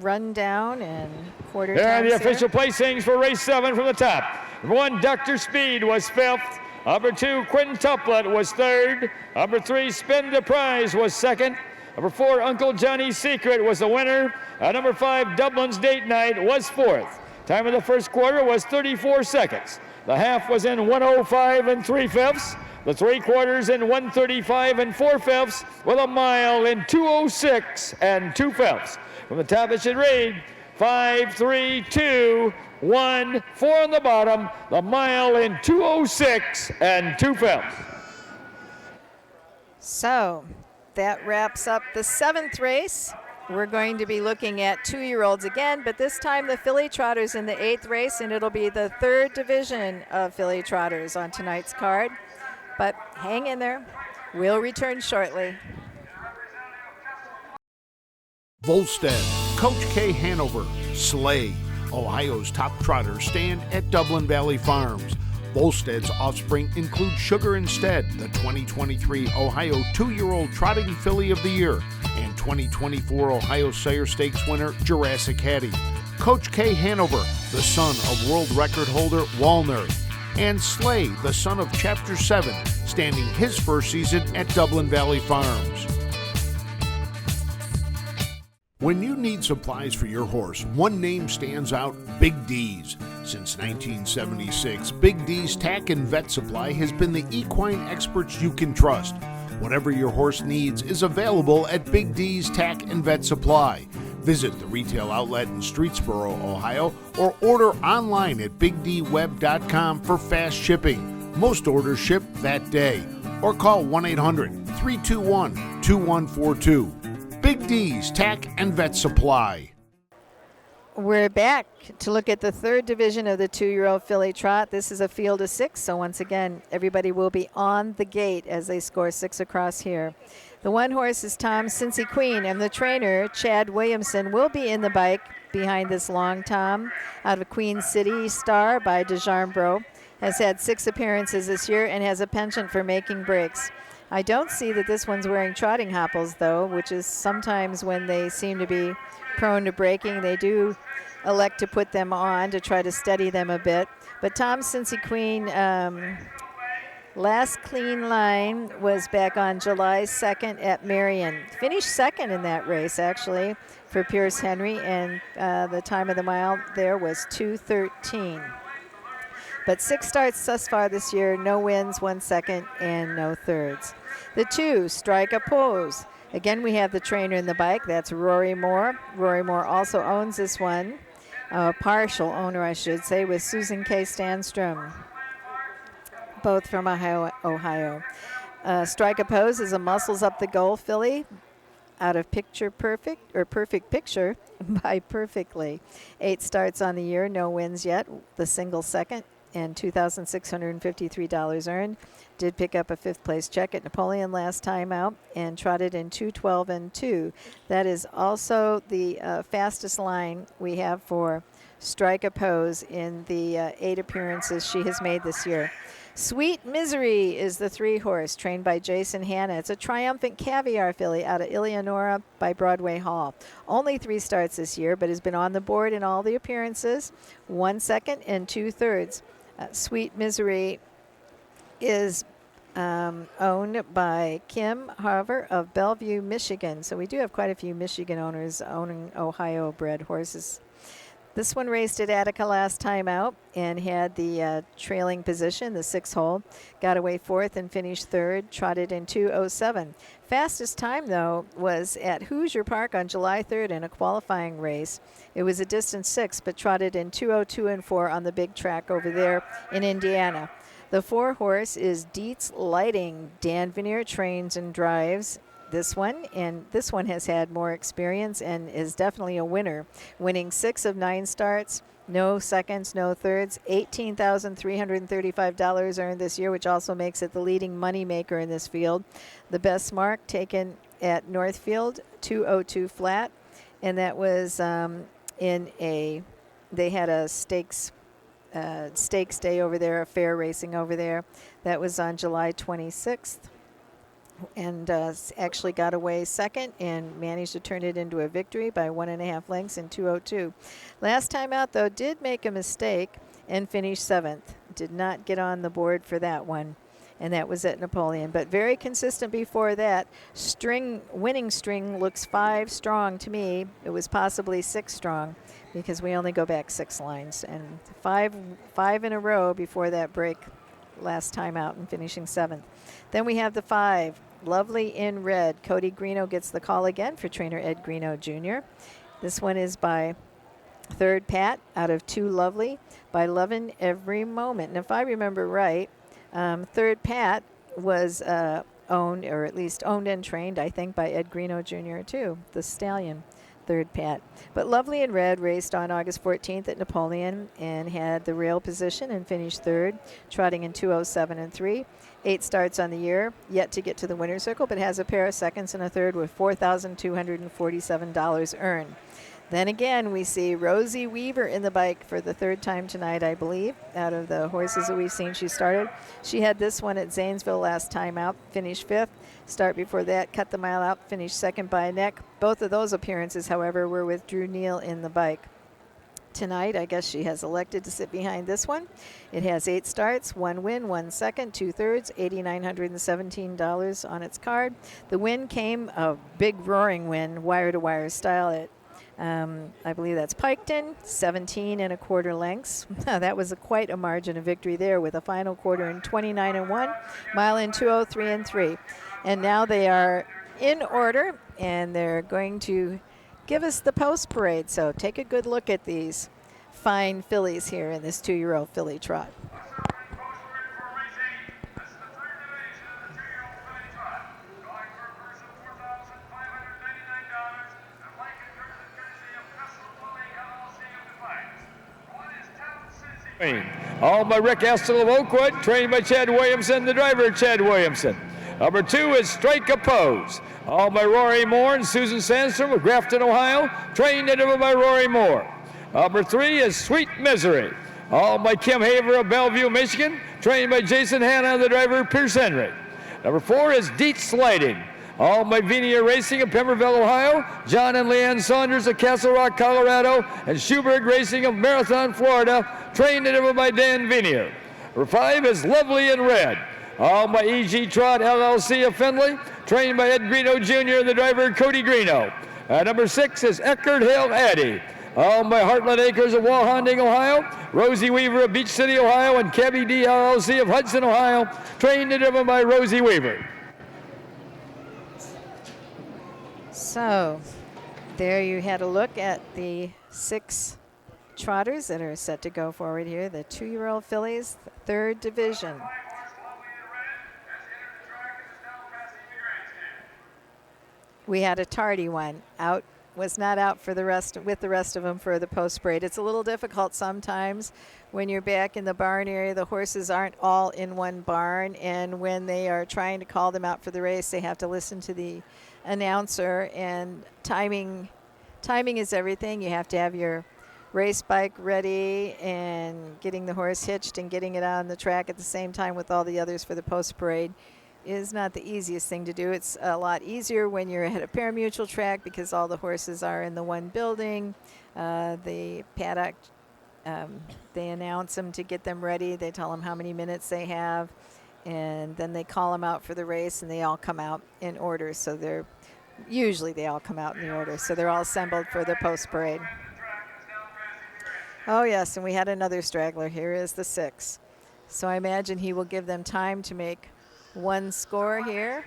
rundown and quarter There are times the official placings for race 7 from the top. Number 1, Dr. Speed was 5th. Number 2, Quintuplet was 3rd. Number 3, Spend the Prize was 2nd. Number 4, Uncle Johnny's Secret was the winner. Number 5, Dublin's Date Night was 4th. Time of the first quarter was 34 seconds. The half was in 1:05 and 3/5. The 3 quarters in 1:35 and 4/5, with a mile in 2:06 and 2/5. From the top, it should read 5, 3, 2, 1, 4 on the bottom. The mile in 2:06 and 2/5. So that wraps up the 7th race. We're going to be looking at 2-year-olds again, but this time the filly trotters in the 8th race, and it'll be the 3rd division of filly trotters on tonight's card. But hang in there. We'll return shortly. Volstead, Coach K. Hanover, Slay, Ohio's top trotters stand at Dublin Valley Farms. Volstead's offspring include Sugar Instead, the 2023 Ohio 2-year-old Trotting Filly of the Year, and 2024 Ohio Sire Stakes winner Jurassic Hattie. Coach K. Hanover, the son of world record holder Walner, and Slay, the son of Chapter 7, standing his first season at Dublin Valley Farms. When you need supplies for your horse, one name stands out: Big D's. Since 1976, Big D's Tack and Vet Supply has been the equine experts you can trust. Whatever your horse needs is available at Big D's Tack and Vet Supply. Visit the retail outlet in Streetsboro, Ohio, or order online at bigdweb.com for fast shipping. Most orders ship that day. Or call 1-800-321-2142. Big D's Tack and Vet Supply. We're back to look at the third division of the 2-year-old filly trot. This is a field of 6, so once again, everybody will be on the gate as they score 6 across here. The one horse is Tom Cincy Queen, and the trainer, Chad Williamson, will be in the bike behind this long Tom out of Queen City Star by DeJarmbro. Has had 6 appearances this year and has a penchant for making breaks. I don't see that this one's wearing trotting hopples, though, which is sometimes when they seem to be prone to breaking. They do elect to put them on to try to steady them a bit. But Tom Cincy Queen, last clean line was back on July 2nd at Marion. Finished second in that race, actually, for Pierce Henry, and the time of the mile there was 2:13. But 6 starts thus far this year, no wins, 1 second, and no thirds. The 2, Strike a Pose. Again, we have the trainer in the bike. That's Rory Moore. Rory Moore also owns this one. Partial owner, I should say, with Susan K. Stanstrom, both from Ohio. Strike a Pose is a muscles up the goal filly out of Perfect Picture by Perfectly. 8 starts on the year, no wins yet. The single second and $2,653 earned. Did pick up a 5th place check at Napoleon last time out and trotted in 2:12 and 2. That is also the fastest line we have for Strike a Pose in the 8 appearances she has made this year. Sweet Misery is the 3 horse trained by Jason Hanna. It's a triumphant caviar filly out of Eleonora by Broadway Hall. Only 3 starts this year, but has been on the board in all the appearances. 1 second and 2 thirds. Sweet Misery is owned by Kim Harver of Bellevue, Michigan. So we do have quite a few Michigan owners owning Ohio-bred horses. This one raced at Attica last time out and had the trailing position, the 6 hole. Got away 4th and finished 3rd, trotted in 2:07. Fastest time, though, was at Hoosier Park on July 3rd in a qualifying race. It was a distance 6, but trotted in 2:02 and 4 on the big track over there in Indiana. The 4 horse is Dietz Lighting. Dan Veneer trains and drives this one, and this one has had more experience and is definitely a winner, winning 6 of 9 starts, no seconds, no thirds, $18,335 earned this year, which also makes it the leading money maker in this field. The best mark taken at Northfield, 2:02 flat, and that was they had a stakes day over there, a fair racing over there. That was on July 26th. And actually got away second and managed to turn it into a victory by 1.5 lengths in 2:02. Last time out, though, did make a mistake and finished 7th. Did not get on the board for that one, and that was at Napoleon. But very consistent before that. Winning string looks 5 strong to me. It was possibly 6 strong because we only go back 6 lines, and five in a row before that break last time out and finishing 7th. Then we have the 5, Lovely in Red. Cody Greeno gets the call again for trainer Ed Greeno Jr. This one is by Third Pat out of 2 Lovely by Lovin' Every Moment. And if I remember right, Third Pat was owned, or at least owned and trained, I think, by Ed Greeno Jr. too, the stallion. Third Pat. But Lovely in Red raced on August 14th at Napoleon and had the rail position and finished 3rd, trotting in 2:07 and 3. 8 starts on the year, yet to get to the winner's circle, but has a pair of seconds and a third with $4,247 earned. Then again, we see Rosie Weaver in the bike for the 3rd time tonight, I believe, out of the horses that we've seen she started. She had this one at Zanesville last time out, finished 5th. Start before that, cut the mile out, finished 2nd by a neck. Both of those appearances, however, were with Drew Neal in the bike. Tonight, I guess she has elected to sit behind this one. It has 8 starts, 1 win, 1 second, 2 thirds, $8,917 on its card. The win came, a big roaring win, wire-to-wire style at I believe that's Piketon, 17 1/4 lengths. That was quite a margin of victory there with a final quarter in 29 and 1, mile in 2:03 and 3. And now they are in order, and they're going to give us the post parade. So take a good look at these fine fillies here in this 2-year-old filly trot. All by Rick Estel of Oakwood, trained by Chad Williamson, the driver Chad Williamson. Number 2 is Strike a Pose. All by Rory Moore and Susan Sandstrom of Grafton, Ohio, trained and driven by Rory Moore. Number 3 is Sweet Misery. All by Kim Haver of Bellevue, Michigan, trained by Jason Hanna, the driver Pierce Henry. Number 4 is Dietz Lighting. All by Venia Racing of Pemberville, Ohio, John and Leanne Saunders of Castle Rock, Colorado, and Schuberg Racing of Marathon, Florida, trained and driven by Dan Venier. Number 5 is Lovely in Red. All by E.G. Trot LLC of Findlay, trained by Ed Greeno Jr., the driver Cody Greeno. Number 6 is Eckerd Hill Eddy. All by Heartland Acres of Walhonding, Ohio, Rosie Weaver of Beach City, Ohio, and Cabby D LLC of Hudson, Ohio, trained and driven by Rosie Weaver. So there you had a look at the 6 trotters that are set to go forward here, the 2-year-old fillies, 3rd division. We had a tardy one out, was not out for the rest with the rest of them for the post parade. It's a little difficult sometimes when you're back in the barn area. The horses aren't all in one barn, and when they are trying to call them out for the race, they have to listen to the announcer, and timing is everything. You have to have your race bike ready and getting the horse hitched and getting it on the track at the same time with all the others for the post parade is not the easiest thing to do. It's a lot easier when you're at a parimutuel track because all the horses are in the one building. The paddock, they announce them to get them ready. They tell them how many minutes they have, and then they call them out for the race, and they all come out in order. So they all come out in the order. So they're all assembled for the post parade. Oh yes, and we had another straggler. Here is the 6. So I imagine he will give them time to make one score here.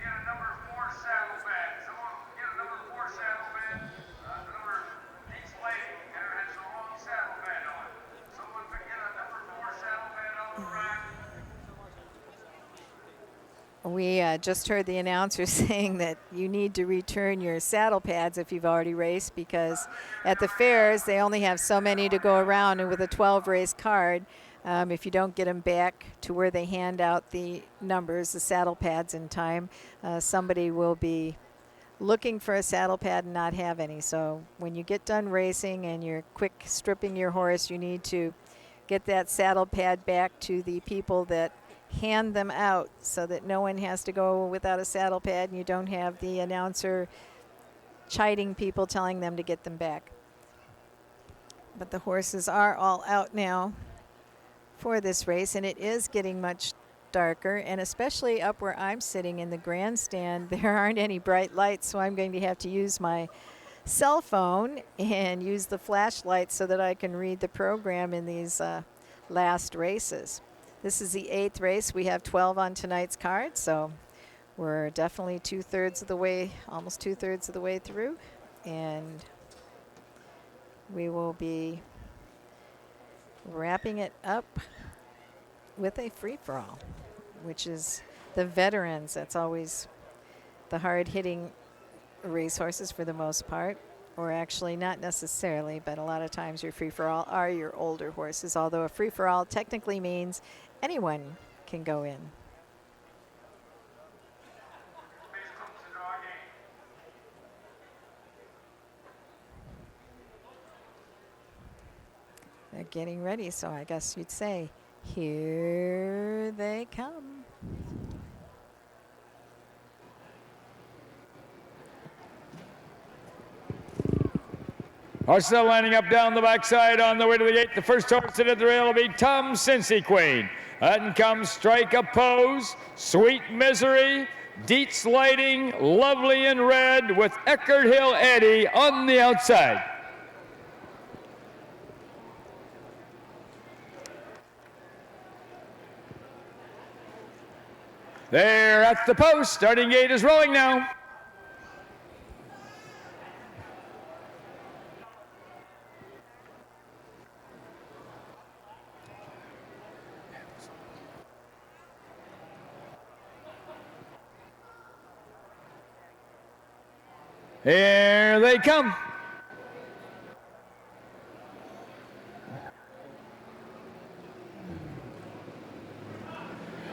We just heard the announcer saying that you need to return your saddle pads if you've already raced, because at the fairs they only have so many to go around, and with a 12 race card, if you don't get them back to where they hand out the numbers, the saddle pads in time, somebody will be looking for a saddle pad and not have any. So when you get done racing and you're quick stripping your horse, you need to get that saddle pad back to the people that hand them out, so that no one has to go without a saddle pad, and you don't have the announcer chiding people, telling them to get them back. But the horses are all out now for this race, and it is getting much darker, and especially up where I'm sitting in the grandstand, there aren't any bright lights, so I'm going to have to use my cell phone and use the flashlight so that I can read the program in these last races. This is the 8th race. We have 12 on tonight's card, so we're definitely almost two-thirds of the way through, and we will be wrapping it up with a free-for-all, which is the veterans. That's always the hard-hitting racehorses for the most part, or actually not necessarily, but a lot of times your free-for-all are your older horses, although a free-for-all technically means anyone can go in. They're getting ready, so I guess you'd say, here they come. Horses are lining up down the backside on the way to the gate. The first horse at the rail will be Tom Cincy Queen. Then comes Strike a Pose, Sweet Misery, Dietz Lighting, Lovely in Red, with Eckerd Hill Eddy on the outside. They're at the post. Starting gate is rolling now. Here they come.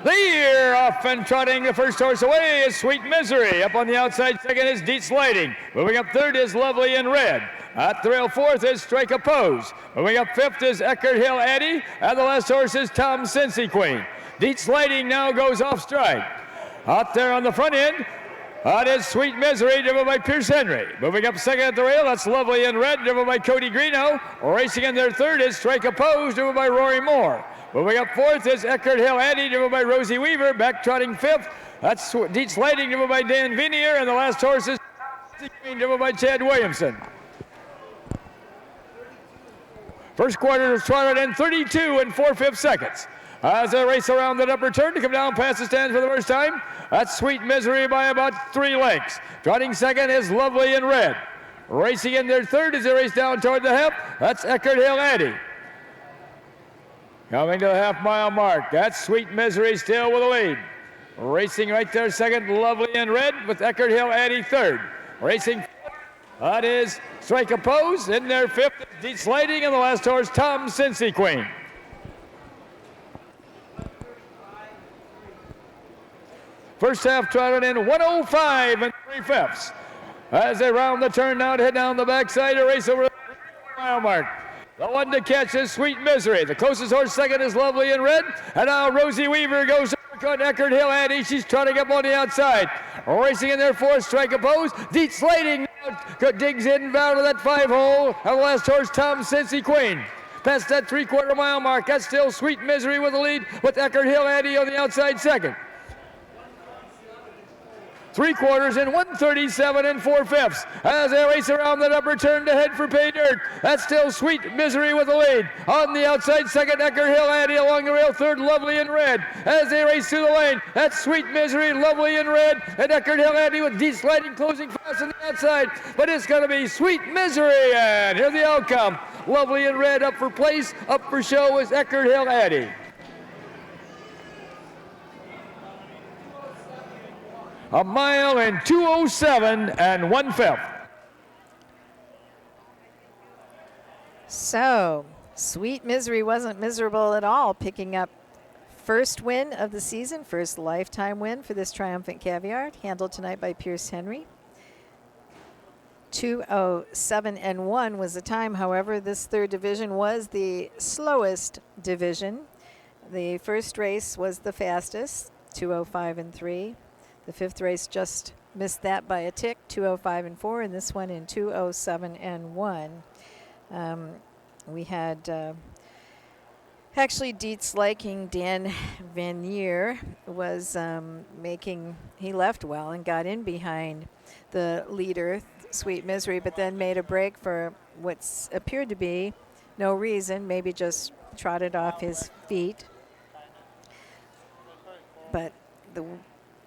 They're off and trotting. The first horse away is Sweet Misery. Up on the outside second is Deets Lighting. Moving up third is Lovely in Red. At the rail fourth is Strike a Pose. Moving up fifth is Eckerd Hill Eddie. And the last horse is Tom Cincy Queen. Deets Lighting now goes off stride. Out there on the front end, that is Sweet Misery, driven by Pierce Henry. Moving up second at the rail, that's Lovely in Red, driven by Cody Greeno. Racing in their third is Strike a Pose, driven by Rory Moore. Moving up fourth is Eckerd Hill Eddie, driven by Rosie Weaver. Back trotting fifth, that's Deets Lighting, driven by Dan Vinier. And the last horse is driven by Chad Williamson. First quarter is trotted in 32 and 4/5 seconds. As they race around the upper turn to come down past the stands for the first time, that's Sweet Misery by about 3 lengths. Trotting second is Lovely in Red. Racing in their third as they race down toward the half, that's Eckerd Hill Eddie. Coming to the half-mile mark, that's Sweet Misery still with the lead. Racing right there second, Lovely in Red, with Eckerd Hill Eddie third. Racing, that is Strike a Pose. In their fifth, Deets Lighting, and the last horse, Tom Cincy Queen. First half trotted in 105 and 3/5. As they round the turn now to head down the backside to race over the mile mark. The one to catch is Sweet Misery. The closest horse second is Lovely in Red. And now Rosie Weaver goes uppercut Eckerd Hill Eddie. She's trotting up on the outside. Racing in their fourth, Strike a Pose. Deets Lighting digs in down to that 5-hole. And the last horse, Tom Cincy Queen. Past that 3/4 mile mark, that's still Sweet Misery with the lead, with Eckerd Hill Eddie on the outside second. 3 quarters in 137 and 4/5 as they race around the upper turn to head for pay dirt. That's still Sweet Misery with the lead. On the outside second, Eckerd Hill Eddie along the rail third, Lovely in Red. As they race through the lane, that's Sweet Misery, Lovely in Red, and Eckerd Hill Eddie with Deets Lighting closing fast on the outside. But it's going to be Sweet Misery, and here's the outcome. Lovely in Red up for place, up for show is Eckerd Hill Eddie. A mile in 2:07 and 1/5. So, Sweet Misery wasn't miserable at all, picking up first win of the season, first lifetime win for this Triumphant Caviar, handled tonight by Pierce Henry. 2:07 and 1 was the time. However, this third division was the slowest division. The first race was the fastest, 2:05 and 3. The fifth race just missed that by a tick, 2:05 and 4, and this one in 2:07 and 1. We had actually Deets Lighting, Dan Vanier was he left well and got in behind the leader, Sweet Misery, but then made a break for what appeared to be no reason, maybe just trotted off his feet. But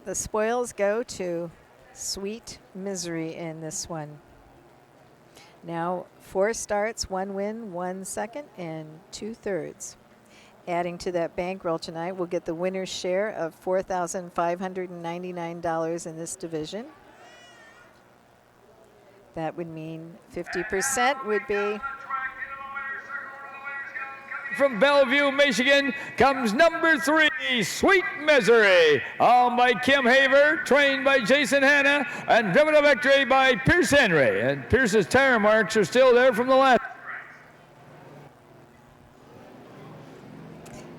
the spoils go to Sweet Misery in this one. Now 4 starts, 1 win, 1 second, and 2/3. Adding to that bankroll tonight, we'll get the winner's share of $4,599 in this division. That would mean 50% would be. From Bellevue, Michigan, comes number 3, Sweet Misery, owned by Kim Haver, trained by Jason Hanna, and driven to victory by Pierce Henry. And Pierce's tire marks are still there from the last.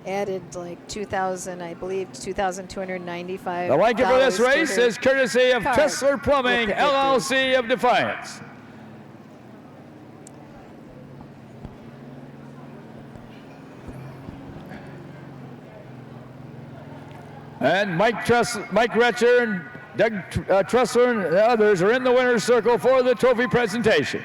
Added like 2,000, I believe, 2,295. The blanket for this race is courtesy of Tressler Plumbing, LLC of Defiance. And Mike Retcher and Doug Tressler and the others are in the winner's circle for the trophy presentation.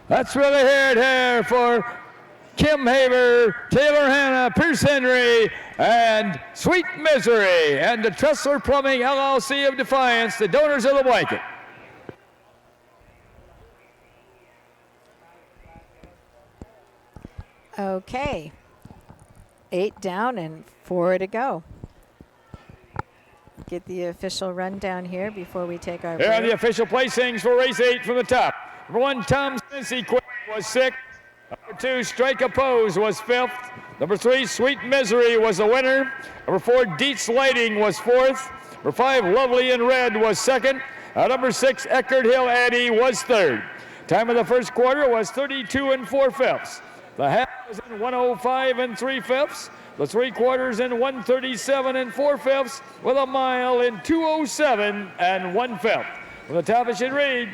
That's really here for Kim Haver, Taylor Hanna, Pierce Henry, and Sweet Misery, and the Tressler Plumbing LLC of Defiance, the donors of the blanket. Okay. 8 down and 4 to go. Get the official rundown here before we take our Here are break. the official placings for race 8 from the top. Number 1, Tom Cincy was 6th. Number 2, Strike a Pose was 5th. Number 3, Sweet Misery was the winner. Number 4, Dietz Lighting was 4th. Number 5, Lovely in Red was 2nd. Number 6, Eckerd Hill Addy was 3rd. Time of the first quarter was 32 4/5. The half was in 105 3/5. The 3 quarters in 137 4/5, with a mile in 207 1/5. From the top it should read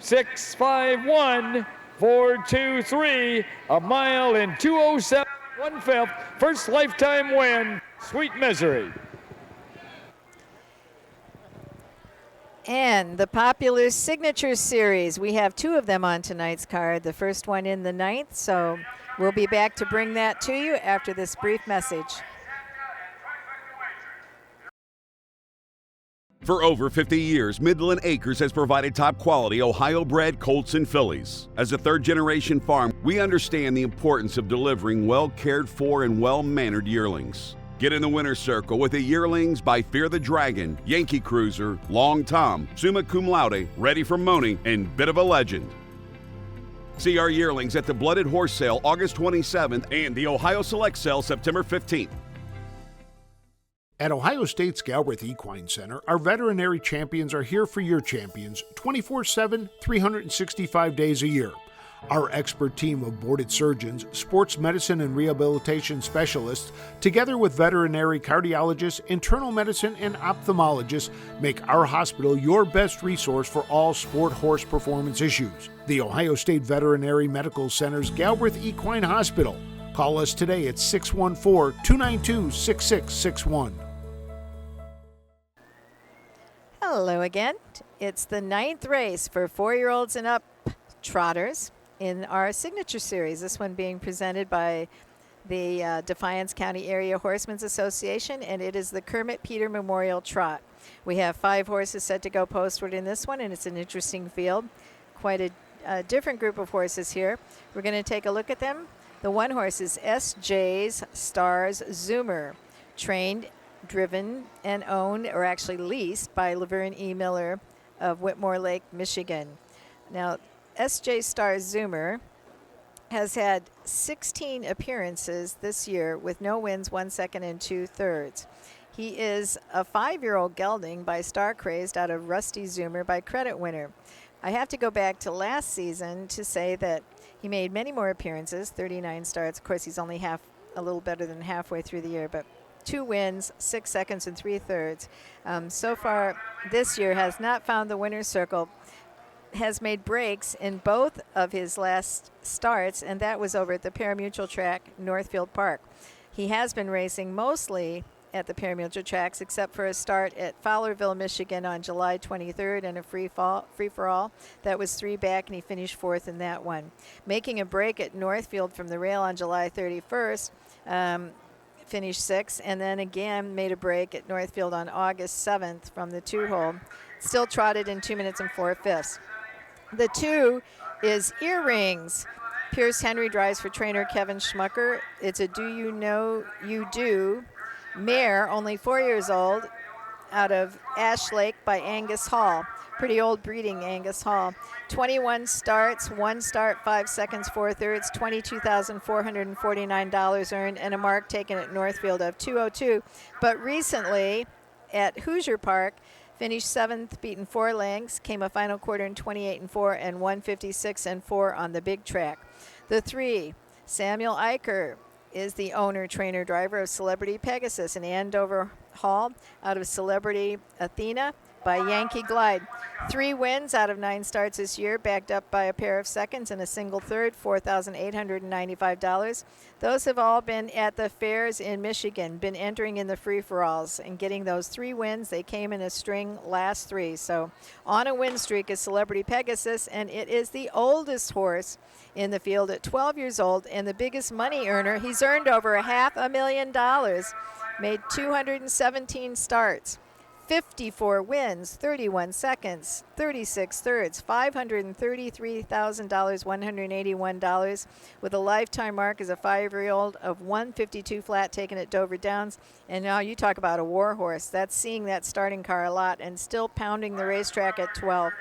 6:51 4:23, a mile in 207 1/5. First lifetime win, Sweet Misery. And the popular Signature Series. We have 2 of them on tonight's card. The first one in the 9th, so we'll be back to bring that to you after this brief message. For over 50 years, Midland Acres has provided top-quality Ohio-bred colts and fillies. As a third-generation farm, we understand the importance of delivering well-cared-for and well-mannered yearlings. Get in the winner's circle with the yearlings by Fear the Dragon, Yankee Cruiser, Long Tom, Summa Cum Laude, Ready for Moaning, and Bit of a Legend. See our yearlings at the Blooded Horse Sale August 27th and the Ohio Select Sale September 15th. At Ohio State's Galbraith Equine Center, our veterinary champions are here for your champions 24/7, 365 days a year. Our expert team of boarded surgeons, sports medicine and rehabilitation specialists, together with veterinary cardiologists, internal medicine, and ophthalmologists, make our hospital your best resource for all sport horse performance issues. The Ohio State Veterinary Medical Center's Galbraith Equine Hospital. Call us today at 614-292-6661. Hello again. It's the 9th race for 4-year-olds and up trotters in our Signature Series, this one being presented by the Defiance County Area Horsemen's Association, and it is the Kermit Peter Memorial Trot. We have 5 horses set to go postward in this one, and it's an interesting field. Quite a different group of horses here. We're going to take a look at them. The 1 horse is S.J.'s Stars Zoomer, trained, driven, and owned, or actually leased, by Laverne E. Miller of Whitmore Lake, Michigan. Now, S.J. Stars Zoomer has had 16 appearances this year with no wins, 1 second, and 2/3. He is a 5-year-old gelding by Star Crazed out of Rusty Zoomer by Credit Winner. I have to go back to last season to say that he made many more appearances, 39 starts. Of course, he's only a little better than halfway through the year, but 2 wins, 6 seconds, and 3/3. So far this year has not found the winner's circle, has made breaks in both of his last starts, and that was over at the Parimutuel track, Northfield Park. He has been racing mostly at the Parimutuel tracks, except for a start at Fowlerville, Michigan on July 23rd and a free-for-all. That was 3 back, and he finished 4th in that one. Making a break at Northfield from the rail on July 31st, finished 6th, and then again made a break at Northfield on August 7th from the 2-hole. Still trotted in 2 minutes and 4/5. The 2 is Earrings. Pierce Henry drives for trainer Kevin Schmucker. It's a Do You Know You Do mare, only 4 years old, out of Ash Lake by Angus Hall. Pretty old breeding, Angus Hall. 21 starts, 1 start, 5 seconds, 4/3, $22,449 earned, and a mark taken at Northfield of 2:02. But recently at Hoosier Park, finished 7th, beaten 4 lengths, came a final quarter in 28-4 and 156-4 on the big track. The 3, Samuel Eicher, is the owner, trainer, driver of Celebrity Pegasus in Andover Hall out of Celebrity Athena by Yankee Glide. 3 wins out of 9 starts this year, backed up by a pair of seconds and a single third, $4,895. Those have all been at the fairs in Michigan, been entering in the free-for-alls and getting those 3 wins. They came in a string last 3. So on a win streak is Celebrity Pegasus, and it is the oldest horse in the field at 12 years old and the biggest money earner. He's earned over $500,000, made 217 starts. 54 wins, 31 seconds, 36 thirds, $533,000, $181, with a lifetime mark as a 5-year-old of 152 flat taken at Dover Downs. And now you talk about a war horse. That's seeing that starting car a lot and still pounding the racetrack at 12.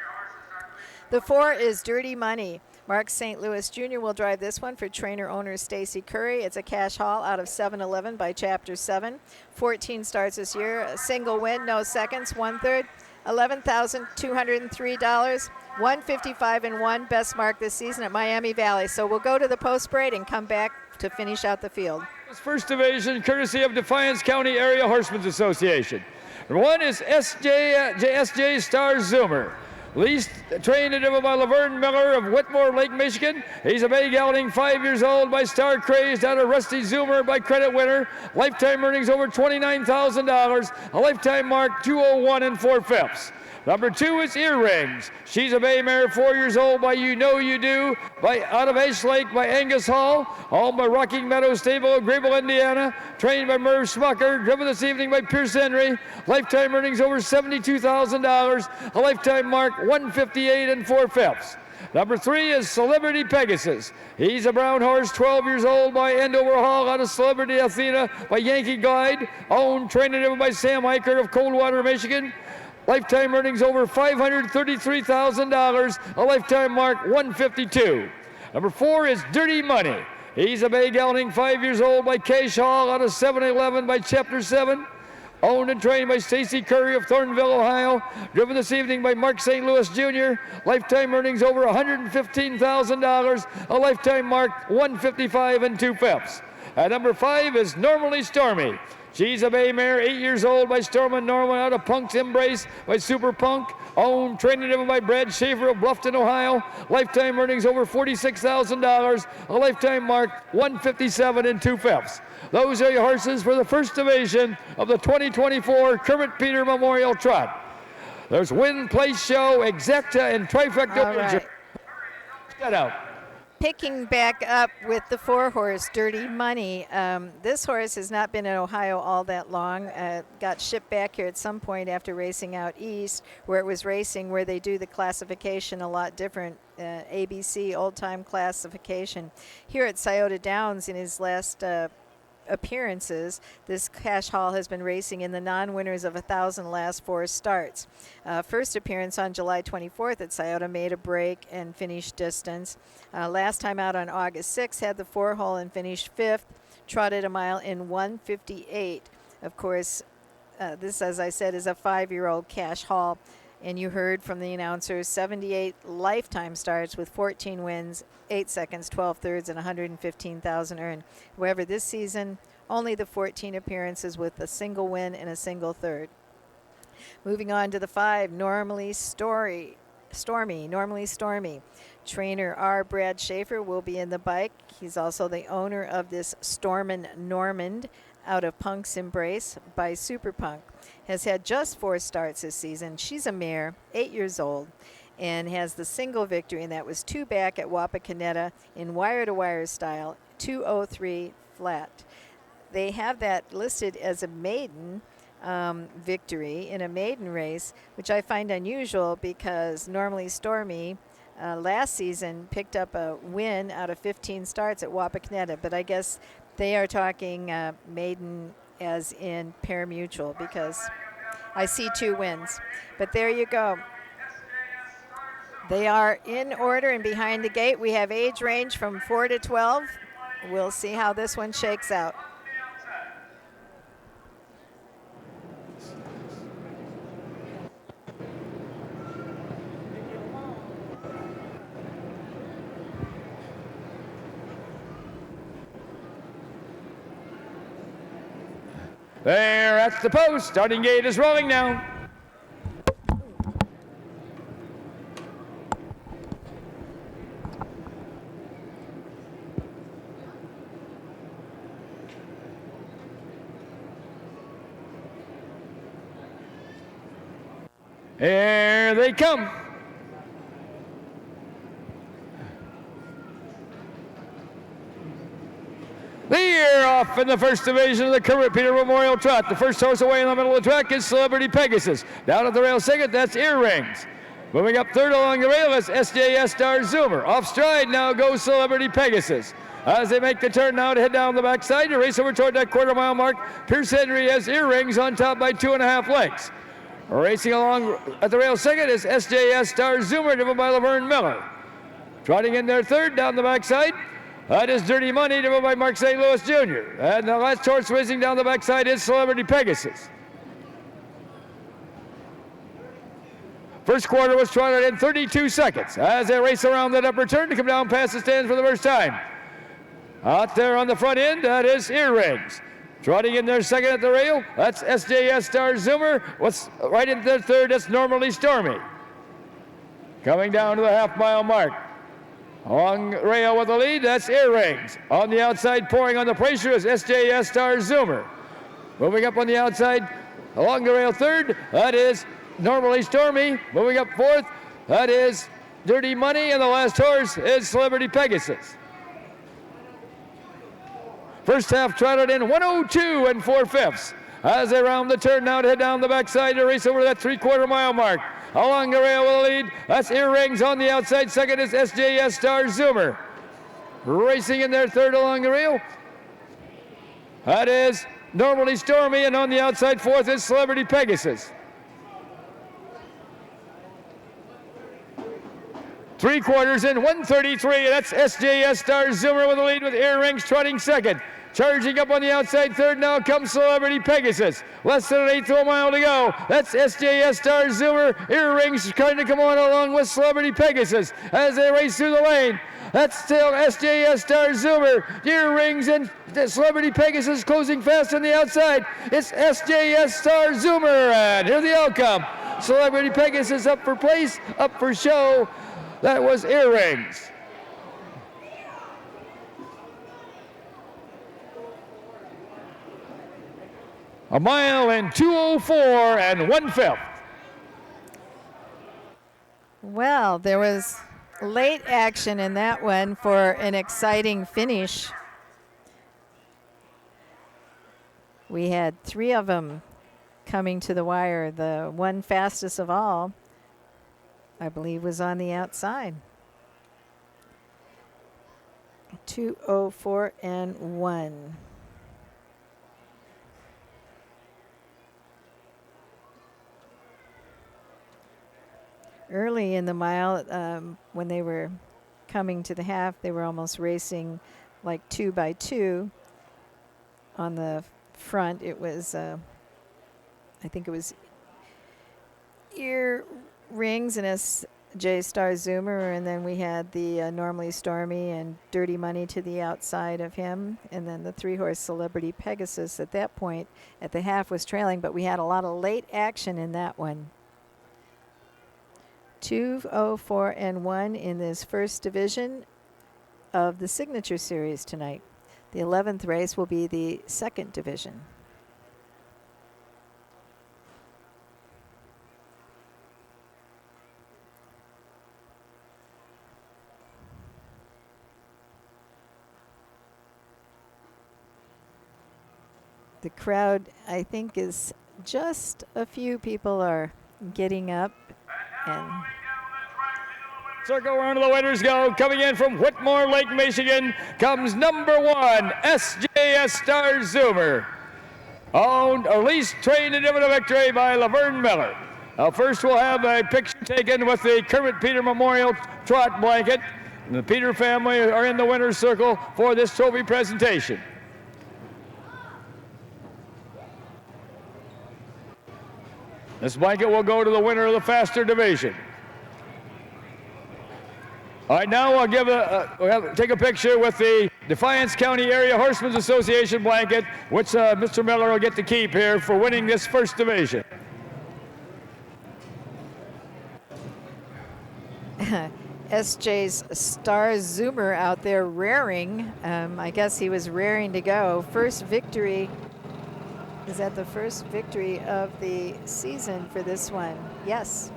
The 4 is Dirty Money. Mark St. Louis Jr. will drive this one for trainer-owner Stacy Curry. It's a cash haul out of 7-11 by Chapter 7. 14 starts this year. A single win, no seconds, 1/3. $11,203. 155-1, best mark this season at Miami Valley. So we'll go to the post parade and come back to finish out the field. First division, courtesy of Defiance County Area Horsemen's Association. Number 1 is SJ Star Zoomer. Least trained and driven by Laverne Miller of Whitmore Lake, Michigan. He's a bay gelding, 5 years old, by Star Crazed out of Rusty Zoomer by credit winner. Lifetime earnings over $29,000. A lifetime mark 201 4/5. Number 2 is Earrings. She's a bay mare, 4 years old, by You Know You Do, by out of Ash Lake by Angus Hall, all by Rocking Meadow Stable of Grable, Indiana, trained by Merv Schmucker, driven this evening by Pierce Henry. Lifetime earnings over $72,000, a lifetime mark 158 4/5. Number 3 is Celebrity Pegasus. He's a brown horse, 12 years old, by Andover Hall out of Celebrity Athena by Yankee Glide, owned, trained and driven by Sam Eichert of Coldwater, Michigan. Lifetime earnings over $533,000, a lifetime mark 152. Number 4 is Dirty Money. He's a bay gelding, 5 years old, by Cash Hall out of 7-11 by Chapter 7. Owned and trained by Stacy Curry of Thornville, Ohio. Driven this evening by Mark St. Louis Jr. Lifetime earnings over $115,000, a lifetime mark 155 2/5. At number 5 is Normally Stormy. She's a bay mare, 8 years old, by Stormin Norman out of Punk's Embrace by Super Punk. Owned, trained and driven by Brad Schaefer of Bluffton, Ohio. Lifetime earnings over $46,000, a lifetime mark 157 2/5. Those are your horses for the first division of the 2024 Kermit Peter Memorial Trot. There's Win, Place, Show, Exacta, and Trifecta. All right. Get out. Picking back up with the 4-horse, Dirty Money. This horse has not been in Ohio all that long. Got shipped back here at some point after racing out east, where it was racing where they do the classification a lot different, ABC, old-time classification. Here at Scioto Downs in his last appearances, this cash haul has been racing in the non-winners of 1,000 last 4 starts. First appearance on July 24th at Scioto, made a break and finished distance. Last time out on August 6th, had the 4-hole and finished 5th, trotted a mile in 1:58. Of course, this, as I said, is a 5-year-old cash haul. And you heard from the announcers, 78 lifetime starts with 14 wins, 8 seconds, 12 thirds, and 115,000 earned. However, this season, only the 14 appearances with a single win and a single third. Moving on to the 5, Normally Stormy. Trainer R. Brad Schaefer will be in the bike. He's also the owner of this Stormin Normand out of Punk's Embrace by Super Punk. Has had just 4 starts this season. She's a mare, 8 years old, and has the single victory, and that was 2 back at Wapakoneta in wire-to-wire style, 203 flat. They have that listed as a maiden victory in a maiden race, which I find unusual because Normally Stormy last season picked up a win out of 15 starts at Wapakoneta, but I guess they are talking maiden as in pari-mutuel, because I see 2 wins. But there you go. They are in order and behind the gate. We have age range from 4 to 12. We'll see how this one shakes out. There at the post. Starting gate is rolling now. Here they come. The year off in the first division of the Kermit Peter Memorial Trot. The first horse away in the middle of the track is Celebrity Pegasus. Down at the rail second, that's Earrings. Moving up third along the rail is SJS Star Zoomer. Off stride now goes Celebrity Pegasus. As they make the turn now to head down the backside to race over toward that quarter-mile mark, Pierce Henry has Earrings on top by 2.5 lengths. Racing along at the rail second is SJS Star Zoomer, driven by Laverne Miller. Trotting in there third down the backside, that is Dirty Money, driven by Mark St. Louis Jr. And the last horse racing down the backside is Celebrity Pegasus. First quarter was trotted in 32 seconds as they race around that upper turn to come down past the stands for the first time. Out there on the front end, that is Earrings. Trotting in there second at the rail, that's SJS Star Zoomer. What's right in there third, that's Normally Stormy. Coming down to the half-mile mark. Along rail with the lead, that's Earrings. On the outside, pouring on the pressure is SJS Star Zoomer. Moving up on the outside, along the rail third, that is Normally Stormy. Moving up fourth, that is Dirty Money, and the last horse is Celebrity Pegasus. First half trotted in 102 and 4/5 as they round the turn now to head down the backside to race over that 3/4 mile mark. Along the rail with the lead, that's Earrings. On the outside second is SJS Star Zoomer. Racing in there third along the rail, that is Normally Stormy, and on the outside fourth is Celebrity Pegasus. 3/4 in 133, that's SJS Star Zoomer with the lead with Earrings trotting second. Charging up on the outside third now comes Celebrity Pegasus. Less than an eighth of a mile to go. That's SJS Star Zoomer. Earrings trying to come on along with Celebrity Pegasus as they race through the lane. That's still SJS Star Zoomer. Earrings and Celebrity Pegasus closing fast on the outside. It's SJS Star Zoomer, and here's the outcome. Celebrity Pegasus up for place, up for show. That was Earrings. A mile and 2:04 and 1/5. Well, there was late action in that one for an exciting finish. We had 3 of them coming to the wire. The one fastest of all, I believe, was on the outside. 2:04 and 1. Early in the mile, when they were coming to the half, they were almost racing like 2 by 2. On the front, it was, I think it was Earrings and SJ Star Zoomer, and then we had the Normally Stormy and Dirty Money to the outside of him, and then the 3-horse Celebrity Pegasus at that point at the half was trailing, but we had a lot of late action in that one. 2:04 and 1 in this first division of the Signature Series tonight. The 11th race will be the second division. The crowd, I think, is just a few people are getting up. And circle around to the winners go. Coming in from Whitmore Lake, Michigan, comes number 1, SJS Star Zoomer. Owned, or at least trained and driven to victory by Laverne Miller. First we'll have a picture taken with the Kermit Peter Memorial Trot blanket. And the Peter family are in the winner's circle for this trophy presentation. This blanket will go to the winner of the faster division. All right, now we'll take a picture with the Defiance County Area Horsemen's Association blanket, which Mr. Miller will get to keep here for winning this first division. SJ's Star Zoomer out there rearing. I guess he was rearing to go. First victory. Is that the first victory of the season for this one? Yes.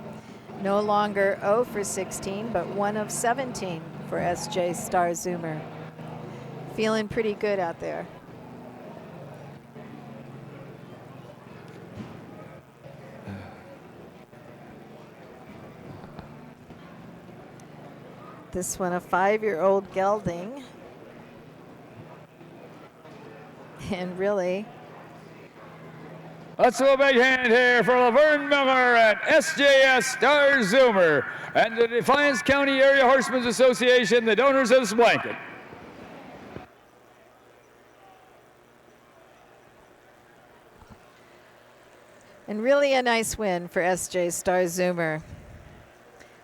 No longer 0 for 16, but 1 of 17 for SJ Star Zoomer. Feeling pretty good out there. This one, a 5-year-old gelding. And really, let's do a big hand here for Laverne Miller at SJS Star Zoomer and the Defiance County Area Horsemen's Association, the donors of this blanket. and really a nice win for SJ Star Zoomer,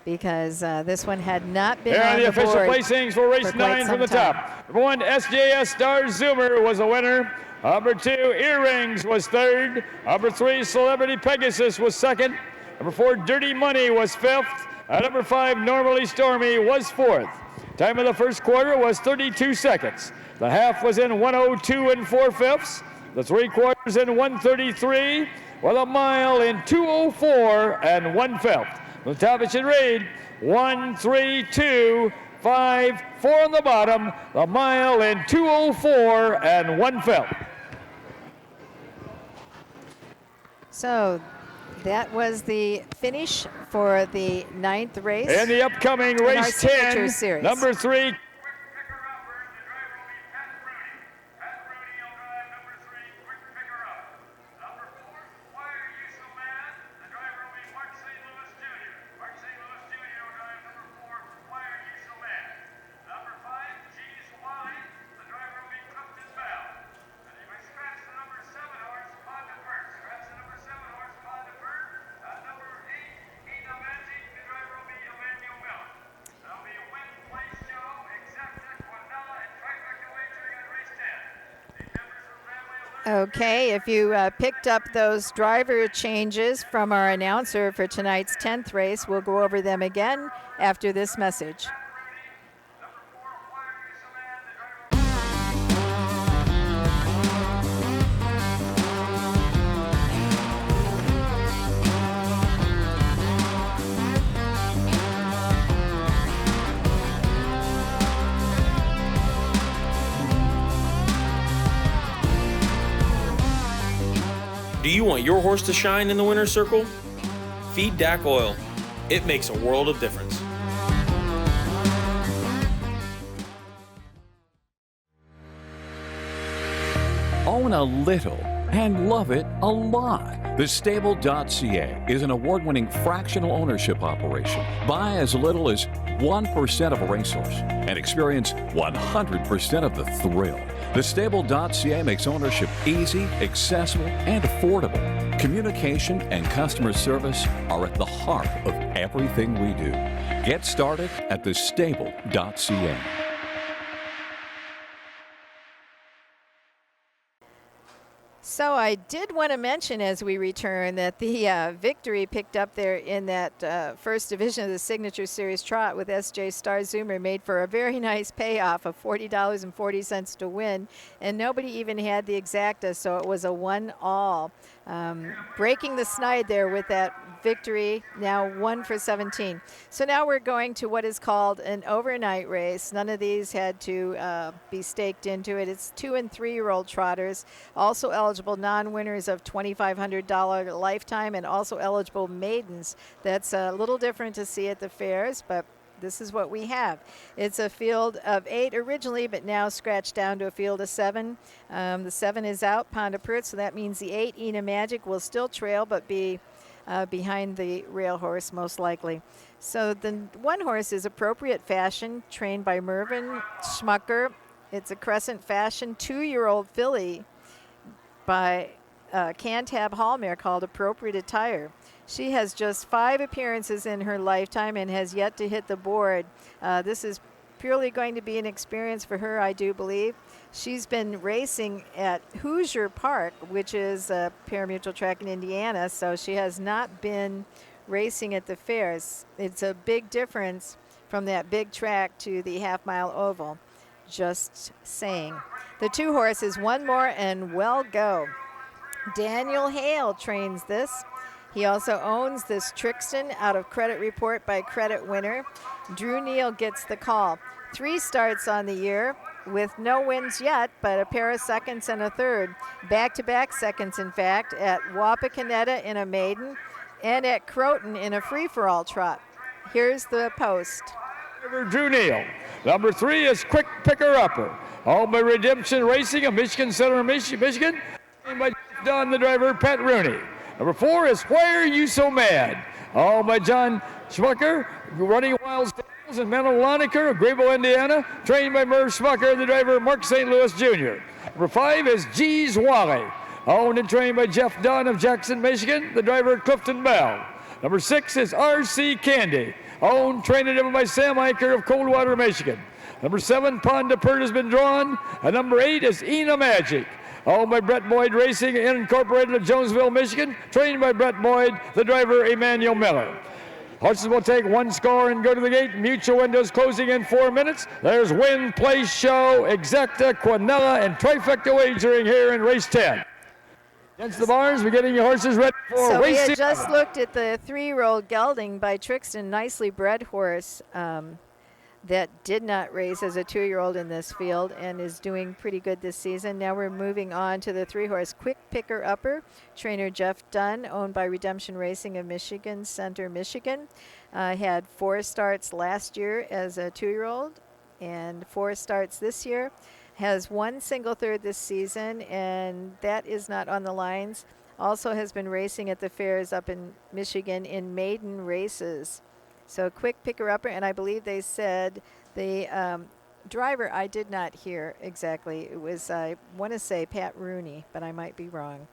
because this one had not been Here on are the the official board placings for race for quite 9 from the some time. top. Number 1, SJS Star Zoomer was a winner. Number 2, Earrings was 3rd. Number 3, Celebrity Pegasus was 2nd. Number 4, Dirty Money was 5th. And number 5, Normally Stormy was 4th. Time of the first quarter was 32 seconds. The half was in 1:02 and 4/5. The 3/4 in 1:33, with a mile in 2:04 and 1/5. The top it should read 1:32.54 on the bottom. The mile in 2:04 and 1/5. So that was the finish for the 9th race. In the upcoming in our race signature 10, series. number 3. Okay, if you picked up those driver changes from our announcer for tonight's 10th race, we'll go over them again after this message. Do you want your horse to shine in the winner's circle? Feed DAC Oil. It makes a world of difference. Own a little and love it a lot. TheStable.ca is an award-winning fractional ownership operation. Buy as little as 1% of a racehorse and experience 100% of the thrill. TheStable.ca makes ownership easy, accessible, and affordable. Communication and customer service are at the heart of everything we do. Get started at TheStable.ca. So I did want to mention as we return that the victory picked up there in that first division of the Signature Series Trot with SJ Star Zoomer made for a very nice payoff of $40.40 to win, and nobody even had the exacta, so it was a 1-all. Breaking the snide there with that victory, now 1 for 17. So now we're going to what is called an overnight race. None of these had to be staked into it. It's 2- and 3-year-old trotters, also eligible non-winners of $2,500 lifetime, and also eligible maidens. That's a little different to see at the fairs, but this is what we have. It's a field of 8 originally, but now scratched down to a field of 7. The 7 is out, Pondapert, so that means the 8, Ena Magic, will still trail, but be behind the rail horse most likely. So the 1 horse is Appropriate Fashion, trained by Mervyn Schmucker. It's a Crescent Fashion 2-year-old filly by Cantab Hallmare called Appropriate Attire. She has just 5 appearances in her lifetime and has yet to hit the board. This is purely going to be an experience for her, I do believe. She's been racing at Hoosier Park, which is a parimutuel track in Indiana, so she has not been racing at the fairs. It's a big difference from that big track to the half-mile oval. Just saying. The 2 horses, One More and Well Go. Daniel Hale trains this. He also owns this Trixton out of Credit Report by Credit Winner. Drew Neal gets the call. 3 starts on the year with no wins yet, but a pair of seconds and a third. Back-to-back seconds, in fact, at Wapakoneta in a maiden and at Croton in a free-for-all trot. Here's the post. driver Drew Neal. Number 3 is Quick Picker Upper. Owned by Redemption Racing of Michigan Center, Michigan. Owned by Don, the driver, Pat Rooney. Number 4 is Why Are You So Mad? Owned by John Schmucker, running Wild Stables in Mental-Loniker of Grayville, Indiana. Trained by Merv Schmucker, the driver, Mark St. Louis Jr. Number 5 is G's Wally. Owned and trained by Jeff Dunn of Jackson, Michigan, the driver, Clifton Bell. Number 6 is RC Candy. Owned, trained and driven by Sam Eicher of Coldwater, Michigan. Number 7, Pond de Pert has been drawn. And number 8 is Ena Magic. Owned by Brett Boyd Racing Incorporated of Jonesville, Michigan. Trained by Brett Boyd, the driver, Emmanuel Miller. Horses will take 1 score and go to the gate. Mutual windows closing in 4 minutes. There's Win, Place, Show, Exacta, Quinella, and Trifecta Wagering here in race 10. Against the bars, we're getting your horses ready for So we race had just looked at the 3-year-old gelding by Trixton, nicely bred horse that did not race as a 2-year-old in this field and is doing pretty good this season. Now we're moving on to the 3-horse Quick Picker Upper. Trainer Jeff Dunn, owned by Redemption Racing of Michigan Center, Michigan. Had 4 starts last year as a 2-year-old and 4 starts this year. Has 1 single third this season, and that is not on the lines. Also has been racing at the fairs up in Michigan in maiden races. So Quick Picker Upper, and I believe they said the driver, I did not hear exactly. It was, I want to say Pat Rooney, but I might be wrong.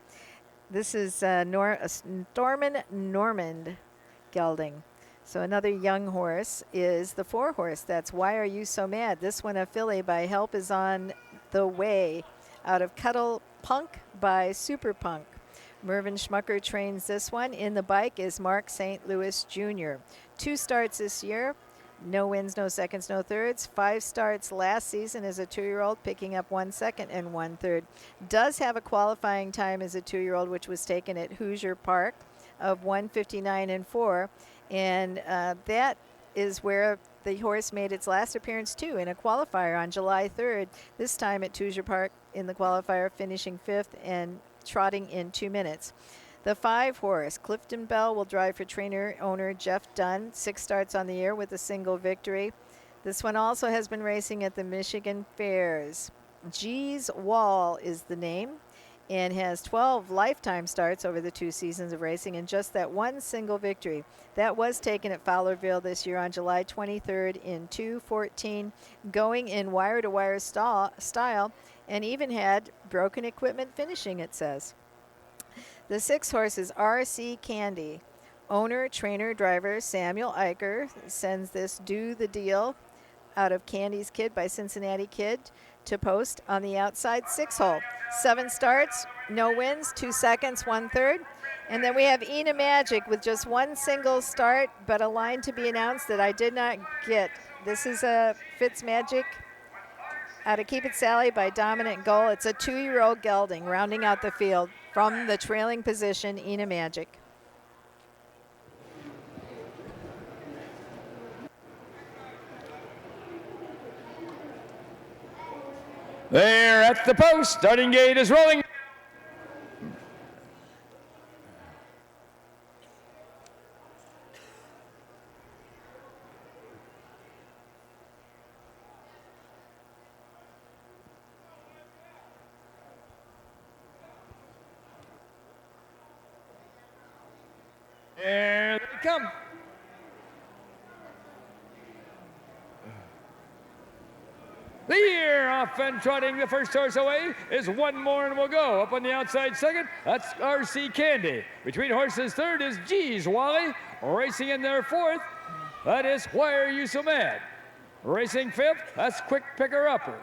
This is Norman Normand gelding. So another young horse is the 4-horse. That's Why Are You So Mad? This one a filly by Help Is On the Way out of Cuddle Punk by Super Punk. Mervyn Schmucker trains this one. In the bike is Mark St. Louis Jr. 2 starts this year. No wins, no seconds, no thirds. 5 starts last season as a 2-year-old, picking up 1 second and 1 third. Does have a qualifying time as a 2-year-old, which was taken at Hoosier Park of 1:59 and 4. And that is where the horse made its last appearance, too, in a qualifier on July 3rd, this time at Hoosier Park in the qualifier, finishing 5th and trotting in 2 minutes. The 5-horse, Clifton Bell, will drive for trainer-owner Jeff Dunn. 6 starts on the year with a single victory. This one also has been racing at the Michigan Fairs. G's Wall is the name, and has 12 lifetime starts over the 2 seasons of racing and just that 1 single victory. That was taken at Fowlerville this year on July 23rd in 2:14, going in wire-to-wire style, and even had broken equipment finishing, it says. The 6-horse is RC Candy. Owner, trainer, driver Samuel Eicher sends this Do the Deal out of Candy's Kid by Cincinnati Kid to post on the outside 6-hole. 7 starts, no wins, 2 seconds, 1 third. And then we have Ena Magic with just 1 single start, but a line to be announced that I did not get. This is a Fitzmagic out of Keep It Sally by Dominant Goal. It's a 2-year-old gelding rounding out the field from the trailing position, Ena Magic. There at the post, starting gate is rolling. There they come. The year off and trotting the first horse away is One More and Will Go. Up on the outside second, that's RC Candy. Between horses third is G's Wally. Racing in their 4th, that is Why Are You So Mad? Racing 5th, that's Quick Picker Upper.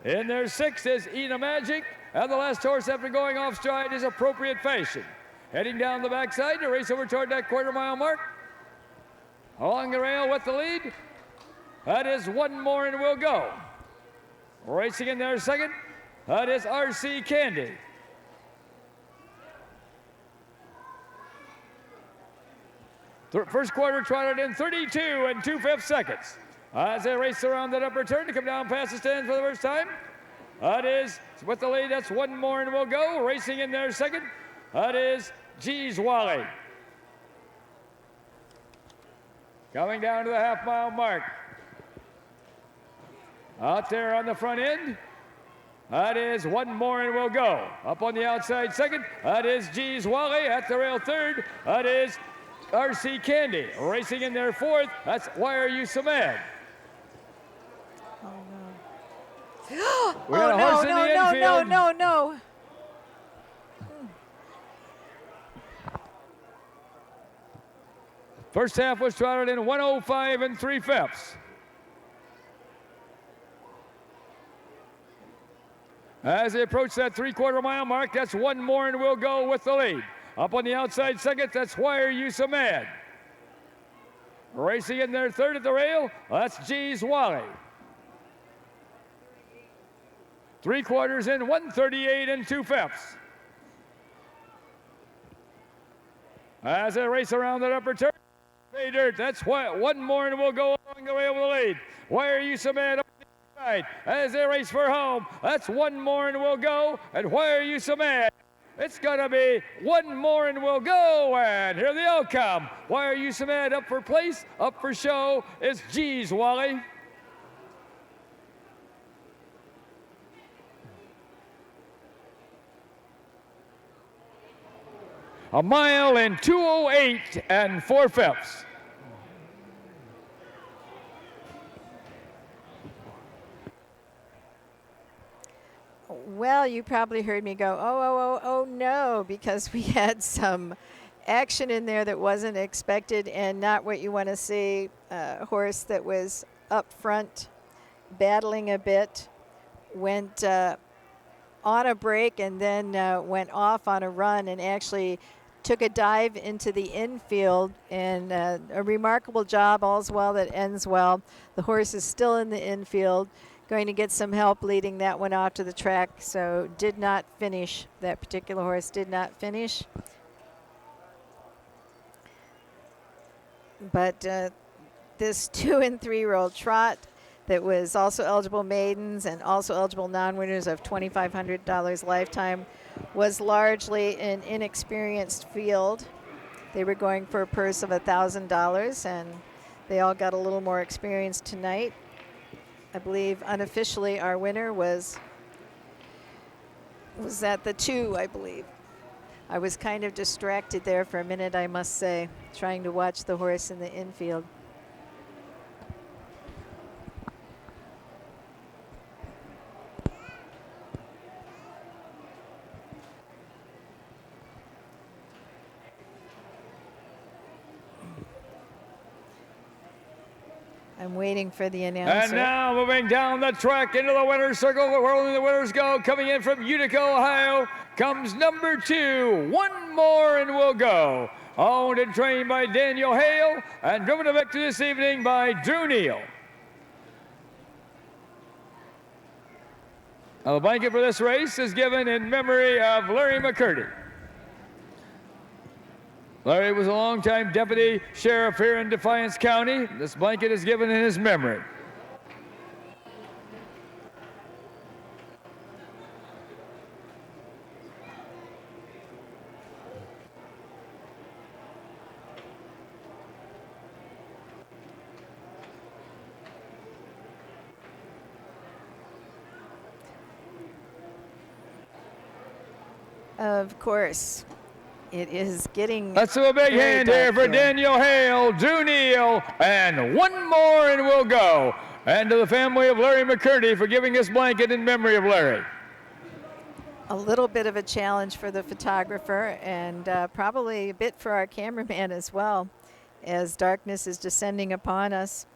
In their 6th is Ena Magic. And the last horse after going off stride is Appropriate Fashion. Heading down the backside to race over toward that quarter-mile mark. Along the rail with the lead, that is One More and Will Go. Racing in their 2nd, that is RC Candy. First quarter trotted in 32 and 2/5 seconds. As they race around that upper turn to come down past the stands for the first time, that is with the lead, that's One More and Will Go. Racing in their 2nd, that is G's Wally. coming down to the half-mile mark. Out there on the front end, that is one more and will go. Up on the outside second, that is G's Wally. At the rail third, that is RC Candy. Racing in there fourth, that's Why Are You So Mad? Oh, no. We got a horse in the infield. No. First half was trotted in 105 3/5. As they approach that 3/4 mile mark, that's one more and will go with the lead. Up on the outside second, that's Why Are You So Mad? Racing in there third at the rail, that's G's Wally. 3/4 in 138 2/5. As they race around that upper turn, pay dirt. That's one more and will go along the rail with the lead. Why Are You So Mad? Right. As they race for home, that's one more and will go. And Why Are You So Mad? It's gonna be one more and will go. And here they all come. Why Are You So Mad? Up for place, up for show is G's Wally. A mile in 2:08 4/5. Well, you probably heard me go, oh, no, because we had some action in there that wasn't expected and not what you want to see. A horse that was up front, battling a bit, went on a break and then went off on a run and actually took a dive into the infield, and a remarkable job. All's well that ends well. The horse is still in the infield, going to get some help leading that one out to the track, so did not finish. That particular horse did not finish. But this 2- and 3-year-old trot that was also eligible maidens and also eligible non-winners of $2,500 lifetime was largely an inexperienced field. They were going for a purse of $1,000, and they all got a little more experience tonight. I believe unofficially our winner was at the 2, I believe. I was kind of distracted there for a minute, I must say, trying to watch the horse in the infield. I'm waiting for the announcer. And now moving down the track into the winner's circle, where only the winners go. Coming in from Utica, Ohio, comes number 2, One More and Will Go. Owned and trained by Daniel Hale and driven to victory this evening by Drew Neal. A blanket for this race is given in memory of Larry McCurdy. Larry was a longtime deputy sheriff here in Defiance County. This blanket is given in his memory. Of course. It is getting. Let's do a big hand here for Daniel Hale, Drew Neal, and One More and Will Go. And to the family of Larry McCurdy for giving this blanket in memory of Larry. A little bit of a challenge for the photographer, and probably a bit for our cameraman as well, as darkness is descending upon us.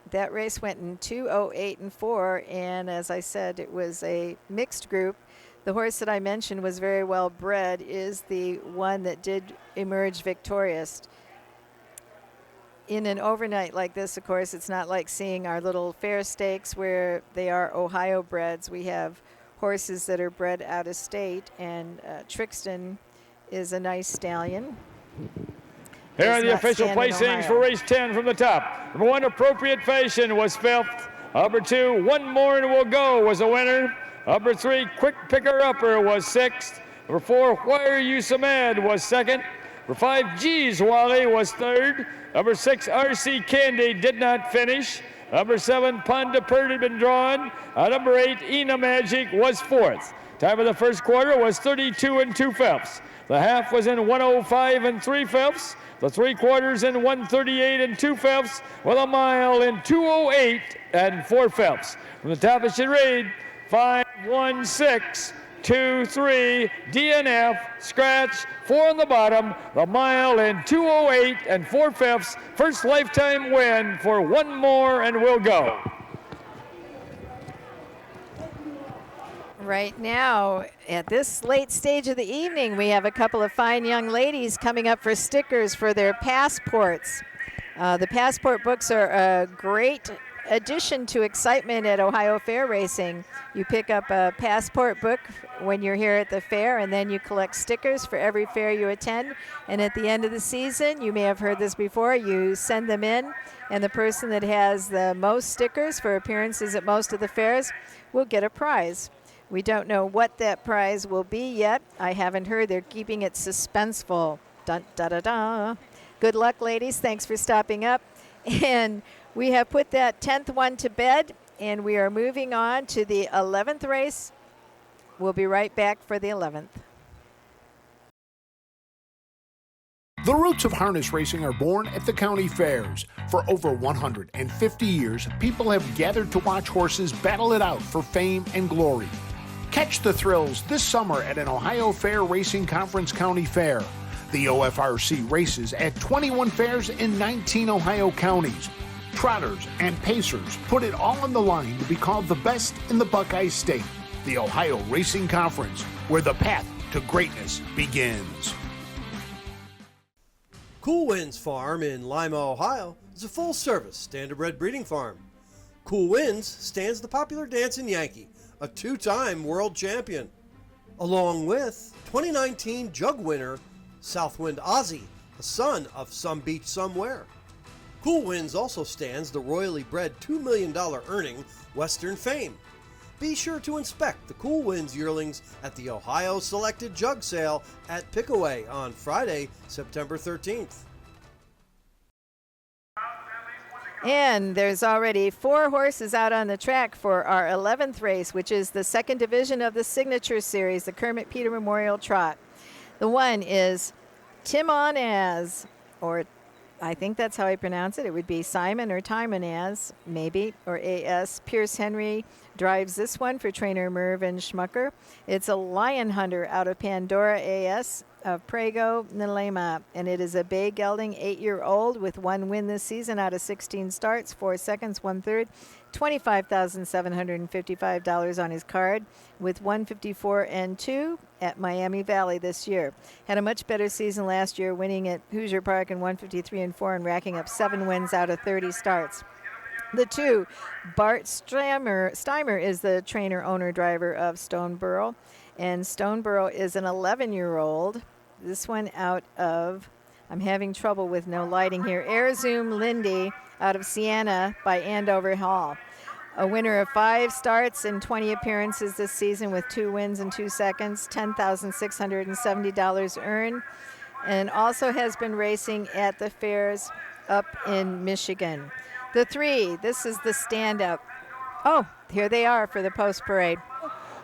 That race went in 2:08 4, and as I said, it was a mixed group. The horse that I mentioned was very well bred, is the one that did emerge victorious. In an overnight like this, of course, it's not like seeing our little fair stakes where they are Ohio breds. We have horses that are bred out of state, and Trixton is a nice stallion. Here are the official placings for race 10 from the top. Number 1, Appropriate Fashion, was 5th. Number 2, One More and Will Go, was a winner. Number 3, Quick Picker Upper, was 6th. Number 4, Why Are You So Mad, was 2nd. Number 5, G's Wally was third. Number 6, RC Candy did not finish. Number 7, Ponda Pert had been drawn. Number 8, Ena Magic was fourth. Time of the first quarter was 32 2/5. The half was in 105 3/5. The 3 quarters in 138 2/5, with a mile in 208 4/5. From the top of charade, 5-1-6. 2-3, DNF, scratch, 4 on the bottom, the mile in 208 4/5. First lifetime win for one more and we'll go. Right now, at this late stage of the evening, we have a couple of fine young ladies coming up for stickers for their passports. The passport books are a great addition to excitement at Ohio Fair Racing. You pick up a passport book when you're here at the fair, and then you collect stickers for every fair you attend. And at the end of the season, you may have heard this before, you send them in, and the person that has the most stickers for appearances at most of the fairs will get a prize. We don't know what that prize will be yet. I haven't heard. They're keeping it suspenseful. Dun, da, da, da. Good luck, ladies. Thanks for stopping up. And we have put that 10th one to bed, and we are moving on to the 11th race. We'll be right back for the 11th. The roots of harness racing are born at the county fairs. For over 150 years, people have gathered to watch horses battle it out for fame and glory. Catch the thrills this summer at an Ohio Fair Racing Conference County Fair. The OFRC races at 21 fairs in 19 Ohio counties. Trotters and pacers put it all on the line to be called the best in the Buckeye State. The Ohio Racing Conference, where the path to greatness begins. Cool Winds Farm in Lima, Ohio is a full-service standardbred breeding farm. Cool Winds stands the popular Dancing Yankee, a 2-time world champion, along with 2019 Jug winner Southwind Ozzie, a son of Some Beach Somewhere. Cool Winds also stands the royally bred $2 million earning Western Fame. Be sure to inspect the Cool Winds yearlings at the Ohio Selected Jug Sale at Pickaway on Friday, September 13th. And there's already 4 horses out on the track for our 11th race, which is the second division of the Signature Series, the Kermit Peter Memorial Trot. The one is Timon As, or I think that's how I pronounce it. It would be Simon or Timon As, maybe, or A.S. Pierce Henry drives this one for trainer Mervyn Schmucker. It's a Lion Hunter out of Pandora A.S. of Prego, Nalema, and it is a bay gelding 8-year-old with 1 win this season out of 16 starts, 4 seconds, 1/3, $25,755 on his card with 154 2 at Miami Valley this year. Had a much better season last year, winning at Hoosier Park in 153 4 and racking up 7 wins out of 30 starts. The 2, Bart Steimer is the trainer, owner, driver of Stoneborough. And Stoneborough is an 11-year-old. This one out of, I'm having trouble with no lighting here, Airzoom Lindy out of Siena by Andover Hall. A winner of 5 starts and 20 appearances this season with 2 wins and 2 seconds, $10,670 earned, and also has been racing at the fairs up in Michigan. The 3, this is the stand-up. Oh, here they are for the post parade.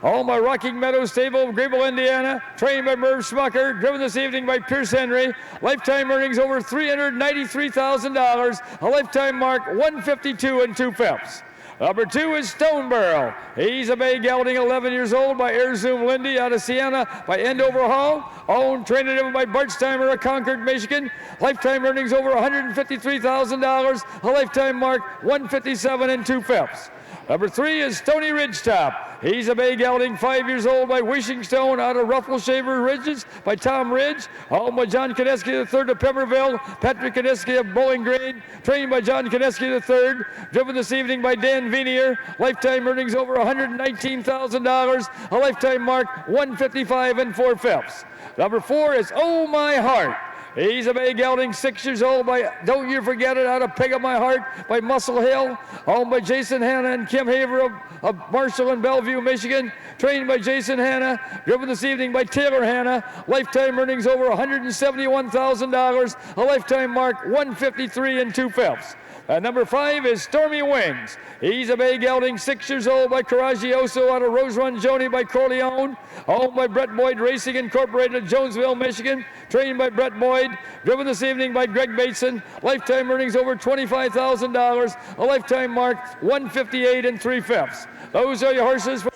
Owned by Rocking Meadows Stable of Greenville, Indiana. Trained by Merv Schmucker. Driven this evening by Pierce Henry. Lifetime earnings over $393,000. A lifetime mark 152 2/5. Number 2 is Stoneborough. He's a bay gelding, 11 years old, by Airzoom Lindy out of Siena by Andover Hall. Owned, trained and driven by Bart Steimer of Concord, Michigan. Lifetime earnings over $153,000. A lifetime mark 157 2/5. Number 3 is Stony Ridgetop. He's a bay gelding, 5 years old, by Wishing Stone out of Ruffleshaver Ridges by Tom Ridge. Owned by John Koneski III of Pemberville, Patrick Koneski of Bowling Green. Trained by John Koneski III. Driven this evening by Dan Venier. Lifetime earnings over $119,000. A lifetime mark 155 4/5. Number 4 is Oh My Heart. He's a bay gelding, 6 years old by Don't You Forget It, out of Peg of My Heart by Muscle Hill, owned by Jason Hanna and Kim Haver of Marshall and Bellevue, Michigan, trained by Jason Hanna, driven this evening by Taylor Hanna, lifetime earnings over $171,000, a lifetime mark 153 2/5. Number 5 is Stormy Wings. He's a bay gelding, 6 years old by Coraggioso out of Rose Run Joni by Corleone, owned by Brett Boyd Racing Incorporated of Jonesville, Michigan, trained by Brett Boyd, driven this evening by Greg Bateson, lifetime earnings over $25,000, a lifetime mark 158 3/5. Those are your horses for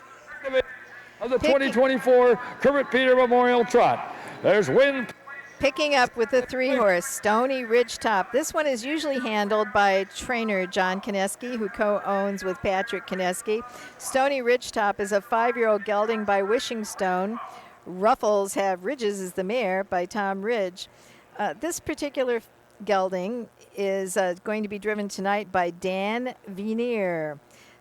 of the 2024 Kermit Peter Memorial Trot. There's Win. Picking up with the 3-horse, Stony Ridgetop. This one is usually handled by trainer John Kineski, who co-owns with Patrick Kineski. Stony Ridgetop is a 5-year-old gelding by Wishing Stone. Ruffles Have Ridges is the mare by Tom Ridge. This particular gelding is going to be driven tonight by Dan Venier.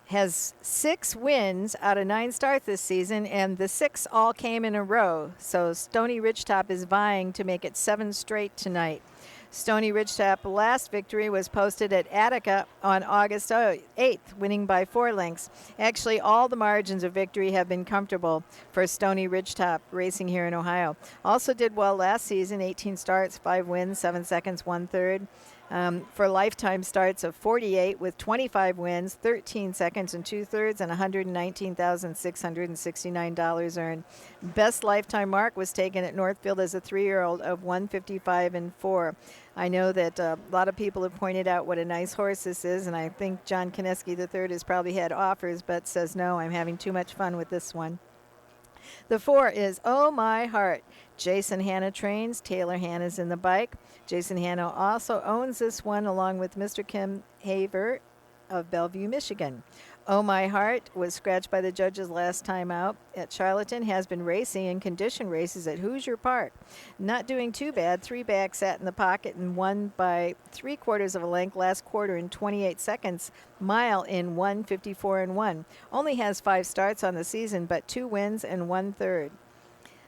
Has 6 wins out of 9 starts this season, and the 6 all came in a row. So Stony Ridgetop is vying to make it 7 straight tonight. Stony Ridgetop's last victory was posted at Attica on August 8th, winning by 4 lengths. Actually, all the margins of victory have been comfortable for Stony Ridgetop racing here in Ohio. Also did well last season, 18 starts, 5 wins, 7 seconds, 1/3. For lifetime starts of 48 with 25 wins, 13 seconds and 2/3, and $119,669 earned. Best lifetime mark was taken at Northfield as a 3-year-old of 155 4. I know that a lot of people have pointed out what a nice horse this is, and I think John Kineski III has probably had offers, but says no, I'm having too much fun with this one. The 4 is Oh My Heart. Jason Hanna trains. Taylor Hanna's in the bike. Jason Hanna also owns this one along with Mr. Kim Haver of Bellevue, Michigan. Oh My Heart was scratched by the judges last time out at Charlatan, has been racing in condition races at Hoosier Park. Not doing too bad. 3 back sat in the pocket and won by 3/4 of a length last quarter in 28 seconds. Mile in 1:54 1. Only has 5 starts on the season, but 2 wins and 1/3.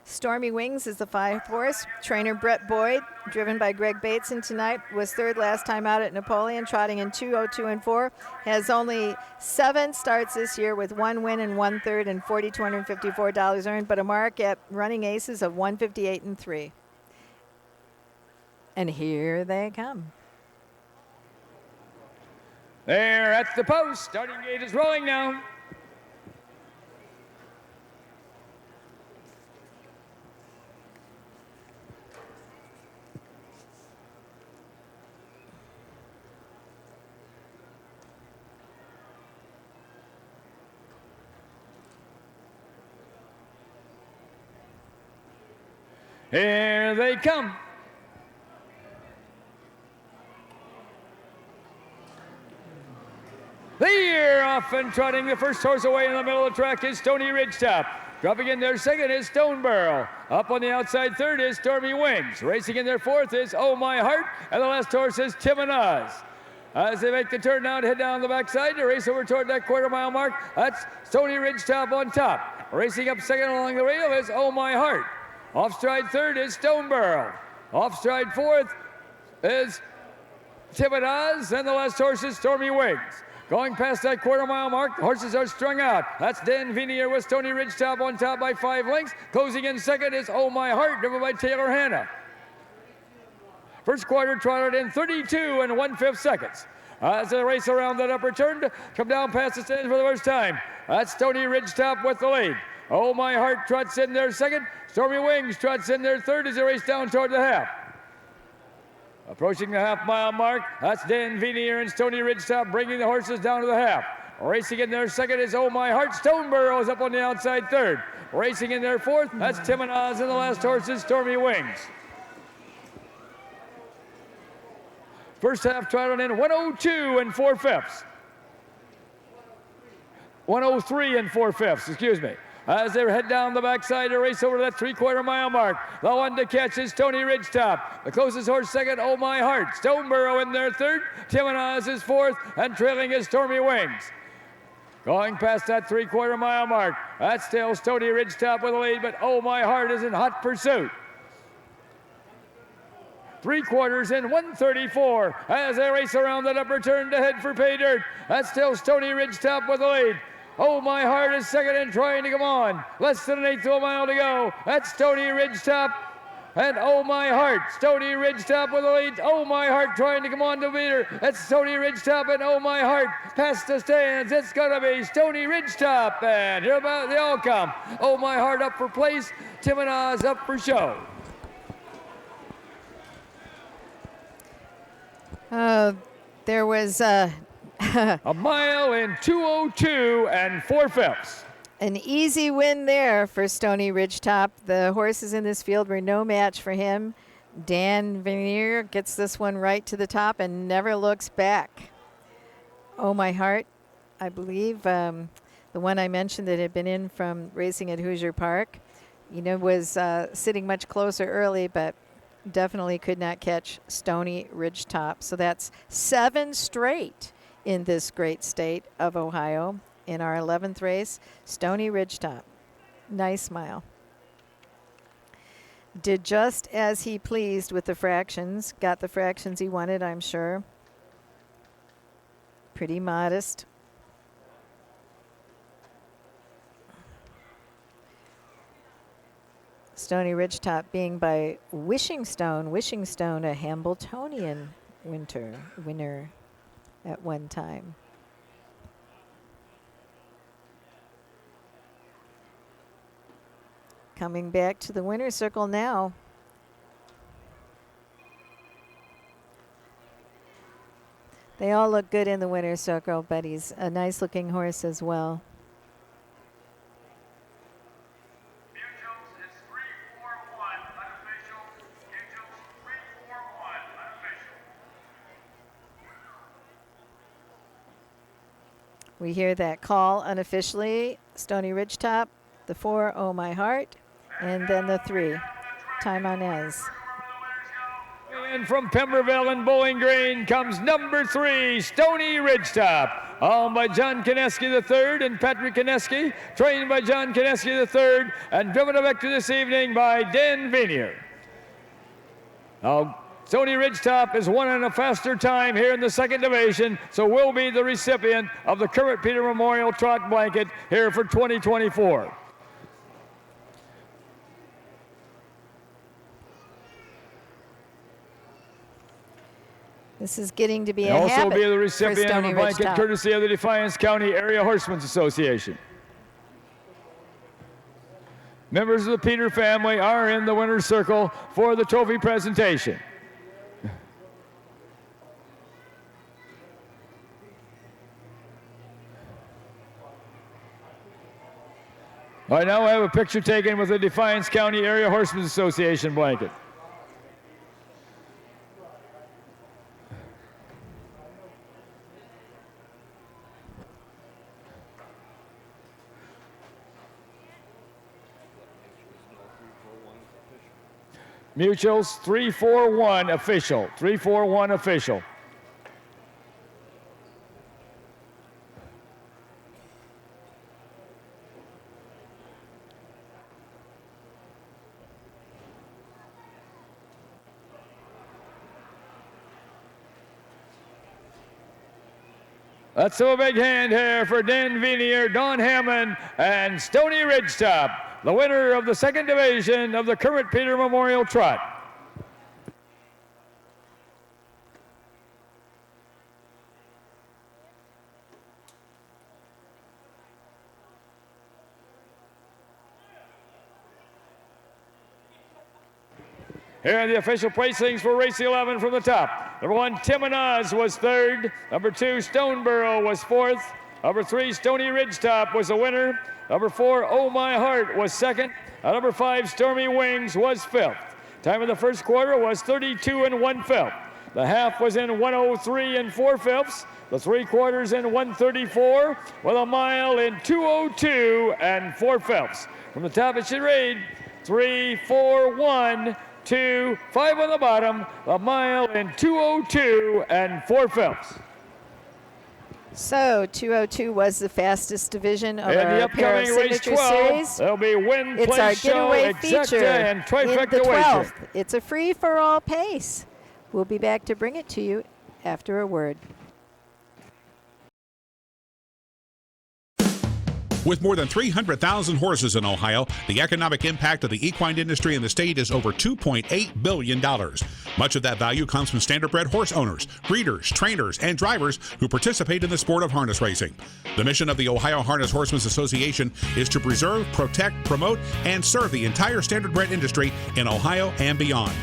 Stormy Wings is the 5-horse. Trainer Brett Boyd, driven by Greg Bateson tonight, was 3rd last time out at Napoleon, trotting in 2:02 4. Has only 7 starts this year with 1 win and 1/3 and $4,254 earned, but a mark at running aces of 158 3. And here they come. They're at the post. Starting gate is rolling now. Here they come. They're off and trotting. The first horse away in the middle of the track is Stony Ridgetop. Dropping in their 2nd is Stonebarrel. Up on the outside 3rd is Stormy Wings. Racing in their 4th is Oh My Heart. And the last horse is Tim and Oz. As they make the turn now to head down the backside to race over toward that 1/4 mile mark, that's Stony Ridgetop on top. Racing up 2nd along the rail is Oh My Heart. Off stride 3rd is Stonebarrel. Off stride 4th is Tim and Oz. And the last horse is Stormy Wings. Going past that 1/4 mile mark, the horses are strung out. That's Dan Venier with Stony Ridgetop on top by 5 lengths. Closing in 2nd is Oh My Heart, driven by Taylor Hanna. First quarter trotted in 32 1/5 seconds. As they race around that upper turn to come down past the stands for the first time. That's Stony Ridgetop with the lead. Oh My Heart trots in their 2nd. Stormy Wings trots in their 3rd as they race down toward the half. Approaching the half-mile mark, that's Dan Venier and Stony Ridgetop bringing the horses down to the half. Racing in their 2nd is Oh My Heart. Stonebarrel is up on the outside 3rd. Racing in their 4th, that's Tim and Oz, and the last horse is Stormy Wings. First half trotted in 102 4/5. 103 4/5, excuse me. As they head down the backside to race over that 3/4 mile mark. The one to catch is Stony Ridgetop. The closest horse 2nd, Oh My Heart. Stonebarrel in their 3rd. Tim and Oz is 4th, and trailing is Stormy Wings. Going past that 3/4 mile mark. That's still Stony Ridgetop with the lead, but Oh My Heart is in hot pursuit. 3/4 in 1:34 as they race around the upper turn to head for pay dirt. That's still Stony Ridgetop with the lead. Oh My Heart is second and trying to come on. Less than an eighth of a mile to go. That's Stony Ridgetop and Oh My Heart. Stony Ridgetop with the lead. Oh My Heart trying to come on to beat her. That's Stony Ridgetop and Oh My Heart past the stands. It's gonna be Stony Ridgetop, and here about they all come. Oh My Heart up for place. Tim and Oz up for show. There was a mile in 2:02 and 4/5. an easy win there for Stony Ridgetop. The horses in this field were no match for him. Dan Veneer gets this one right to the top and never looks back. Oh My Heart, I believe, the one I mentioned that had been in from racing at Hoosier Park, was sitting much closer early, but definitely could not catch Stony Ridgetop. So that's 7 straight in this great state of Ohio. In our 11th race, Stony Ridgetop. Nice smile. Did just as he pleased with the fractions. Got the fractions he wanted, I'm sure. Pretty modest. Stony Ridgetop being by Wishing Stone, a Hambletonian winner at one time. Coming back to the winner's circle now. They all look good in the winner's circle, but he's a nice looking horse as well. Mutuals is 3-4-1 unofficial. Mutuals 3-4-1 unofficial. We hear that call unofficially. Stony Ridgetop, the 4, Oh My Heart, and then the 3, Time on Ez. And from Pemberville and Bowling Green comes number 3, Stony Ridgetop. Owned by John Kineski III and Patrick Kineski, trained by John Kineski III, and driven to victory this evening by Dan Venier. Now, Stony Ridgetop is one in a faster time here in the second division, so will be the recipient of the Kermit Peter Memorial Trot Blanket here for 2024. This is getting to be a also habit be the for recipient of Stony a blanket Ridgetop. courtesy of the Defiance County Area Horsemen's Association. Members of the Peter family are in the winner's circle for the trophy presentation. All right, now I have a picture taken with the Defiance County Area Horsemen's Association blanket. Mutuals 3-4-1 official. 3-4-1 official. Let's have a big hand here for Dan Venier, Don Hammond, and Stony Ridgetop, the winner of the second division of the Kermit Peter Memorial Trot. Here are the official placings for race 11 from the top. Number 1, Tim and Oz was 3rd. Number 2, Stoneborough was 4th. Number 3, Stony Ridgetop was the winner. Number 4, Oh My Heart was 2nd. Number 5, Stormy Wings was 5th. Time of the first quarter was 32 1/5. The half was in 103 4/5. The 3/4 in 134, with a mile in 202 4/5. From the top it should read 3, 4, 1, 2, 5 on the bottom, a mile in 202 4/5. So 202 was the fastest division of in our the pair of upcoming race signature 12, series. there'll be win, It's our place, show, getaway exacta, feature and in trifecta the wager. 12th. It's a free-for-all pace. We'll be back to bring it to you after a word. With more than 300,000 horses in Ohio, the economic impact of the equine industry in the state is over $2.8 billion. Much of that value comes from standardbred horse owners, breeders, trainers, and drivers who participate in the sport of harness racing. The mission of the Ohio Harness Horsemen's Association is to preserve, protect, promote, and serve the entire standardbred industry in Ohio and beyond.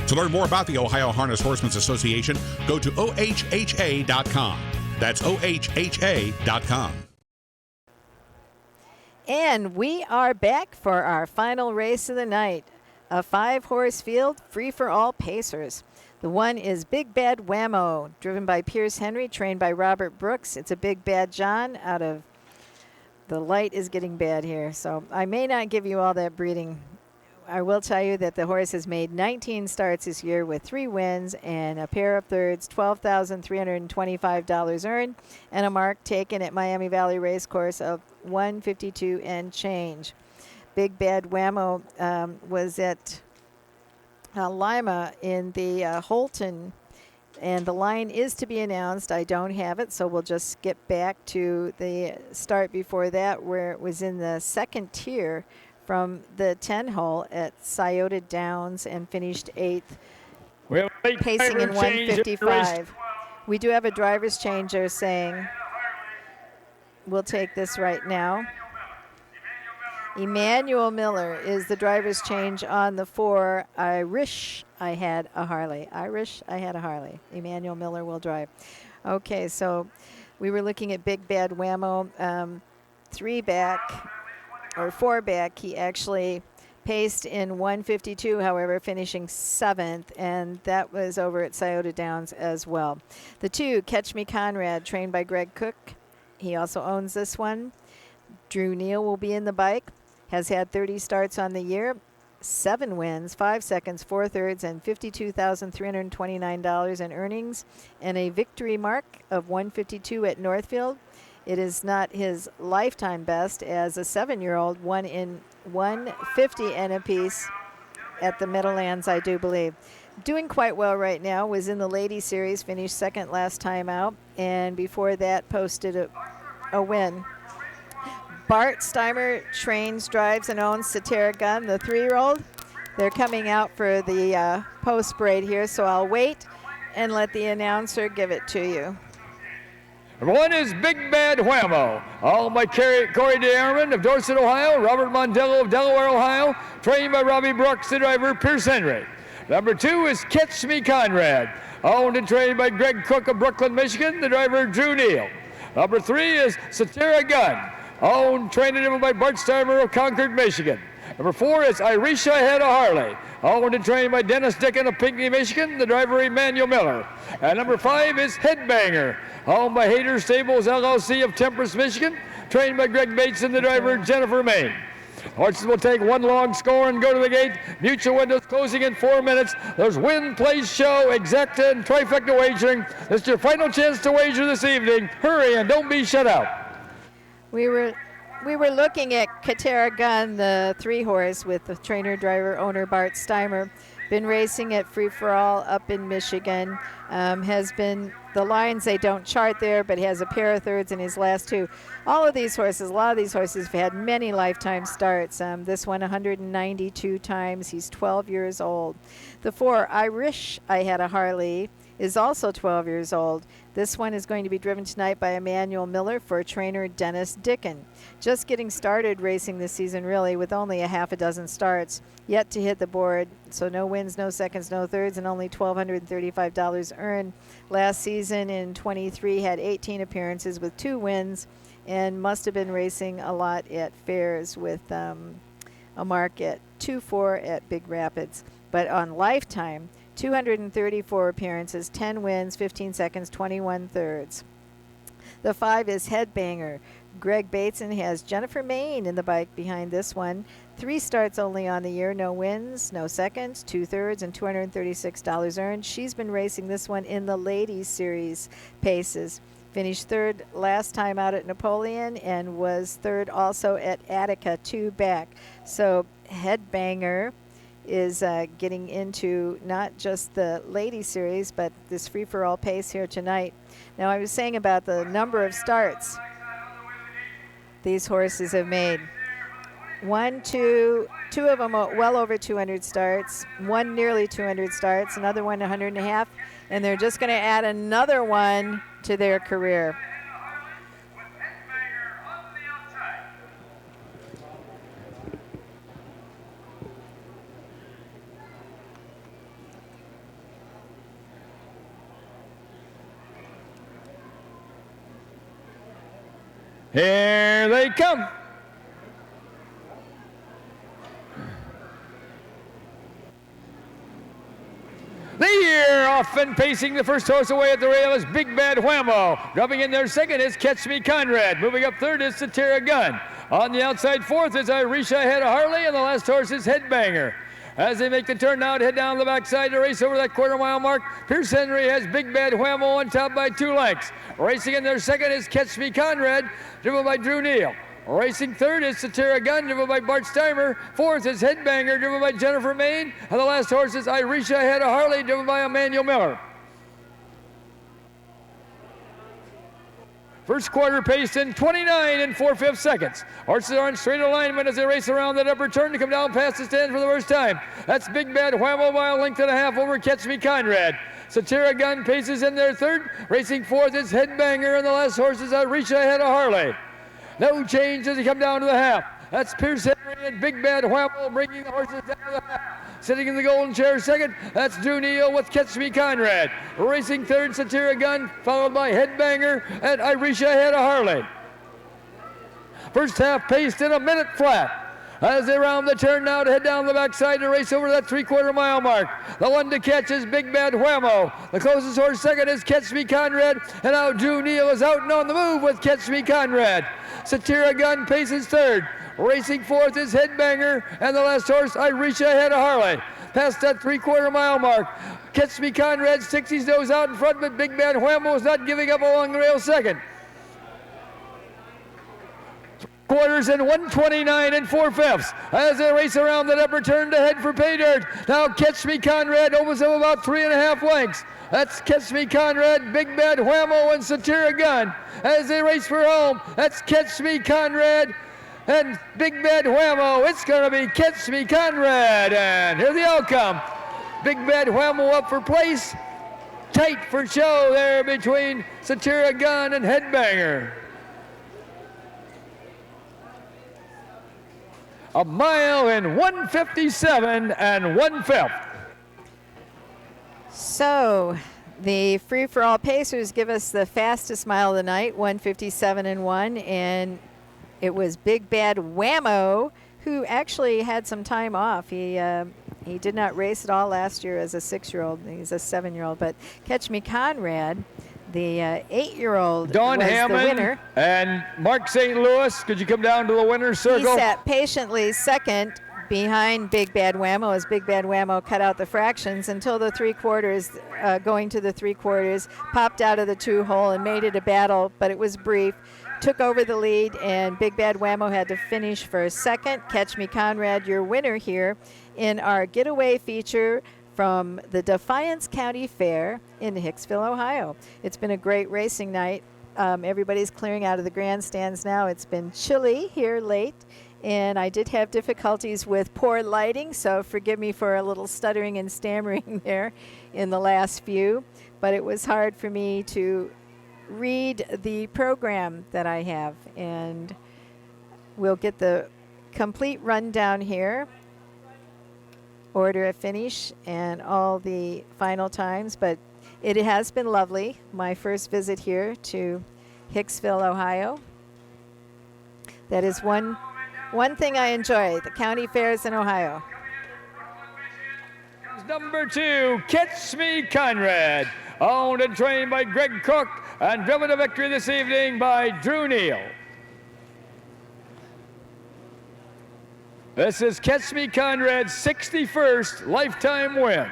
To learn more about the Ohio Harness Horsemen's Association, go to ohha.com. That's ohha.com. And we are back for our final race of the night, a 5-horse field free for all pacers. The one is Big Bad Whammo, driven by Pierce Henry, trained by Robert Brooks. It's a Big Bad John out of, the light is getting bad here, so I may not give you all that breeding. I will tell you that the horse has made 19 starts this year with 3 wins and a pair of thirds, $12,325 earned, and a mark taken at Miami Valley Racecourse of 152 and change. Big Bad Whammo was at Lima in the Holton, and the line is to be announced. I don't have it, so we'll just skip back to the start before that, where it was in the second tier from the 10 hole at Scioto Downs and finished 8th, pacing in 155. We do have a driver's change, they're saying. We'll take this right now. Emmanuel Miller is the driver's change on the 4. I wish I had a Harley. Emmanuel Miller will drive. Okay, so we were looking at Big Bad Whammo, 4 back. He actually paced in 152, however, finishing 7th, and that was over at Scioto Downs as well. The 2, Catch Me Conrad, trained by Greg Cook. He also owns this one. Drew Neal will be in the bike. Has had 30 starts on the year, 7 wins, 5 seconds, 4 thirds, and $52,329 in earnings, and a victory mark of 152 at Northfield. It is not his lifetime best, as a 7-year-old won in 150 and a piece at the Meadowlands, I do believe. Doing quite well right now, was in the Ladies Series, finished 2nd last time out, and before that posted a win. Bart Steimer trains, drives, and owns Cetera Gun, the 3-year-old. They're coming out for the post parade here, so I'll wait and let the announcer give it to you. Number 1 is Big Bad Whammo, owned by Corey DeArmond of Dorset, Ohio, Robert Mondello of Delaware, Ohio, trained by Robbie Brooks, the driver, Pierce Henry. Number 2 is Catch Me Conrad, owned and trained by Greg Cook of Brooklyn, Michigan, the driver, Drew Neal. Number 3 is Cetera Gun, owned, trained and driven by Bart Steimer of Concord, Michigan. Number 4 is I Wish I Had a Harley, owned and trained by Dennis Dickin of Pinckney, Michigan, the driver Emmanuel Miller. And number 5 is Headbanger, owned by Hayter Stables LLC of Temperance, Michigan, trained by Greg Bates and the driver Jennifer Main. Horses will take 1 long score and go to the gate. Mutual windows closing in 4 minutes. There's win, place, show, exacta, and trifecta wagering. This is your final chance to wager this evening. Hurry and don't be shut out. We were looking at Cetera Gun, the 3-horse with the trainer, driver, owner Bart Steimer. Been racing at Free For All up in Michigan. Has been the lines, they don't chart there, but has a pair of thirds in his last 2. All of these horses, a lot of these horses have had many lifetime starts. This one 192 times. He's 12 years old. The 4, I Wish I Had a Harley, is also 12 years old. This one is going to be driven tonight by Emmanuel Miller for trainer Dennis Dickin. Just getting started racing this season, really, with only a half a dozen starts. Yet to hit the board, so no wins, no seconds, no thirds, and only $1,235 earned. Last season in 23 had 18 appearances with 2 wins, and must have been racing a lot at fairs with a mark at 2-4 at Big Rapids. But on lifetime, 234 appearances, 10 wins, 15 seconds, 21 thirds. The 5 is Headbanger. Greg Bateson has Jennifer Main in the bike behind this one. 3 starts only on the year, no wins, no seconds, 2 thirds, and $236 earned. She's been racing this one in the Ladies Series paces. Finished 3rd last time out at Napoleon and was 3rd also at Attica, 2 back. So Headbanger is getting into not just the lady series, but this free-for-all pace here tonight. Now, I was saying about the number of starts these horses have made. Two of them are well over 200 starts, one nearly 200 starts, another one 100.5, and they're just going to add another one to their career. Here they come. The year off and pacing the first horse away at the rail is Big Bad Whammo. Dropping in there second is Catch Me Conrad. Moving up third is Satira Gun. On the outside fourth is Irisha Head of Harley, and the last horse is Headbanger. As they make the turn now to head down the backside to race over that quarter-mile mark, Pierce Henry has Big Bad Whammo on top by 2 lengths. Racing in there second is Catch Me Conrad, driven by Drew Neal. Racing third is Satira Gun, driven by Bart Steimer. Fourth is Headbanger, driven by Jennifer Main. And the last horse is Irisha Head of Harley, driven by Emmanuel Miller. First quarter paced in 29 4/5 seconds. Horses are in straight alignment as they race around that upper turn to come down past the stand for the first time. That's Big Bad Whammo by a length and a half over Catch Me Conrad. Satira Gun paces in their third. Racing fourth is Headbanger, and the last horse is Irisha Head of Harley. No change as they come down to the half. That's Pierce Henry and Big Bad Whammo bringing the horses down to the half. Sitting in the golden chair second, that's Drew Neal with Catch Me Conrad. Racing third, Satira Gun, followed by Headbanger and Irisha Head of Harley. First half paced in a minute flat. As they round the turn now to head down the backside to race over that 3/4 mile mark. The one to catch is Big Bad Whammo. The closest horse second is Catch Me Conrad, and now Drew Neal is out and on the move with Catch Me Conrad. Satira Gun paces third. Racing fourth is Headbanger, and the last horse, Irisha Head of Harley. Past that 3/4 mile mark. Catch Me Conrad sticks his nose out in front, but Big Bad Whammo is not giving up along the rail second. Quarters in 129 4/5 as they race around that upper turn to head for pay dirt. Now Catch Me Conrad opens up about 3.5 lengths. That's Catch Me Conrad, Big Bad Whammo, and Satira Gun. As they race for home, that's Catch Me Conrad and Big Bad Whammo. It's going to be Catch Me Conrad, and here's the outcome. Big Bad Whammo up for place. Tight for show there between Satira Gun and Headbanger. A mile in 1:57 1/5. So the free-for-all pacers give us the fastest mile of the night, 1:57 1, and it was Big Bad Whammo who actually had some time off. He did not race at all last year as a 6-year-old. He's a 7-year-old, but Catch Me Conrad, the 8-year-old, Don was Hammond the winner. and Mark St. Louis. Could you come down to the winner's circle? He sat patiently second behind Big Bad Whammo as Big Bad Whammo cut out the fractions until the 3/4, going to the 3/4, popped out of the 2-hole and made it a battle, but it was brief. Took over the lead, and Big Bad Whammo had to finish for second. Catch Me Conrad, your winner here in our getaway feature from the Defiance County Fair in Hicksville, Ohio. It's been a great racing night. Everybody's clearing out of the grandstands now. It's been chilly here late, and I did have difficulties with poor lighting, so forgive me for a little stuttering and stammering there in the last few. But it was hard for me to read the program that I have, and we'll get the complete rundown here. Order of finish and all the final times, but it has been lovely. My first visit here to Hicksville, Ohio. That is one thing I enjoy, the county fairs in Ohio. Number 2, Catch Me Conrad, owned and trained by Greg Cook and driven to victory this evening by Drew Neal. This is Catch Me Conrad's 61st lifetime win.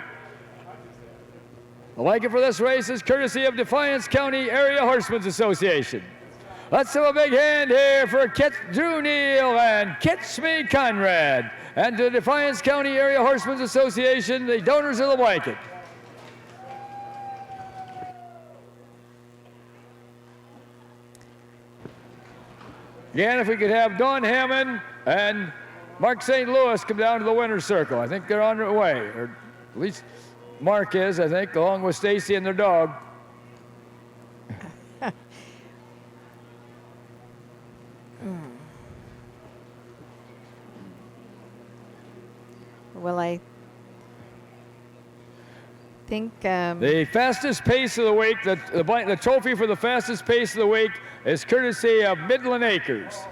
The blanket for this race is courtesy of Defiance County Area Horsemen's Association. Let's have a big hand here for Drew Neal and Catch Me Conrad. and to the Defiance County Area Horsemen's Association, the donors of the blanket. Again, if we could have Don Hammond and Mark St. Louis come down to the winner's circle. I think they're on their way, or at least Mark is, I think, along with Stacy and their dog. Well, I think the fastest pace of the week, the trophy for the fastest pace of the week is courtesy of Midland Acres.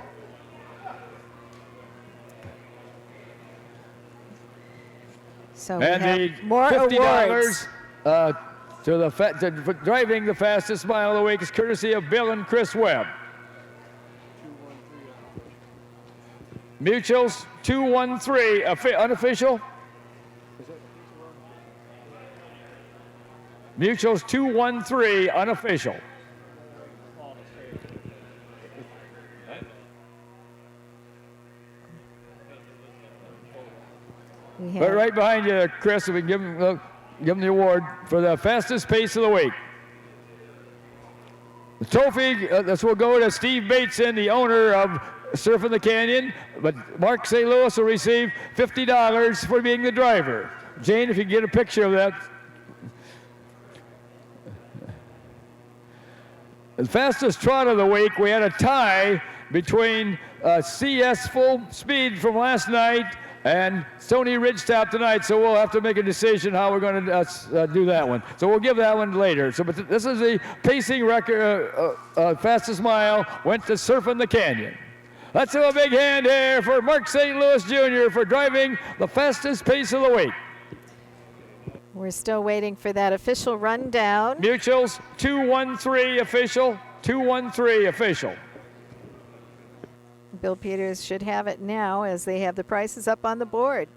so. We And have the more $50 awards. for driving the fastest mile of the week is courtesy of Bill and Chris Webb. Mutuals 213 unofficial. Mutuals 213 unofficial. But right behind you, Chris, if we can give him the award for the fastest pace of the week. The trophy, this will go to Steve Bateson, the owner of Surfing the Canyon, but Mark St. Louis will receive $50 for being the driver. Jane, if you can get a picture of that. The fastest trot of the week, we had a tie between CS Full Speed from last night and Stony Ridge Tap tonight, so we'll have to make a decision how we're going to do that one. So we'll give that one later. So, but this is the pacing record, fastest mile went to Surfing the Canyon. Let's have a big hand here for Mark St. Louis Jr. for driving the fastest pace of the week. We're still waiting for that official rundown. Mutuals 213 official, 213 official. Bill Peters should have it now as they have the prices up on the board.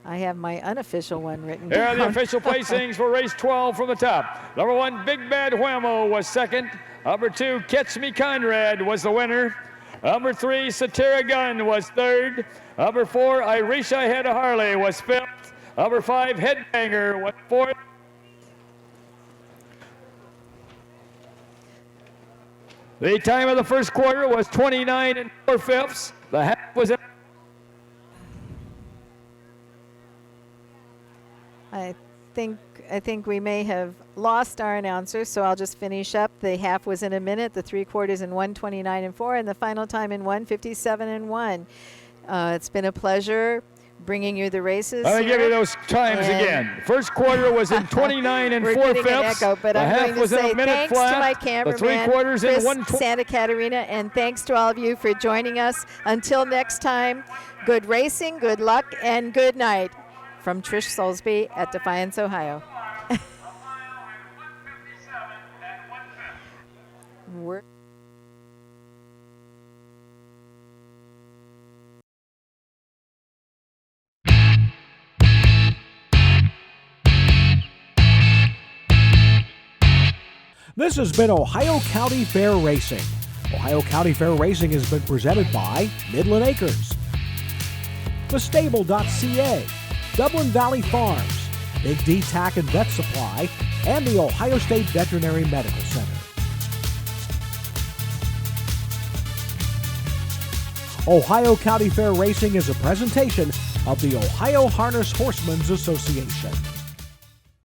I have my unofficial one written down. Here are the official placings for race 12 from the top. Number 1, Big Bad Whammo was second. Number 2, Catch Me Conrad was the winner. Number 3, Satira Gun was third. Number 4, I Wish I Had a Harley was fifth. Number 5, Headbanger was fourth. The time of the first quarter was 29 4/5. The half was I think we may have lost our announcer, so I'll just finish up. The half was in a minute, the 3/4 in 1:29.4, and the final time in 1:57.1. It's been a pleasure bringing you the races. Let me give you those times again. First quarter was in 29 4/5. But I'm going to say thanks flat. to my cameraman, the 3/4 Chris in 120. Santa Catarina, and thanks to all of you for joining us. Until next time, good racing, good luck, and good night. From Trish Soulsby at Defiance, Ohio. This has been Ohio County Fair Racing. Ohio County Fair Racing has been presented by Midland Acres, thestable.ca, Dublin Valley Farms, Big D Tack and Vet Supply, and the Ohio State Veterinary Medical Center. Ohio County Fair Racing is a presentation of the Ohio Harness Horsemen's Association.